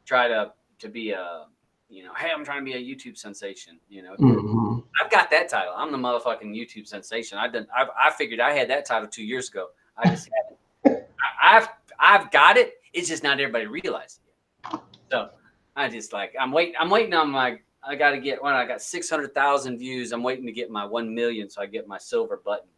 try to be a you know, hey, I'm trying to be a YouTube sensation. You know, Mm-hmm. I've got that title. I'm the motherfucking YouTube sensation. I figured I had that title 2 years ago. I just haven't. I've got it. It's just not everybody realized it yet. So I just like I'm waiting on my. I got to get one. I got 600,000 views. I'm waiting to get my 1 million so I get my silver button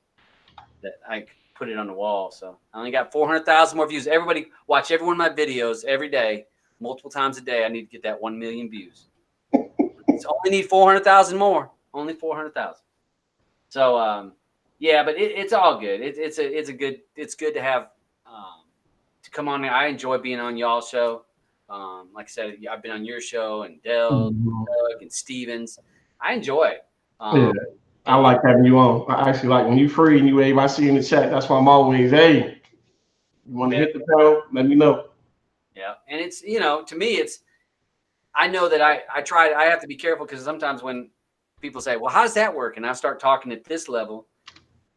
that I put it on the wall. So I only got 400,000 more views. Everybody watch every one of my videos every day, multiple times a day. I need to get that 1 million views. It's only need 400,000 more. Only 400,000. So yeah, but it's all good. It's good to have to come on there. I enjoy being on y'all's show. Like I said, I've been on your show and Dell, Doug, and Stevens. I enjoy it. Yeah. I like having you on. I actually like when you free and you I see you in the chat. That's why I'm always, hey, you want to hit the bell? Let me know. Yeah, and it's, you know, to me, it's, I know that I have to be careful because sometimes when people say, well, how does that work? And I start talking at this level,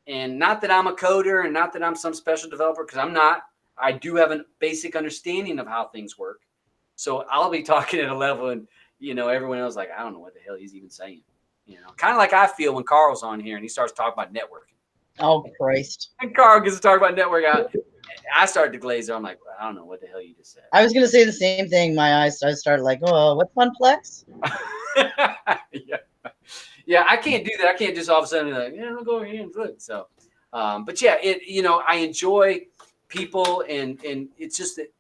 and not that I'm a coder and not that I'm some special developer, because I'm not. I do have a basic understanding of how things work. So I'll be talking at a level and, you know, everyone else like, I don't know what the hell he's even saying. You know, kind of like I feel when Carl's on here and he starts talking about networking. Oh, Christ. And Carl gets to talk about networking. I started to glaze over. I'm like, I don't know what the hell you just said. I was going to say the same thing. My eyes, I started like, oh, what's Funplex? Yeah. Yeah, I can't do that. I can't just all of a sudden be like, yeah, I'll go over here and look. So, but yeah, you know, I enjoy people, and it's just that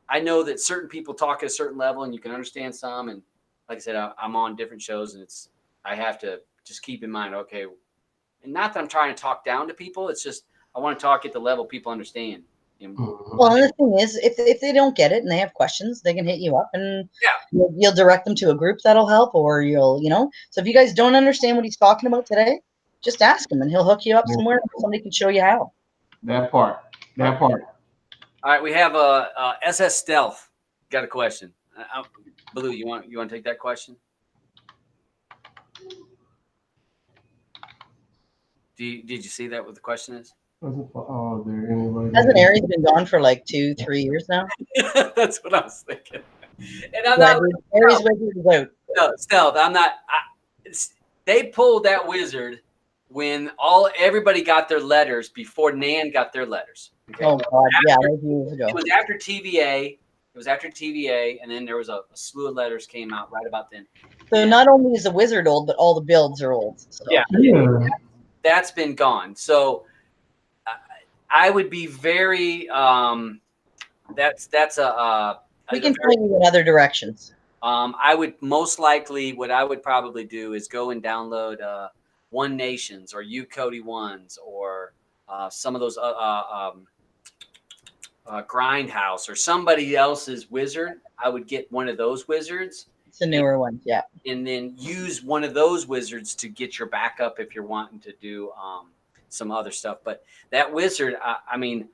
I know that certain people talk at a certain level and you can understand some. And like I said, I'm on different shows, and I have to just keep in mind, okay, and not that I'm trying to talk down to people. It's just, I want to talk at the level people understand. Well, and the thing is, if they don't get it and they have questions, they can hit you up, and you'll direct them to a group that'll help, or you'll, you know. So if you guys don't understand what he's talking about today, just ask him, and he'll hook you up somewhere. Somebody can show you how. That part. All right, we have SS Stealth. Got a question. Blue, you want to take that question? Did you see that? What the question is? Hasn't Aries been gone for like 2-3 years now? That's what I was thinking. And I'm not. Aries out. No, Stealth. I'm not. They pulled that wizard when everybody got their letters before Nan got their letters. Okay? Oh God, yeah, that was years ago. It was after TVA. It was after TVA, and then there was a slew of letters came out right about then. So not only is the wizard old, but all the builds are old. So. Yeah, that's been gone. So I would be very. That's a. We can point you in other directions. I would most likely, what I would probably do is go and download One Nations or Kodi ones, or some of those Grindhouse or somebody else's wizard. I would get one of those wizards. It's a newer one, yeah. And then use one of those wizards to get your backup if you're wanting to do some other stuff. But that wizard, I mean,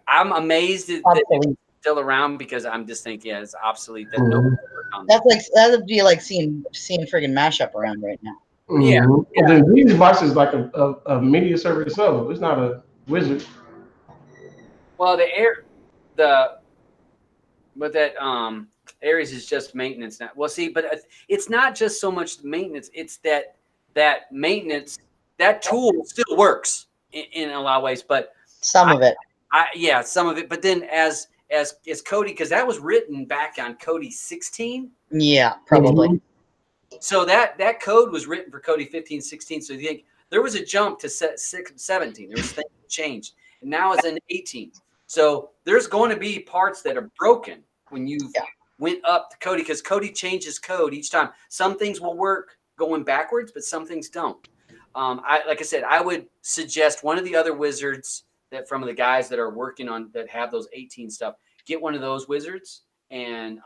I'm amazed that it's still around, because I'm just thinking, yeah, it's obsolete. That would be like seeing friggin' mashup around right now. Yeah. And then these box is like a media server itself. It's not a wizard. Well, but that Aries is just maintenance now. Well, see, but it's not just so much maintenance. It's that maintenance, that tool still works in a lot of ways, but some of it. Some of it. But then as Kodi, because that was written back on Kodi 16. Yeah, probably. So that code was written for Kodi 15, 16. So you think there was a jump to 17. There was things that changed, and now it's in 18. So there's going to be parts that are broken when you went up to Kodi, because Kodi changes code each time. Some things will work going backwards, but some things don't. Like I said, I would suggest one of the other wizards that from the guys that are working on that have those 18 stuff, get one of those wizards, and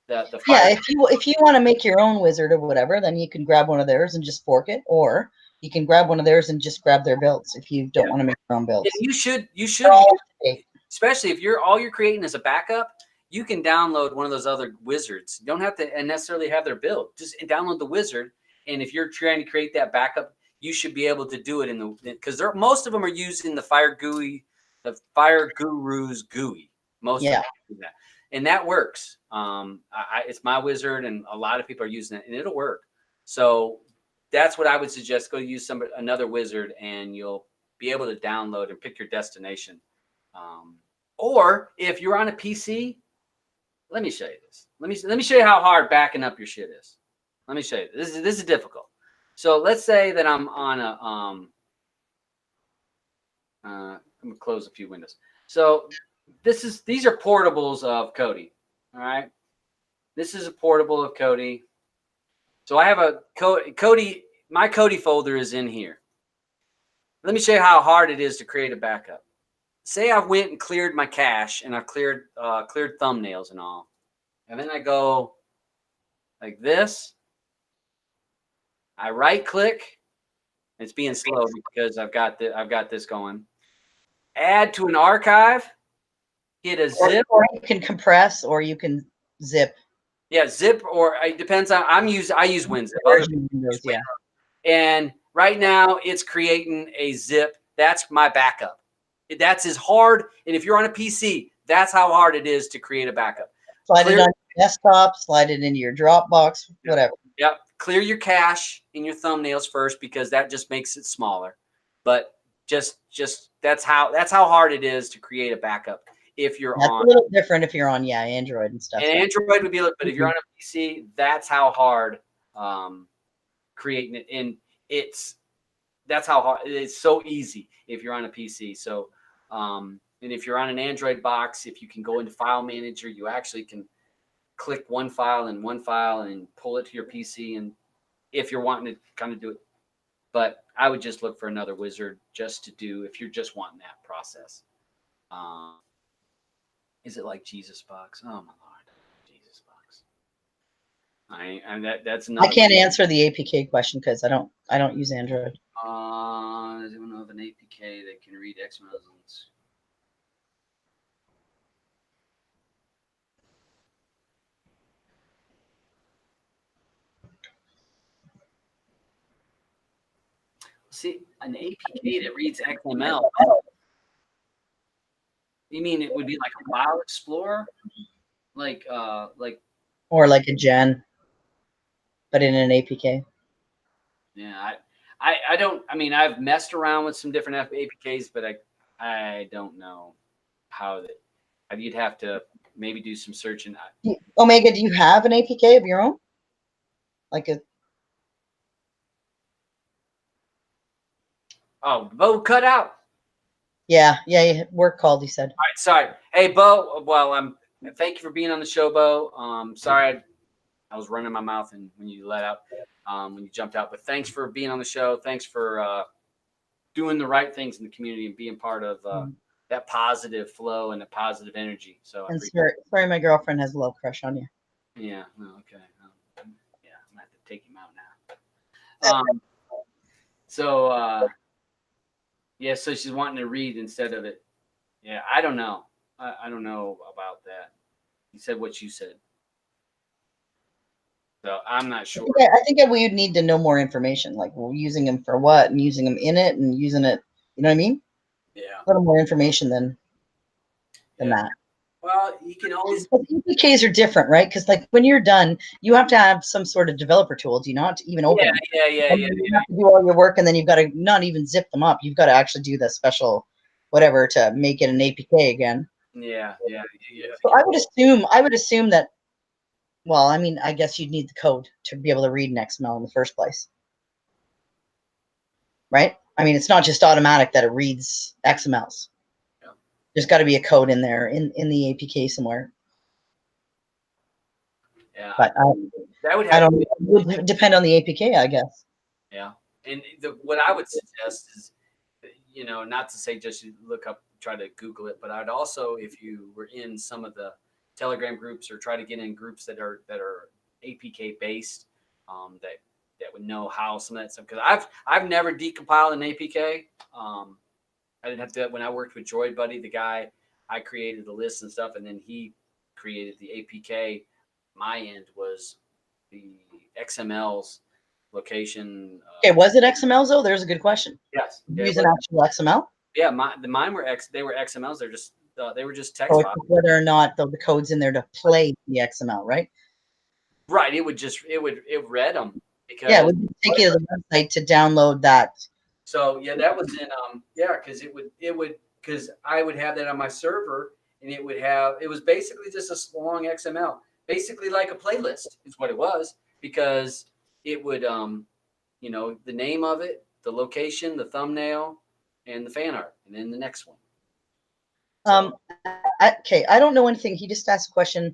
if you want to make your own wizard or whatever, then you can grab one of theirs and just fork it, or you can grab one of theirs and just grab their builds if you don't want to make your own builds. You should, especially if all you're creating is a backup. You can download one of those other wizards. You don't have to necessarily have their build. Just download the wizard, and if you're trying to create that backup, you should be able to do it because most of them are using the Fire Guru's GUI. Most of them do that. and that works. It's my wizard, and a lot of people are using it, and it'll work. So that's what I would suggest. Go use another wizard, and you'll be able to download and pick your destination. Or if you're on a PC, let me show you this. Let me show you how hard backing up your shit is. Let me show you. This is difficult. So let's say that I'm on a I'm gonna close a few windows. So these are portables of Kodi. All right. This is a portable of Kodi. So I have a Kodi. My Kodi folder is in here. Let me show you how hard it is to create a backup. Say I went and cleared my cache, and I cleared thumbnails and all, and then I go like this. I right click. It's being slow because I've got this going. Add to an archive. Hit a zip. Or you can compress, or you can zip. Yeah, zip, or it depends on. I use WinZip. Yeah. And right now it's creating a zip. That's my backup. That's as hard. And if you're on a PC, that's how hard it is to create a backup. Slide it on your desktop, slide it into your Dropbox, whatever. Yep. Clear your cache in your thumbnails first, because that just makes it smaller. But just that's how hard it is to create a backup. If you're that's on a little different if you're on Android and stuff. And Android would be, but if you're on a PC, that's how hard creating it. And that's how hard. It's so easy if you're on a PC. So and if you're on an Android box, if you can go into File Manager, you actually can click one file and pull it to your PC. And if you're wanting to kind of do it, but I would just look for another wizard just to do if you're just wanting that process. Is it like Jesus Box? Oh my Lord, Jesus Box. That's another. I can't answer the APK question because I don't use Android. Does anyone have an APK that can read XMLs? See, an APK that reads XML. You mean it would be like a file explorer, like or like a gen, but in an APK. Yeah, I don't. I mean, I've messed around with some different APKs, but I don't know how that. You'd have to maybe do some searching. Omega, do you have an APK of your own? Like a. Oh, Bo cut out. Yeah, work called, he said. All right, sorry. Hey, Bo. Well, thank you for being on the show, Bo. Sorry, I was running my mouth and when you let out, when you jumped out. But thanks for being on the show. Thanks for doing the right things in the community and being part of that positive flow and the positive energy. So, and sorry, my girlfriend has a little crush on you. Yeah. Okay. Yeah, I'm gonna have to take him out now. Yeah, so she's wanting to read instead of it. Yeah, I don't know. I don't know about that. You said what you said. So I'm not sure. I think that we would need to know more information, like we're using them for what and using them in it and using it. You know what I mean? Yeah. A little more information than that. Well, you can always. But APKs are different, right? Because like when you're done, you have to have some sort of developer tool. Do you not even open them? Yeah. You have to do all your work, and then you've got to not even zip them up. You've got to actually do the special whatever to make it an APK again. Yeah. So I would assume that. Well, I mean, I guess you'd need the code to be able to read an XML in the first place, right? I mean, it's not just automatic that it reads XMLs. Yeah. There's got to be a code in there in the APK somewhere. Yeah, but that would. I don't. It would depend on the APK, I guess. Yeah, and what I would suggest is, not to say just look up, try to Google it, but I'd also, if you were in some of the Telegram groups or try to get in groups that are APK based, that would know how some of that stuff. Because I've never decompiled an APK. I didn't have to. When I worked with Droid Buddy, the guy, I created the list and stuff, and then he created the APK. My end was the XMLs location. Okay, was it XMLs though? There's a good question. Yes. Use an actual XML? Yeah, mine were they were XMLs. They're just they were just text So files. whether or not the code's in there to play the XML, right? Right. It read them because yeah, it would take you to the website to download that. So yeah, that was in because because I would have that on my server, and it was basically just a long XML, basically like a playlist is what it was, because it would the name of it, the location, the thumbnail, and the fan art, and then the next one. So. Okay, I don't know anything. He just asked a question.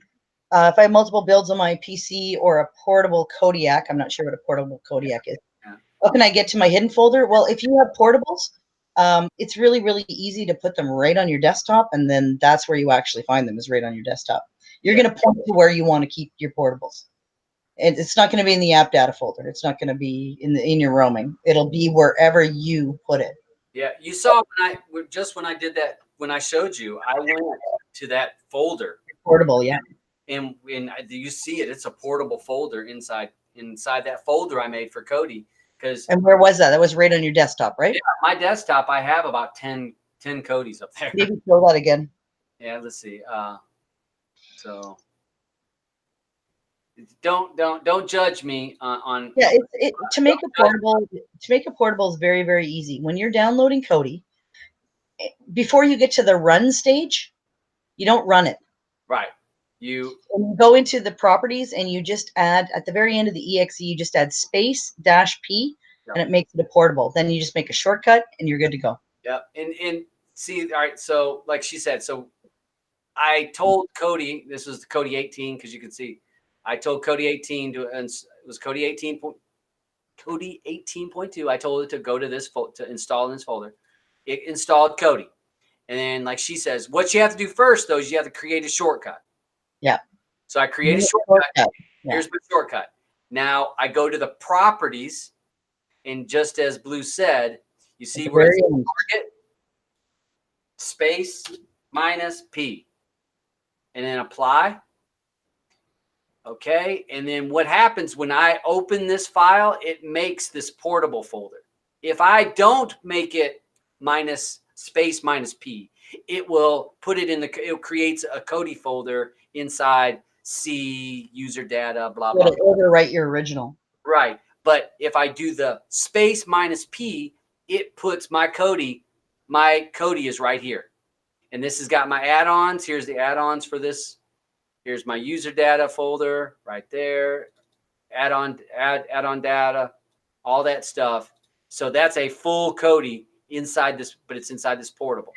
If I have multiple builds on my PC or a portable Kodiak, I'm not sure what a portable Kodiak is. Yeah. How can I get to my hidden folder? Well, if you have portables, it's really, really easy to put them right on your desktop, and then that's where you actually find them, is right on your desktop. You're going to point to where you want to keep your portables. And it's not going to be in the app data folder. It's not going to be in your roaming. It'll be wherever you put it. Yeah, you saw when I did that, when I showed you, I went to that folder. Portable, yeah. And you see it. It's a portable folder inside that folder I made for Kodi. And where was that? That was right on your desktop, right? Yeah, my desktop. I have about 10 Kodis up there. Maybe show that again. Yeah, let's see. So don't judge me on. Yeah, to make a portable is very, very easy. When you're downloading Kodi, before you get to the run stage, you don't run it. Right. You go into the properties and you just add, at the very end of the exe, you just add space -p, and it makes it a portable. Then you just make a shortcut and you're good to go. Yeah, and see, all right. So like she said, so I told Kodi, this was the Kodi 18, because you can see, I told Kodi 18 and it was Kodi 18.2. I told it to go to this to install in this folder. It installed Kodi. And then, like she says, what you have to do first, though, is you have to create a shortcut. Yeah. So I create a shortcut. Yeah. Here's my shortcut. Now I go to the properties, and just as Blue said, you see where it's target, space, -p, and then apply. Okay. And then what happens when I open this file, it makes this portable folder. If I don't make it space -p, it will put it it creates a Kodi folder inside C, user data, blah, blah. Overwrite your original. Right. But if I do the space -p, it puts my Kodi is right here. And this has got my add-ons. Here's the add-ons for this. Here's my user data folder right there. Add-on data, all that stuff. So that's a full Kodi inside this, but it's inside this portable.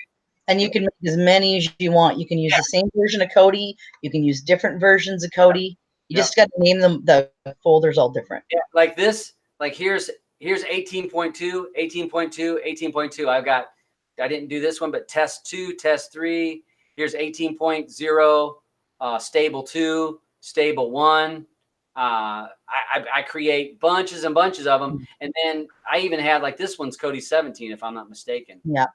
And you can make as many as you want. You can use the same version of Kodi. You can use different versions of Kodi. You just got to name them. The folders all different. Yeah, like this. Like here's 18.2, 18.2, 18.2. I didn't do this one, but test 2, test 3. Here's 18.0, stable 2, stable 1. I create bunches and bunches of them, and then I even had, like, this one's Kodi 17, if I'm not mistaken. Yeah.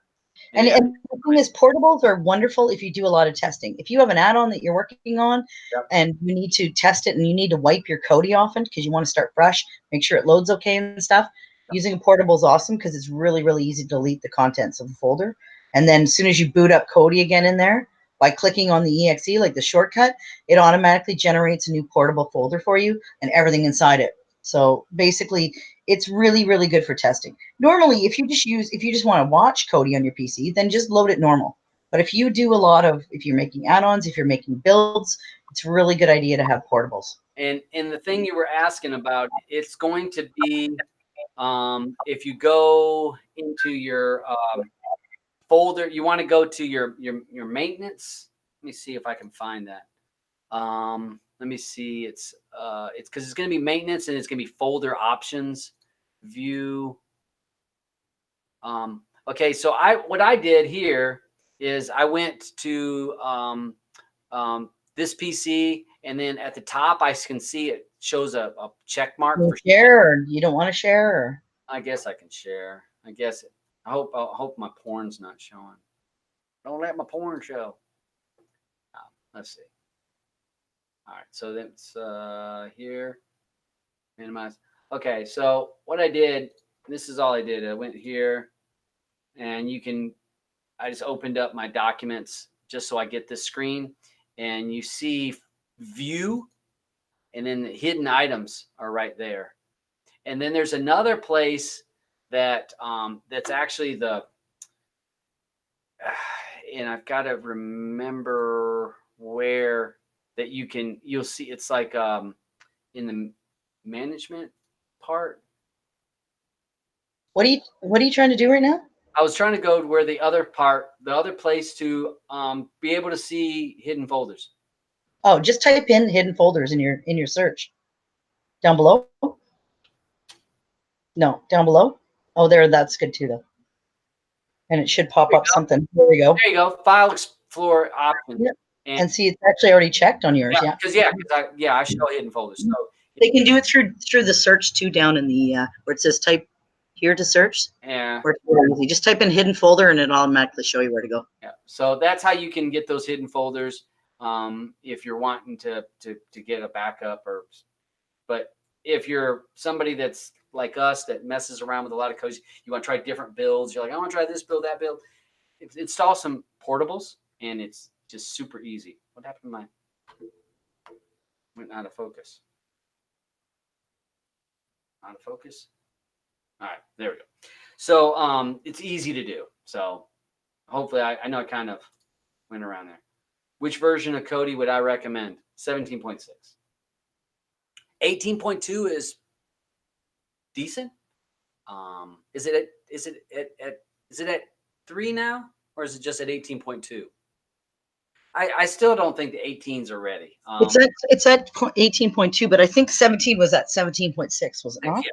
And the thing is, portables are wonderful if you do a lot of testing. If you have an add-on that you're working on and you need to test it and you need to wipe your Kodi often because you want to start fresh, make sure it loads okay and stuff, using a portable is awesome because it's really, really easy to delete the contents of the folder. And then as soon as you boot up Kodi again in there, by clicking on the exe, like the shortcut, it automatically generates a new portable folder for you and everything inside it. So basically, it's really, really good for testing. Normally, if you just want to watch Kodi on your PC, then just load it normal. But if you do if you're making add-ons, if you're making builds, it's a really good idea to have portables. And the thing you were asking about, it's going to be, if you go into your folder, you want to go to your maintenance. Let me see if I can find that. Let me see. It's because it's going to be maintenance and it's going to be folder options, view. Okay, so what I did here is I went to this PC, and then at the top I can see it shows a check mark for share. Or you don't want to share? Or? I guess I can share. I guess I hope my porn's not showing. Don't let my porn show. Let's see. All right, so that's here. Minimize. Okay, so what I did, this is all I did. I went here, and I just opened up my documents just so I get this screen, and you see view, and then the hidden items are right there. And then there's another place that that's actually the, and I've got to remember where that you'll see it's like in the management part. What are you trying to do right now? I was trying to go to where the other place to be able to see hidden folders. Oh, just type in hidden folders in your search. Down below? No, down below. Oh, there. That's good too, though. And it should pop up something. There we go. There you go. File Explorer option. Yep. And see, it's actually already checked on yours. Yeah, I show hidden folders. So they can do it through the search too, down in the where it says type here to search. Yeah. Or you just type in hidden folder and it'll automatically show you where to go. Yeah. So that's how you can get those hidden folders if you're wanting to get a backup but if you're somebody that's like us that messes around with a lot of codes, you want to try different builds. You're like, I want to try this build, that build. Install some portables, and it's just super easy. What happened to went out of focus? Out of focus? All right, there we go. So it's easy to do. So hopefully, I know I kind of went around there. Which version of Kodi would I recommend? 17.6. 18.2 is decent. Is it at 3 now, or is it just at 18.2? I still don't think the 18s are ready. It's at 18.2, but I think 17 was at 17.6, was it not?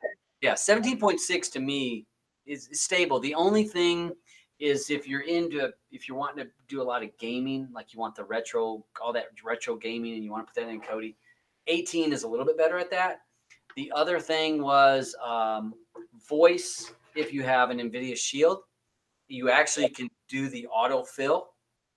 Yeah, 17.6 to me is stable. The only thing is if you're wanting to do a lot of gaming, like you want the retro, all that retro gaming, and you want to put that in Kodi, 18 is a little bit better at that. The other thing was voice. If you have an NVIDIA Shield, you actually can do the autofill.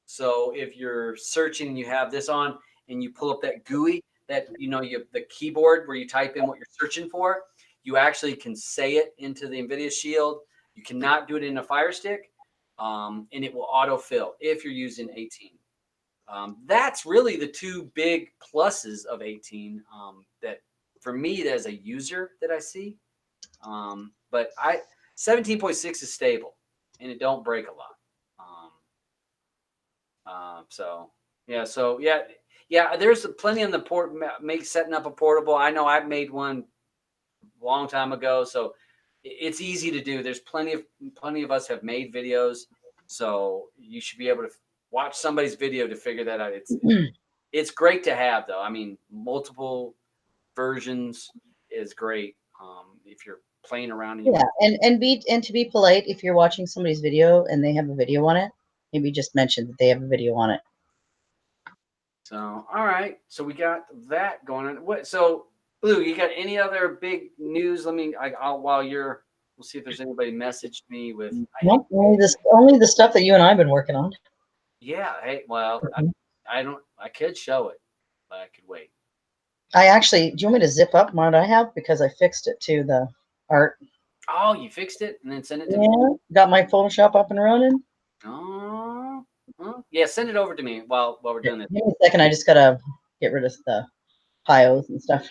So if you're searching and you have this on and you pull up that GUI, that the keyboard where you type in what you're searching for, you actually can say it into the NVIDIA Shield. You cannot do it in a Fire Stick, and it will autofill if you're using 18. That's really the two big pluses of 18 that for me as a user that I see. But 17.6 is stable and it don't break a lot. There's plenty on the port. Setting up a portable. I know I made one a long time ago, so it's easy to do. There's plenty of us have made videos, so you should be able to watch somebody's video to figure that out. It's great to have, though. I mean, multiple versions is great if you're playing around. And to be polite, if you're watching somebody's video and they have a video on it, maybe just mention that they have a video on it. So, all right. So we got that going on. So, Blue, you got any other big news? We'll see if there's anybody messaged me with. Nope, only the stuff that you and I have been working on. Yeah. Hey, well, I could show it, but I could wait. Do you want me to zip up what I have? Because I fixed it to the art. Oh, you fixed it and then send it to me? Got my Photoshop up and running. Oh, yeah, send it over to me while we're doing this. Give me a second. I just got to get rid of the pios and stuff.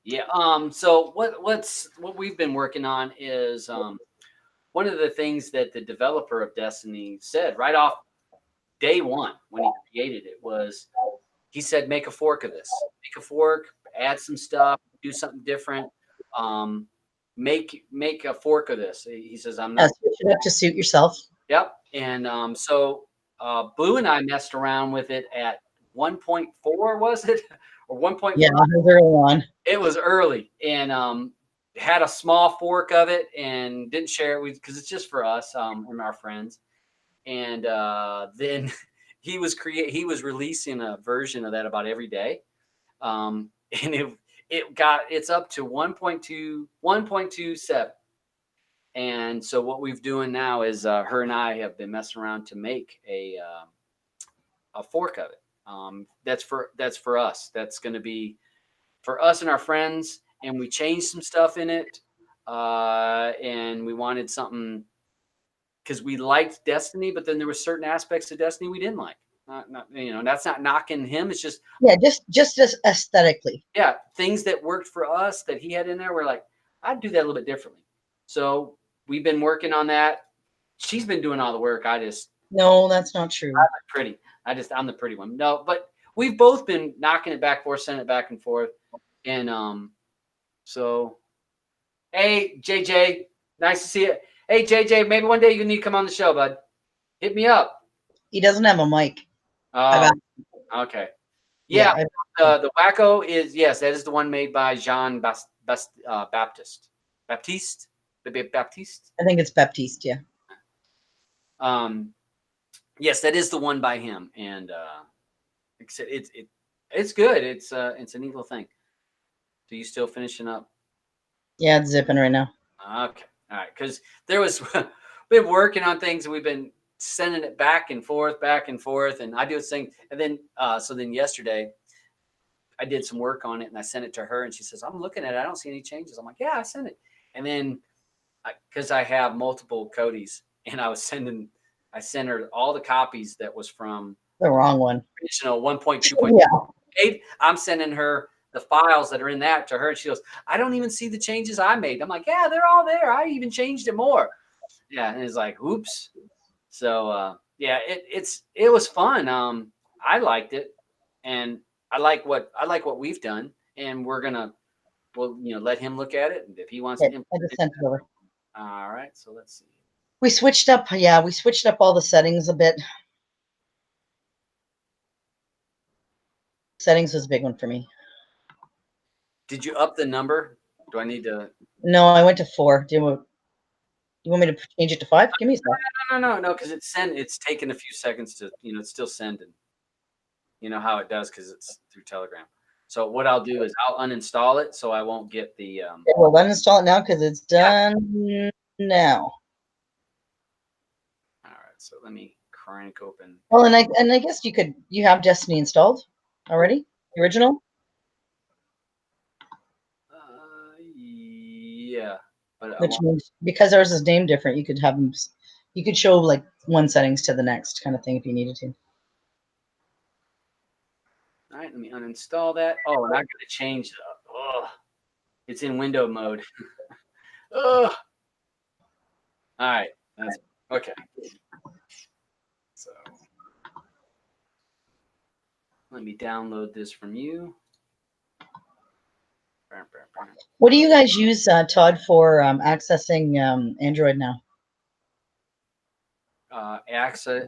Yeah. So what we've been working on is one of the things that the developer of Destiny said right off day one when he created it was, he said, make a fork of this. Make a fork, add some stuff, do something different. Make a fork of this. He says, I'm not. Switch it up to suit yourself. Yep. And so Blue and I messed around with it at 1.4, was it? Or 1.5? Yeah, it was early on. It was early, and had a small fork of it and didn't share it because it's just for us and our friends. And then he was releasing a version of that about every day, and it's up to 1.27. And so what we've doing now is her and I have been messing around to make a fork of it. That's for us. That's going to be for us and our friends. And we changed some stuff in it, and we wanted something because we liked Destiny, but then there were certain aspects of Destiny we didn't like. Not you know, that's not knocking him. It's just just as aesthetically. Yeah, things that worked for us that he had in there. We're like, I'd do that a little bit differently. So we've been working on that. She's been doing all the work. No, that's not true. I'm pretty. I'm the pretty one. No, but we've both been knocking it back and forth, sending it back and forth. And so hey JJ, nice to see you. Hey JJ, maybe one day you need to come on the show, bud. Hit me up. He doesn't have a mic. Oh, okay. Yeah, the WaKo is, yes, that is the one made by Jean Baptiste. Baptiste? Baptiste? I think it's Baptiste, yeah. Yes, that is the one by him, and it's good. It's a neat little thing. So you still finishing up? Yeah, it's zipping right now. Okay, all right. Because there was been working on things, and we've been sending it back and forth, and I do this thing, and then so then yesterday I did some work on it, and I sent it to her, and she says, "I'm looking at it. I don't see any changes." I'm like, "Yeah, I sent it," and then because I have multiple Kodis, and I sent her all the copies that was from the wrong one. Original 1.2.8. Yeah. I'm sending her the files that are in that to her, and she goes, "I don't even see the changes I made." I'm like, "Yeah, they're all there. I even changed it more." Yeah, and it's like, "Oops." So yeah, it was fun. I liked it, and I like what we've done, and we'll let him look at it, and if he wants to implement I just sent it over. All right, so let's see. We switched up all the settings a bit. Settings was a big one for me. Did you up the number? Do I need to? No, I went to 4. Do you want me to change it to 5? Give me a sec. No, because it's taken a few seconds to, it's still sending. You know how it does because it's through Telegram. So what I'll do is I'll uninstall it so I won't get the. Okay, well, uninstall it now because it's done now. All right, so let me crank open. Well, and I guess you have Destiny installed already, the original. Yeah, but which means because ours is named different, you could have them. You could show like one settings to the next kind of thing if you needed to. All right, let me uninstall that. Oh, and I got to change the. Oh, it's in window mode. Oh. All right, that's okay. So let me download this from you. What do you guys use, Todd, for accessing Android now? Access.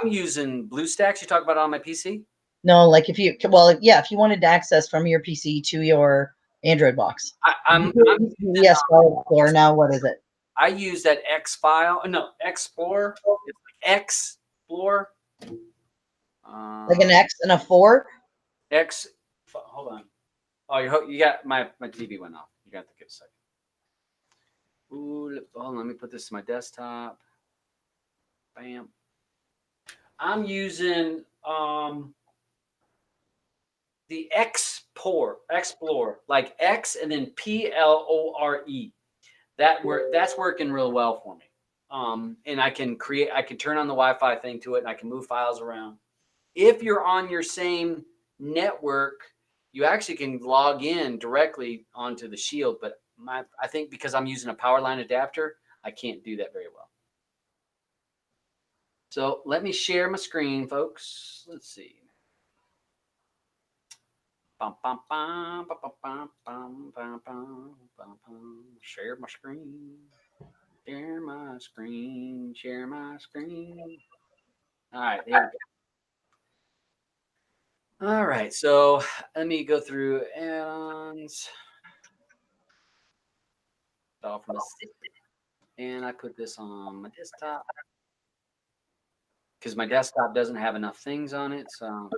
I'm using BlueStacks. You talk about it on my PC? No, like if you wanted to access from your PC to your Android box. I'm yes, or now what is it? I use that Explorer. It's like Explorer. Like an X and a 4? Hold on. Oh, you got my TV went off. You got to give a second. Ooh, hold on, let me put this to my desktop. Bam. I'm using the Explorer, like X and then PLORE. That's working real well for me. And I can turn on the Wi-Fi thing to it, and I can move files around. If you're on your same network, you actually can log in directly onto the Shield, but I think because I'm using a power line adapter, I can't do that very well. So let me share my screen, folks. Let's see. Share my screen. Share my screen. Share my screen. All right, there we go. All right, so let me go through add-ons. And I put this on my desktop because my desktop doesn't have enough things on it. So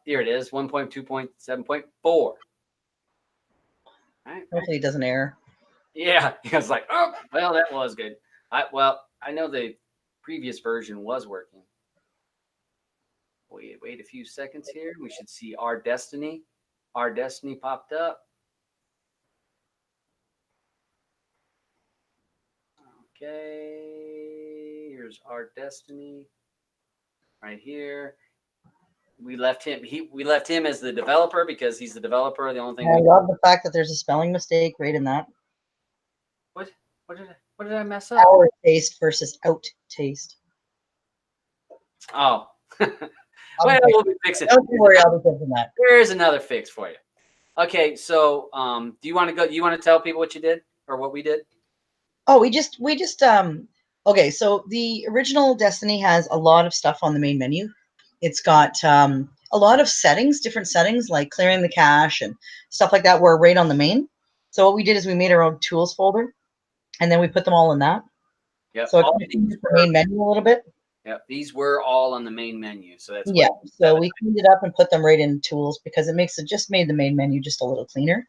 here it is, 1.2.7.4. Right. Hopefully it doesn't error. Yeah, I was like, oh, well, that was good. I know the previous version was working. Wait a few seconds here. We should see our Destiny. Our Destiny popped up. Okay, here's our Destiny right here. We left him. We left him as the developer because he's the developer. The only thing I love the fact that there's a spelling mistake right in that. What did I mess up? Our taste versus out taste. Oh, well, we'll fix it. Don't worry, I'll be good for that. There's another fix for you. Okay, so do you want to go? You want to tell people what you did or what we did? Oh, we just okay, so the original Destiny has a lot of stuff on the main menu. It's got a lot of settings, different settings like clearing the cache and stuff like that were right on the main. So what we did is we made our own tools folder and then we put them all in that. Yep. So it the main menu a little bit. Yep. These were all on the main menu. So that's so we cleaned it up and put them right in tools because it makes it just made the main menu just a little cleaner.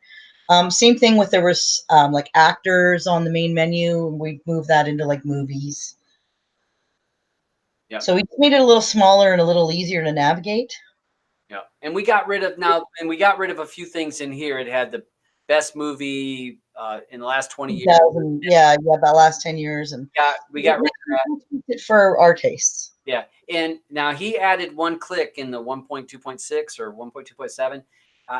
Same thing with there was like actors on the main menu. We moved that into like movies. Yeah. So we made it a little smaller and a little easier to navigate. Yeah. And we got rid of a few things in here. It had the best movie in the last 20 years. Yeah, about last 10 years. And we got rid of that for our tastes. Yeah. And now he added one click in the 1.2.6 or 1.2.7.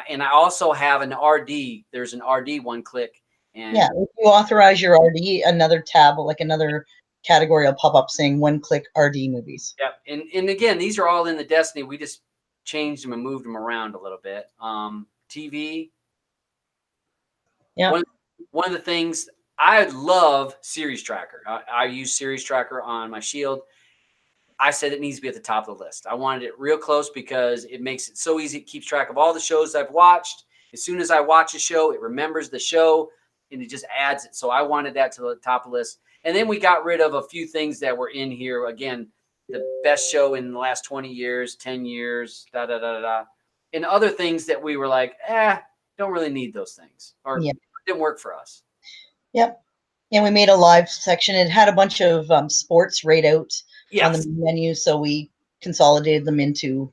And I also have an RD. There's an RD one click. And yeah, if you authorize your RD, another tab, like another category will pop up saying one click RD movies. Yeah. And again, these are all in the Destiny. We just changed them and moved them around a little bit. TV. Yeah. One of the things I love Series Tracker. I use Series Tracker on my Shield. I said it needs to be at the top of the list. I wanted it real close because it makes it so easy. It keeps track of all the shows I've watched. As soon as I watch a show, it remembers the show and it just adds it. So I wanted that to the top of the list. And then we got rid of a few things that were in here. Again, the best show in the last 20 years, 10 years, and other things that we were like, don't really need those things or it didn't work for us. Yep. And we made a live section. It had a bunch of sports right out on the menu, so we consolidated them into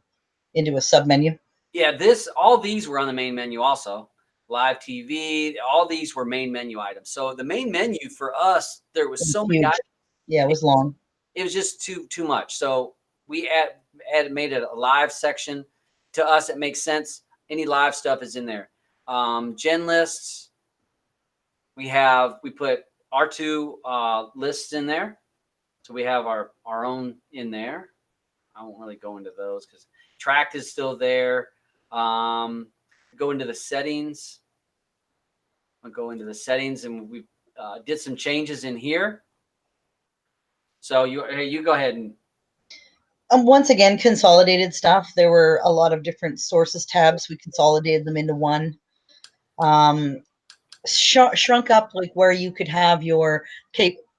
a sub menu. Yeah, all these were on the main menu also. Live TV, all these were main menu items. So the main menu for us, there was so many items. Yeah, it was long. It was just too much. So we made it a live section. To us, it makes sense. Any live stuff is in there. Gen lists. We put our two lists in there. So we have our own in there. I won't really go into those because tracked is still there. Go into the settings. I'll go into the settings and we did some changes in here. So you go ahead and. Once again, consolidated stuff. There were a lot of different sources tabs. We consolidated them into one. Shrunk up like where you could have your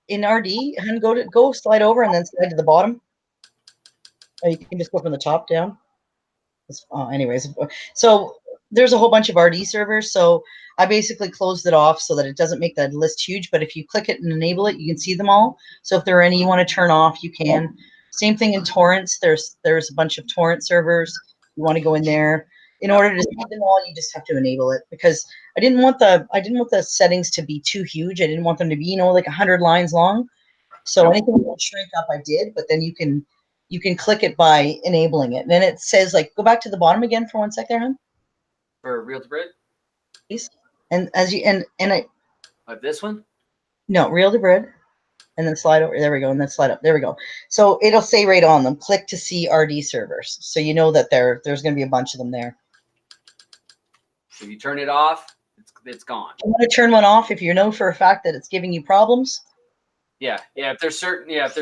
in RD and go slide over and then slide to the bottom. Or you can just go from the top down. Anyways, so there's a whole bunch of RD servers. So I basically closed it off so that it doesn't make that list huge. But if you click it and enable it, you can see them all. So if there are any you want to turn off, you can. Same thing in torrents. There's a bunch of torrent servers. You want to go in there. In order to see them all, you just have to enable it because I didn't want the settings to be too huge. I didn't want them to be, like 100 lines long. So anything that would shrink up, I did. But then you can click it by enabling it. And then it says, like, go back to the bottom again for 1 sec there, hon. For Real to Bread? Please. And as you and I like this one? No, Real to Bread. And then slide over. There we go. And then slide up. There we go. So it'll say right on them, click to see RD servers. So you know that there's going to be a bunch of them there. If you turn it off, it's gone. You want to turn one off if you know for a fact that it's giving you problems. Yeah. If there's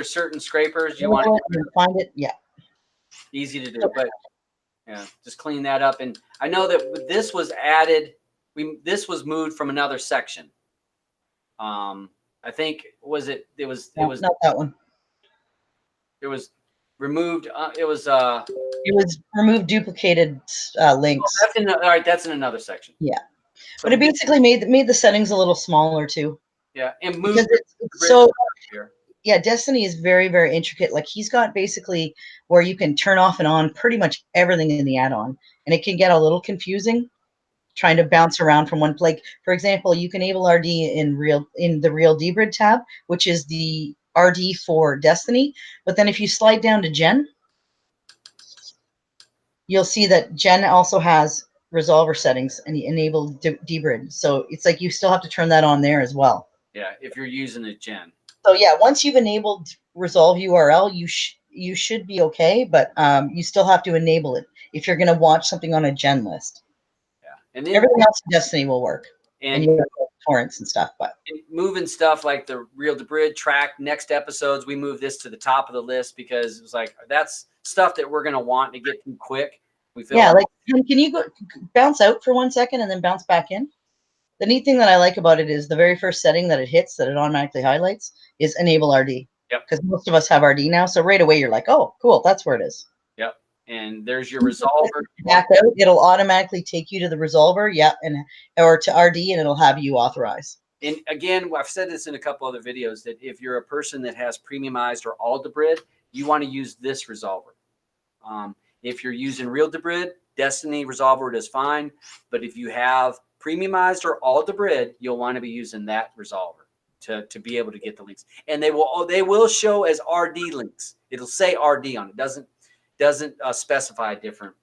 certain scrapers you want to find it. Yeah. Easy to do, but just clean that up. And I know that this was added. This was moved from another section. I think it was not that one. It was removed. It was removed duplicated links. All right, that's in another section. Yeah. So but it basically made the settings a little smaller too. Yeah, and moved so yeah, Destiny is very, very intricate. Like he's got basically where you can turn off and on pretty much everything in the add-on, and it can get a little confusing. trying to bounce around from one. Like, for example, you can enable RD in the real dbrid tab, which is the RD for Destiny. But then if you slide down to Gen, you'll see that Gen also has resolver settings and enable dbrid. So it's like you still have to turn that on there as well. Yeah, if you're using a Gen. So yeah, once you've enabled resolve URL, you should be okay, but you still have to enable it if you're going to watch something on a Gen list. Yeah, and then everything else in Destiny will work, and you have torrents and stuff. But moving stuff like the real debrid track, next episodes, we move this to the top of the list because it was like that's stuff that we're going to want to get through quick. We feel like can you go bounce out for 1 second and then bounce back in? The neat thing that I like about it is the very first setting that it hits, that it automatically highlights, is enable RD. Yep. Because most of us have RD now, so right away you're like, oh, cool, that's where it is. Yep. And there's your resolver. Back out, it'll automatically take you to the resolver, or to RD, and it'll have you authorize. And again, I've said this in a couple other videos that if you're a person that has premiumized or all debrid, you want to use this resolver. If you're using real debrid, Destiny resolver does fine. But if you have premiumized or all debrid, you'll want to be using that resolver to be able to get the links. And they will show as RD links. It'll say RD on it. Doesn't specify a different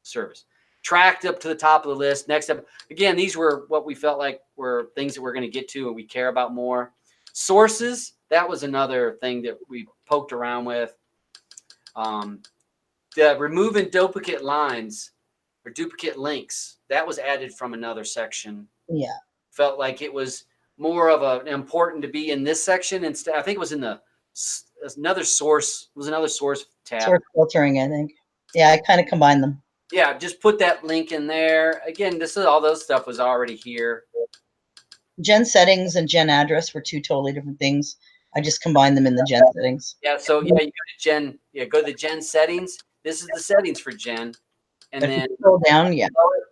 service. Tracked up to the top of the list. Next up, again, these were what we felt like were things that we're going to get to and we care about more. Sources, that was another thing that we poked around with. The removing duplicate lines or duplicate links, that was added from another section. Yeah. Felt like it was more of an important to be in this section instead. I think it was in another source tab. Source filtering, I think. Yeah, I kind of combined them. Yeah, just put that link in there. Again, all those stuff was already here. Gen settings and Gen address were two totally different things. I just combined them in the Gen settings. Yeah, so yeah, you go to Gen. Yeah, go to the Gen settings. This is the settings for Gen, and then scroll down. Yeah,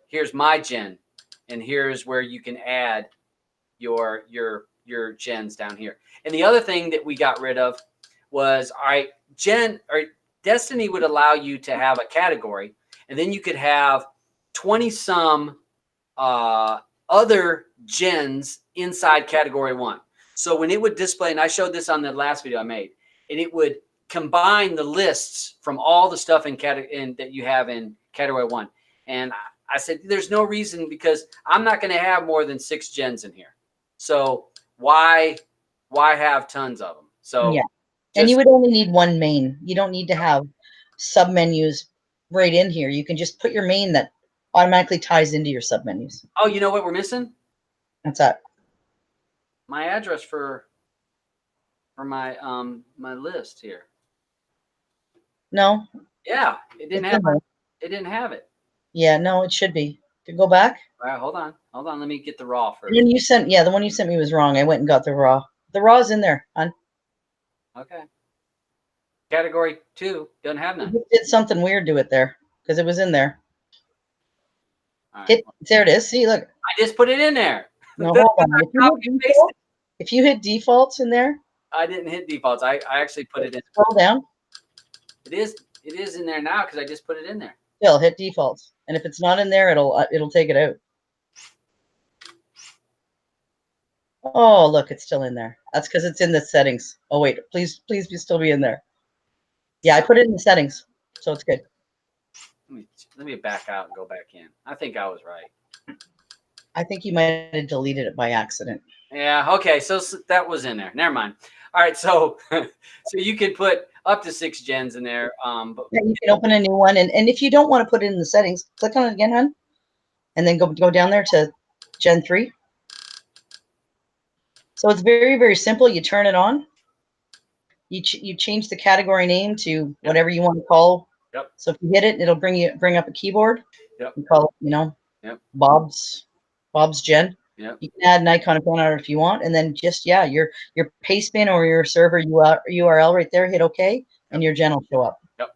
here's my Gen, and here's where you can add your gens down here. And the other thing that we got rid of was Destiny would allow you to have a category. And then you could have 20-some other gens inside category 1. So when it would display, and I showed this on the last video I made, and it would combine the lists from all the stuff that you have in category 1. And I said, there's no reason, because I'm not going to have more than 6 gens in here. So why have tons of them? So yeah, and you would only need one main. You don't need to have submenus right in here. You can just put your main that automatically ties into your submenus. Oh, you know what we're missing? What's that? My address for my my list here. No. Yeah, it didn't have it. Yeah, no, it should be. To go back. All right, hold on. Let me get the raw first. And then the one you sent me was wrong. I went and got the raw. The raw's in there, hon. Okay. Category 2 doesn't have none. You did something weird to it there because it was in there. All right. There it is. See, look. I just put it in there. No, hold on. If you hit defaults in there. I didn't hit defaults. I actually put it in. Scroll down. It is in there now because I just put it in there. Still hit defaults, and if it's not in there, it'll take it out. Oh, look, it's still in there. That's because it's in the settings. Oh wait, please still be in there. Yeah, I put it in the settings, so it's good. Let me back out and go back in. I think I was right. I think you might have deleted it by accident. Yeah. Okay. So that was in there. Never mind. All right. So you can put up to 6 gens in there. But yeah, you can open a new one, and if you don't want to put it in the settings, click on it again, hon, and then go down there to Gen 3. So it's very, very simple. You turn it on. You change the category name to whatever you want to call. Yep. So if you hit it, it'll bring up a keyboard. Yep. You call it, Yep. Bob's Gen. Yep. You can add an icon if you want if you want, and then just your paste bin or your server URL right there. Hit OK, and your gen will show up. Yep.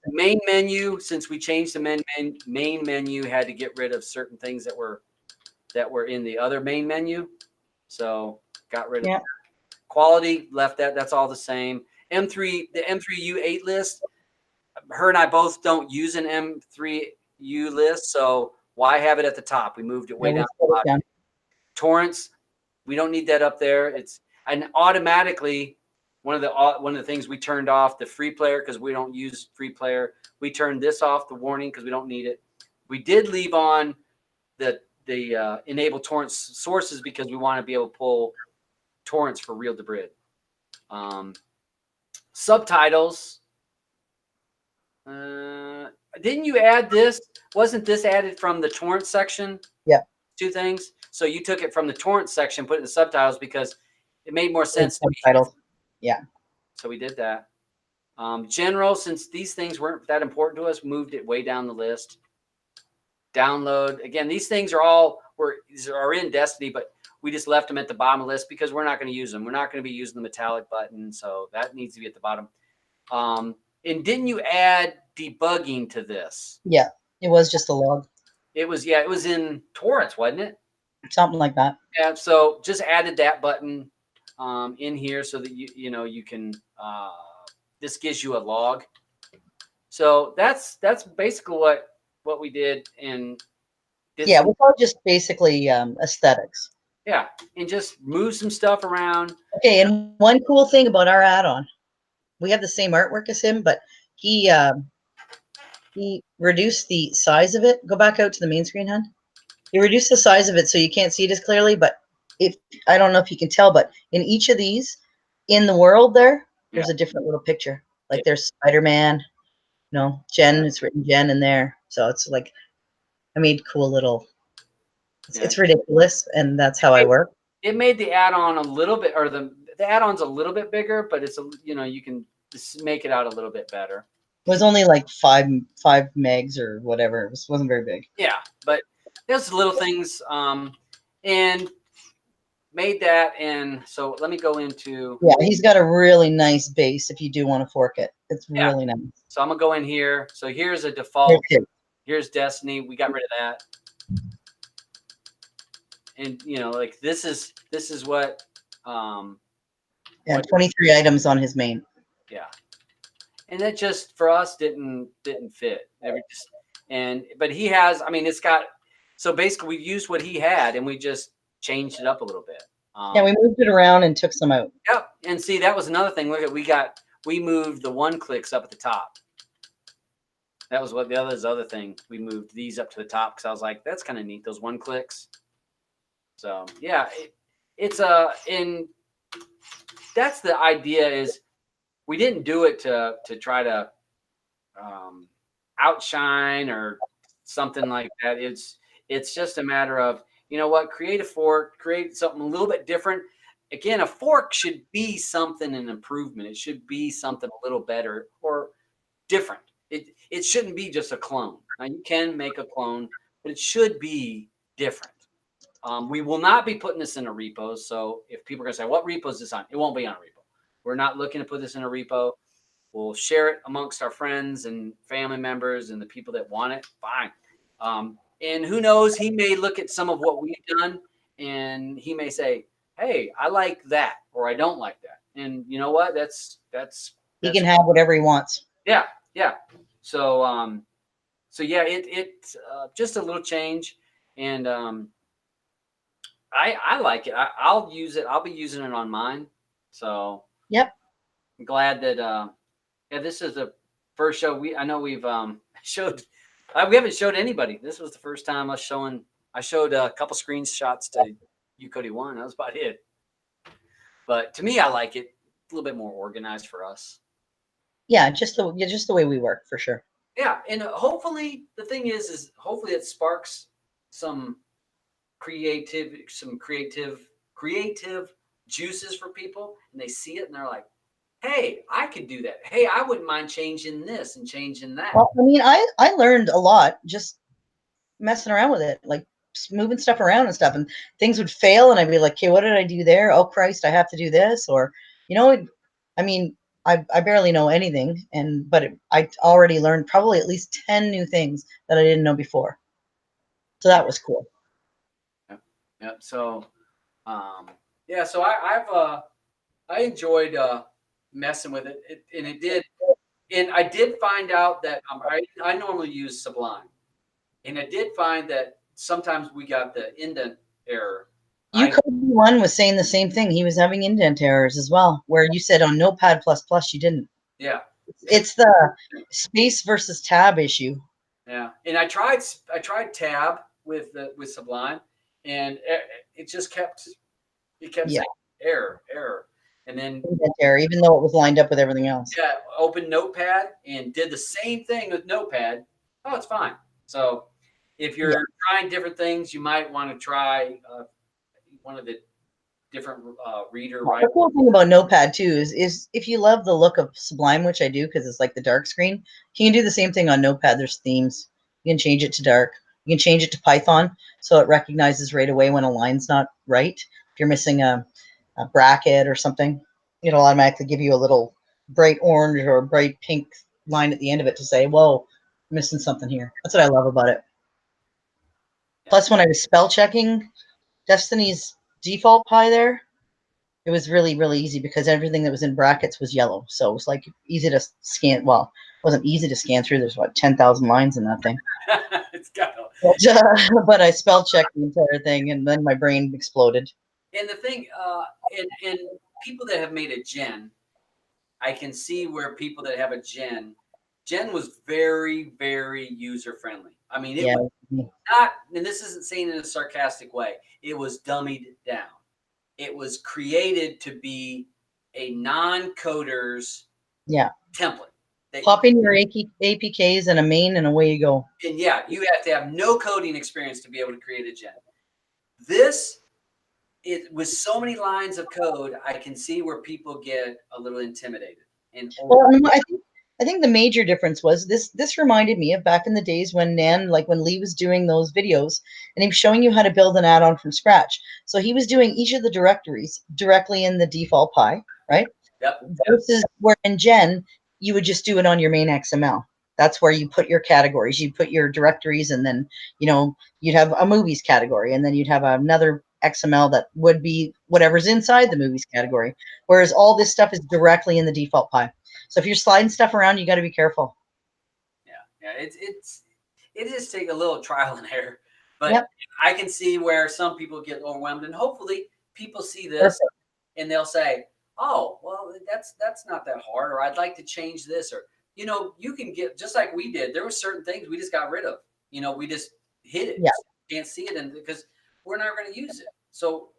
Main menu. Since we changed the main menu, had to get rid of certain things that were in the other main menu, so got rid of that. Quality, left that. That's all the same. The M3U8 list. Her and I both don't use an M3 list. So why have it at the top? We moved it way down. Torrents, we don't need that up there. And automatically one of the things we turned off the free player because we don't use free player. We turned this off, the warning, because we don't need it. We did leave on the enable torrents sources because we want to be able to pull torrents for real to brid. Subtitles. Didn't you add this? Wasn't this added from the torrent section? Yeah. 2 things. So you took it from the torrent section, put it in the subtitles because it made more sense. Subtitles. Yeah. So we did that. General, since these things weren't that important to us, moved it way down the list. Download. Again, these things are in Destiny, but we just left them at the bottom of the list because we're not going to use them. We're not going to be using the metallic button, so that needs to be at the bottom. And didn't you add debugging to this? Yeah, it was just a log. It was in torrents, wasn't it? Something like that. Yeah, so just added that button in here so that you can this gives you a log. So that's basically what we did. And yeah, we all just basically aesthetics. Yeah, and just move some stuff around. Okay, and one cool thing about our add-on, we have the same artwork as him, but he reduced the size of it. Go back out to the main screen, hon. He reduced the size of it so you can't see it as clearly, but I don't know if you can tell, but in each of these, in the world there's a different little picture. Like there's Spider-Man, Jen, it's written Jen in there. So it's like, I made cool little, it's ridiculous, and that's how I work. It made the add-on a little bit, or the add-on's a little bit bigger, but it's you can just make it out a little bit better. It was only like 5 megs or whatever. It wasn't very big. Yeah, but there's little things, and made that. And so let me go into. Yeah, he's got a really nice base. If you do want to fork it, it's really nice. So I'm gonna go in here. So here's a default. Here's Destiny. We got rid of that. And like this is what. Yeah, 23 items on his main. Yeah, and that just for us didn't fit. But he has. I mean, it's got. So basically, we used what he had, and we just changed it up a little bit. Yeah, we moved it around and took some out. Yep, and see that was another thing. Look at we moved the 1-clicks up at the top. That was what the other thing. We moved these up to the top because I was like, that's kind of neat. Those 1-clicks. So yeah, it's and that's the idea is we didn't do it to try to outshine or something like that. It's just a matter of, create a fork, create something a little bit different. Again, a fork should be something, an improvement. It should be something a little better or different. It shouldn't be just a clone. Now you can make a clone, but it should be different. We will not be putting this in a repo. So if people are going to say, what repo is this on? It won't be on a repo. We're not looking to put this in a repo. We'll share it amongst our friends and family members and the people that want it. Fine. And who knows, he may look at some of what we've done and he may say, hey, I like that, or I don't like that. And you know what? That's he can have whatever he wants. Yeah. Yeah. So, yeah, it's just a little change. And, I like it. I'll use it. I'll be using it on mine. So yep. I'm glad that, this is the first show I know we've, showed. We haven't showed anybody. This was the first time I showed a couple screenshots to you, Kodi 1. That was about it. But to me, I like it a little bit more organized for us. Yeah, just the way we work, for sure. Yeah, and hopefully the thing is hopefully it sparks some creative juices for people, and they see it and they're like, hey, I could do that. Hey, I wouldn't mind changing this and changing that. Well, I mean, I learned a lot just messing around with it, like moving stuff around and stuff, and things would fail, and I'd be like, okay, what did I do there? Oh, Christ, I have to do this. Or, I mean, I barely know anything, but I already learned probably at least 10 new things that I didn't know before. So that was cool. Yep. So, so I enjoyed messing with it, and I did find out that I normally use Sublime, And I did find that sometimes we got the indent error. Kodi was saying the same thing. He was having indent errors as well, where you said on Notepad++ you didn't. Yeah. It's the space versus tab issue. Yeah. And I tried tab with Sublime, and it just kept saying error. And then indent error, even though it was lined up with everything else. Yeah, open Notepad and did the same thing with Notepad. Oh, it's fine. So if you're trying different things, you might want to try one of the different reader. The cool thing about Notepad too is if you love the look of Sublime, which I do because it's like the dark screen, you can do the same thing on Notepad. There's themes. You can change it to dark. You can change it to Python so it recognizes right away when a line's not right. If you're missing a bracket or something, it'll automatically give you a little bright orange or bright pink line at the end of it to say, whoa, I'm missing something here. That's what I love about it. Plus, when I was spell checking Destiny's default Pi there, it was really, really easy because everything that was in brackets was yellow. So it was like easy to scan. Well, it wasn't easy to scan through. There's what, 10,000 lines in that thing. It's got but I spell checked the entire thing and then my brain exploded. And the thing, and people that have made a gen, I can see where people that have a gen was very, very user friendly. I mean, it was not, and this isn't saying in a sarcastic way, it was dummied down. It was created to be a non-coder's template. Pop in your APKs and a main and away you go. And yeah, you have to have no coding experience to be able to create a gen. This, it with so many lines of code, I can see where people get a little intimidated. And well, I think the major difference was this reminded me of back in the days when when Lee was doing those videos and he was showing you how to build an add-on from scratch. So he was doing each of the directories directly in the default Pi, right? Yep. Versus where in Gen, you would just do it on your main XML. That's where you put your categories, you put your directories, and then, you'd have a movies category, and then you'd have another XML that would be whatever's inside the movies category. Whereas all this stuff is directly in the default Pi. So if you're sliding stuff around, you got to be careful. Yeah. It just take a little trial and error, but I can see where some people get overwhelmed, and hopefully people see this and they'll say, "Oh, well, that's not that hard," or "I'd like to change this," or you can get just like we did. There were certain things we just got rid of. We just hid it. So you can't see it, and because we're not going to use it. So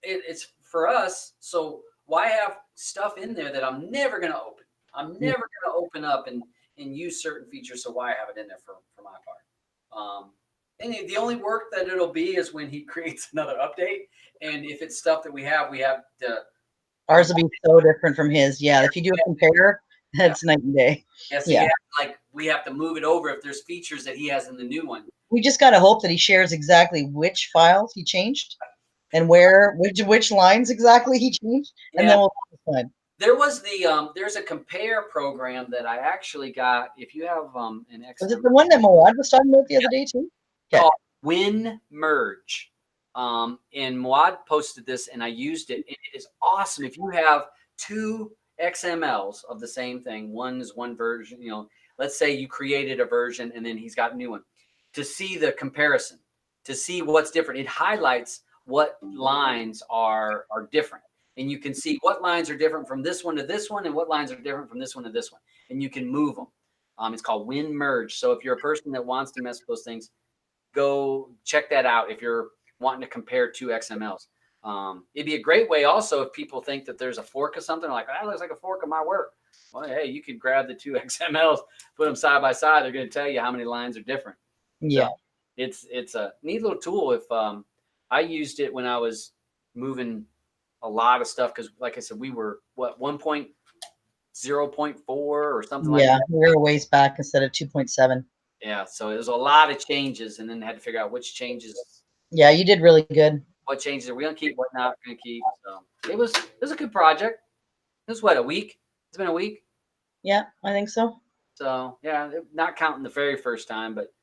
it's for us. So why have stuff in there that I'm never going to open? I'm never going to open up and use certain features. So why have it in there for my part? And the only work that it'll be is when he creates another update. And if it's stuff that we have to. Ours will be so different from his. Yeah. If you do a compare, that's night and day. Yes. We have to move it over if there's features that he has in the new one. We just got to hope that he shares exactly which files he changed and which lines exactly he changed. And then we'll decide. There was there's a compare program that I actually got. If you have an XML. Was it the one that Moad was talking about the other day too? Called WinMerge. And Moad posted this and I used it. It is awesome. If you have two XMLs of the same thing, one is one version, let's say you created a version and then he's got a new one, to see the comparison, to see what's different. It highlights what lines are different. And you can see what lines are different from this one to this one and what lines are different from this one to this one. And you can move them. It's called WinMerge. So if you're a person that wants to mess with those things, go check that out if you're wanting to compare two XMLs. It'd be a great way also if people think that there's a fork of something, like, that looks like a fork of my work. Well, hey, you could grab the two XMLs, put them side by side. They're going to tell you how many lines are different. Yeah. So it's a neat little tool. If I used it when I was moving a lot of stuff, because like I said, we were 1.0.4 or something like that. Yeah, we were a ways back instead of 2.7. Yeah, so it was a lot of changes, and then had to figure out which changes. Yeah, you did really good. What changes are we gonna keep? What not gonna keep? So it was a good project. It was a week. It's been a week. Yeah, I think so. So yeah, not counting the very first time, but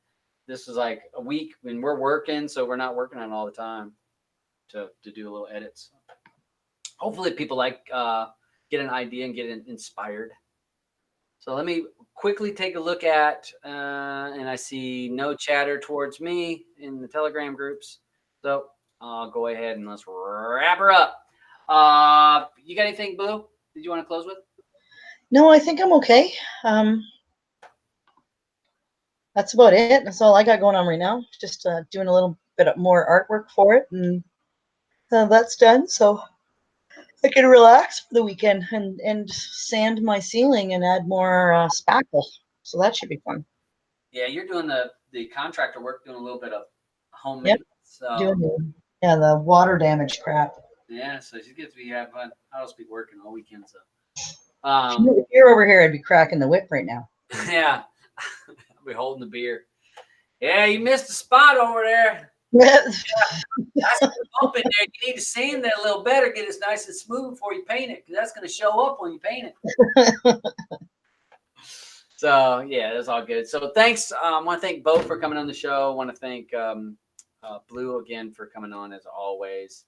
this was like a week when we're working, so we're not working on it all the time to do a little edits. Hopefully people get an idea and get inspired. So let me quickly take a look at, and I see no chatter towards me in the Telegram groups. So I'll go ahead and let's wrap her up. You got anything, Blue? Did you want to close with? No, I think I'm okay. That's about it. That's all I got going on right now. Just doing a little bit more artwork for it, and that's done. So I can relax for the weekend and sand my ceiling and add more spackle. So that should be fun. Yeah, you're doing the contractor work, doing a little bit of home Yep. maintenance. So. Doing the water damage crap. Yeah, so she gets to be having fun. I'll just be working all weekend. So, if you're over here, I'd be cracking the whip right now. Yeah, I'll be holding the beer. Yeah, you missed a spot over there. That's Up in there. You need to sand that a little better, get it nice and smooth before you paint it, because that's going to show up when you paint it. So yeah, that's all good. So thanks. I want to thank Bo for coming on the show. I want to thank Blue again for coming on as always.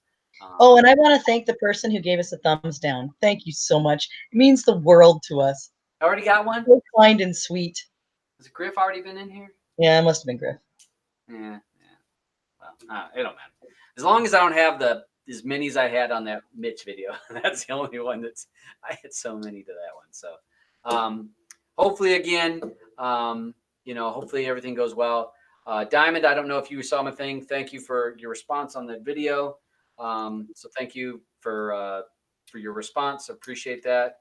Oh, and I want to thank the person who gave us a thumbs down. Thank you so much. It means the world to us. Already got one? So kind and sweet. Has Griff already been in here? Yeah, it must have been Griff. Yeah. Well, it don't matter. As long as I don't have as many as I had on that Mitch video. That's the only one I had so many to that one. So hopefully again, hopefully everything goes well. Diamond, I don't know if you saw my thing. Thank you for your response on that video. So thank you for your response. Appreciate that.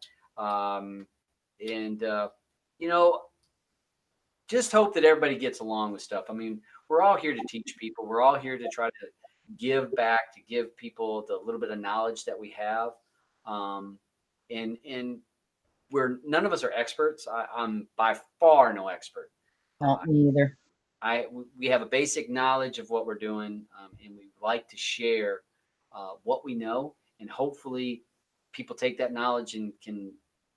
Just hope that everybody gets along with stuff. I mean, we're all here to teach people. We're all here to try to give back, to give people the little bit of knowledge that we have. And we're none of us are experts. I'm by far no expert. Not me either. We have a basic knowledge of what we're doing, and we like to share what we know, and hopefully people take that knowledge and can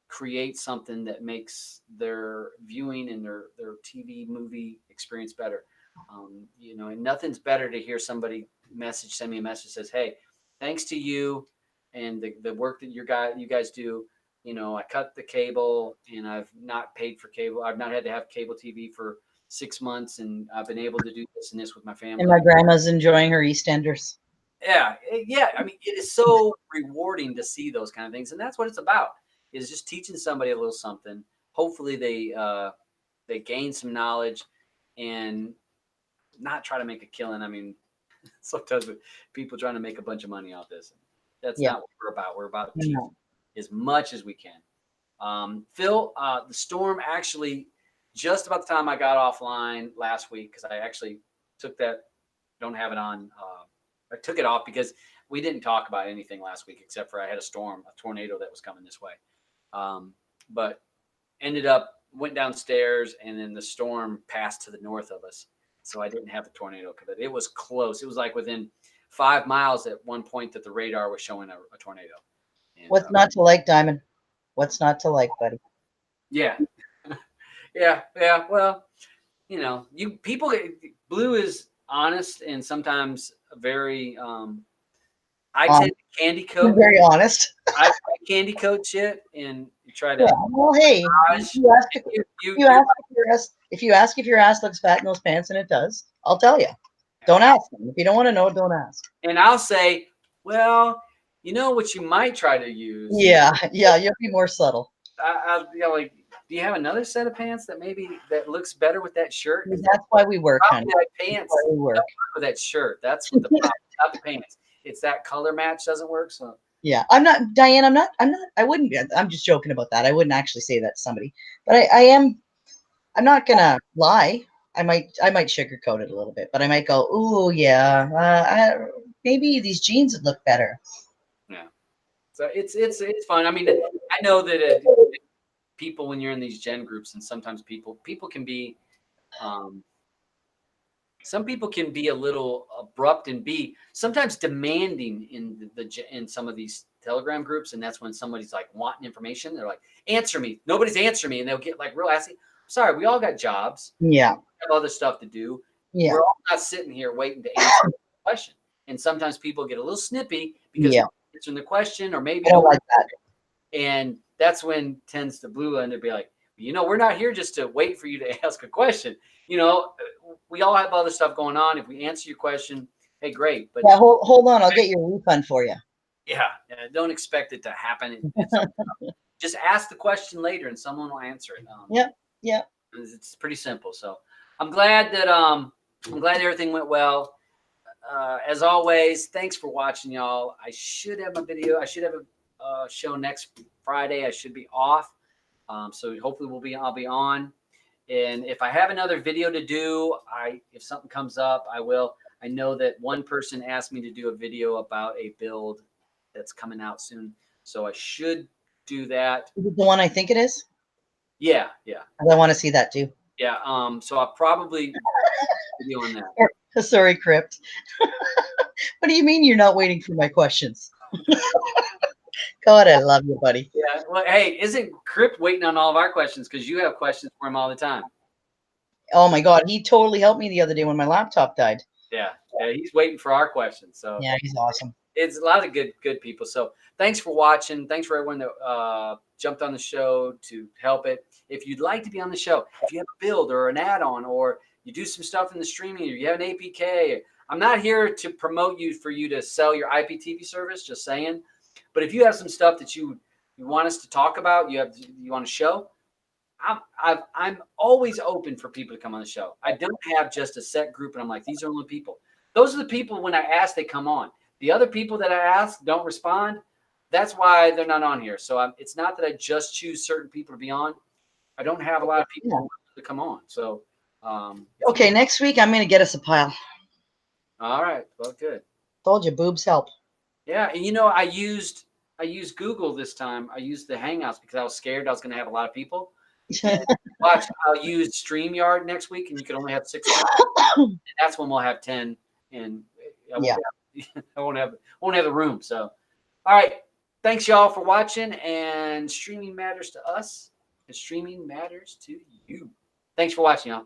create something that makes their viewing and their TV movie experience better. And nothing's better to hear somebody send me a message that says, hey, thanks to you and the work that you guys do, I cut the cable and I've not paid for cable. I've not had to have cable TV for 6 months, and I've been able to do this and this with my family. And my grandma's enjoying her EastEnders. Yeah. I mean, it is so rewarding to see those kind of things, and that's what it's about. Is just teaching somebody a little something. Hopefully they gain some knowledge and not try to make a killing. I mean, sometimes people trying to make a bunch of money off this. That's not what we're about. We're about teaching as much as we can. Phil, the storm actually, just about the time I got offline last week, because I actually took that, don't have it on. I took it off because we didn't talk about anything last week except for I had a tornado that was coming this way. But went downstairs, and then the storm passed to the north of us. So I didn't have the tornado because it was close. It was like within 5 miles at one point that the radar was showing a tornado. And, what's not to like, Diamond? What's not to like, buddy? Yeah. yeah. Well, Blue is honest and sometimes very, I tend to candy coat. Very honest. I candy coat shit and try to. Yeah, well, hey, if you ask if your ass looks fat in those pants, and it does, I'll tell you. Don't ask them. If you don't want to know, don't ask. And I'll say, well, you know what you might try to use. Yeah, you'll be more subtle. Like, do you have another set of pants that looks better with that shirt? That's why we work, honey. Pants don't work with that shirt. That's what the problem, not the pants. It's that color match doesn't work. So yeah, I'm not, Diane. I wouldn't. I'm just joking about that. I wouldn't actually say that to somebody, but I am. I'm not gonna lie. I might sugarcoat it a little bit, but I might go, "Ooh, yeah, maybe these jeans would look better." Yeah, so it's fun. I mean, I know that people, when you're in these gen groups, and sometimes people can be, some people can be a little abrupt and be sometimes demanding in some of these Telegram groups, and that's when somebody's like wanting information. They're like, "Answer me." Nobody's answering me, and they'll get like real assy. Sorry, we all got jobs. Yeah, we have other stuff to do. Yeah, we're all not sitting here waiting to answer the question. And sometimes people get a little snippy because they're answering the question, or maybe I don't like that. And that's when tends to Blue and they'd be like, You know, we're not here just to wait for you to ask a question. You know, we all have other stuff going on. If we answer your question, hey, great. But yeah, hold on, I'll get your refund for you. Yeah, don't expect it to happen. Just ask the question later, and someone will answer it. Yeah. It's pretty simple. So I'm glad that everything went well. As always, thanks for watching, y'all. I should have a video. I should have a show next Friday. I should be off. So hopefully I'll be on. And if I have another video to do, if something comes up, I will. I know that one person asked me to do a video about a build that's coming out soon. So I should do that. Is it the one I think it is? Yeah. I want to see that too. Yeah. So I'll probably be on that. Sorry, Crypt. What do you mean you're not waiting for my questions? God, I love you, buddy. Yeah. Well, hey, isn't Crypt waiting on all of our questions? Because you have questions for him all the time. Oh my God, he totally helped me the other day when my laptop died. Yeah, he's waiting for our questions. So yeah, he's awesome. It's a lot of good people. So thanks for watching. Thanks for everyone that jumped on the show to help it. If you'd like to be on the show, if you have a build or an add-on, or you do some stuff in the streaming, or you have an APK, I'm not here to promote you for you to sell your IPTV service. Just saying. But if you have some stuff that you want us to talk about, you want to show, I'm always open for people to come on the show. I don't have just a set group, and I'm like, these are only people. Those are the people when I ask, they come on. The other people that I ask don't respond. That's why they're not on here. So it's not that I just choose certain people to be on. I don't have a lot of people to come on. So okay, next week I'm going to get us a pile. All right. Well, good. Told you, boobs help. Yeah, and you know, I used Google this time. I used the Hangouts because I was scared I was going to have a lot of people. Watch, I'll use StreamYard next week, and you can only have 6. And that's when we'll have 10, and I won't have the room. So, all right, thanks y'all for watching. And streaming matters to us, and streaming matters to you. Thanks for watching, y'all.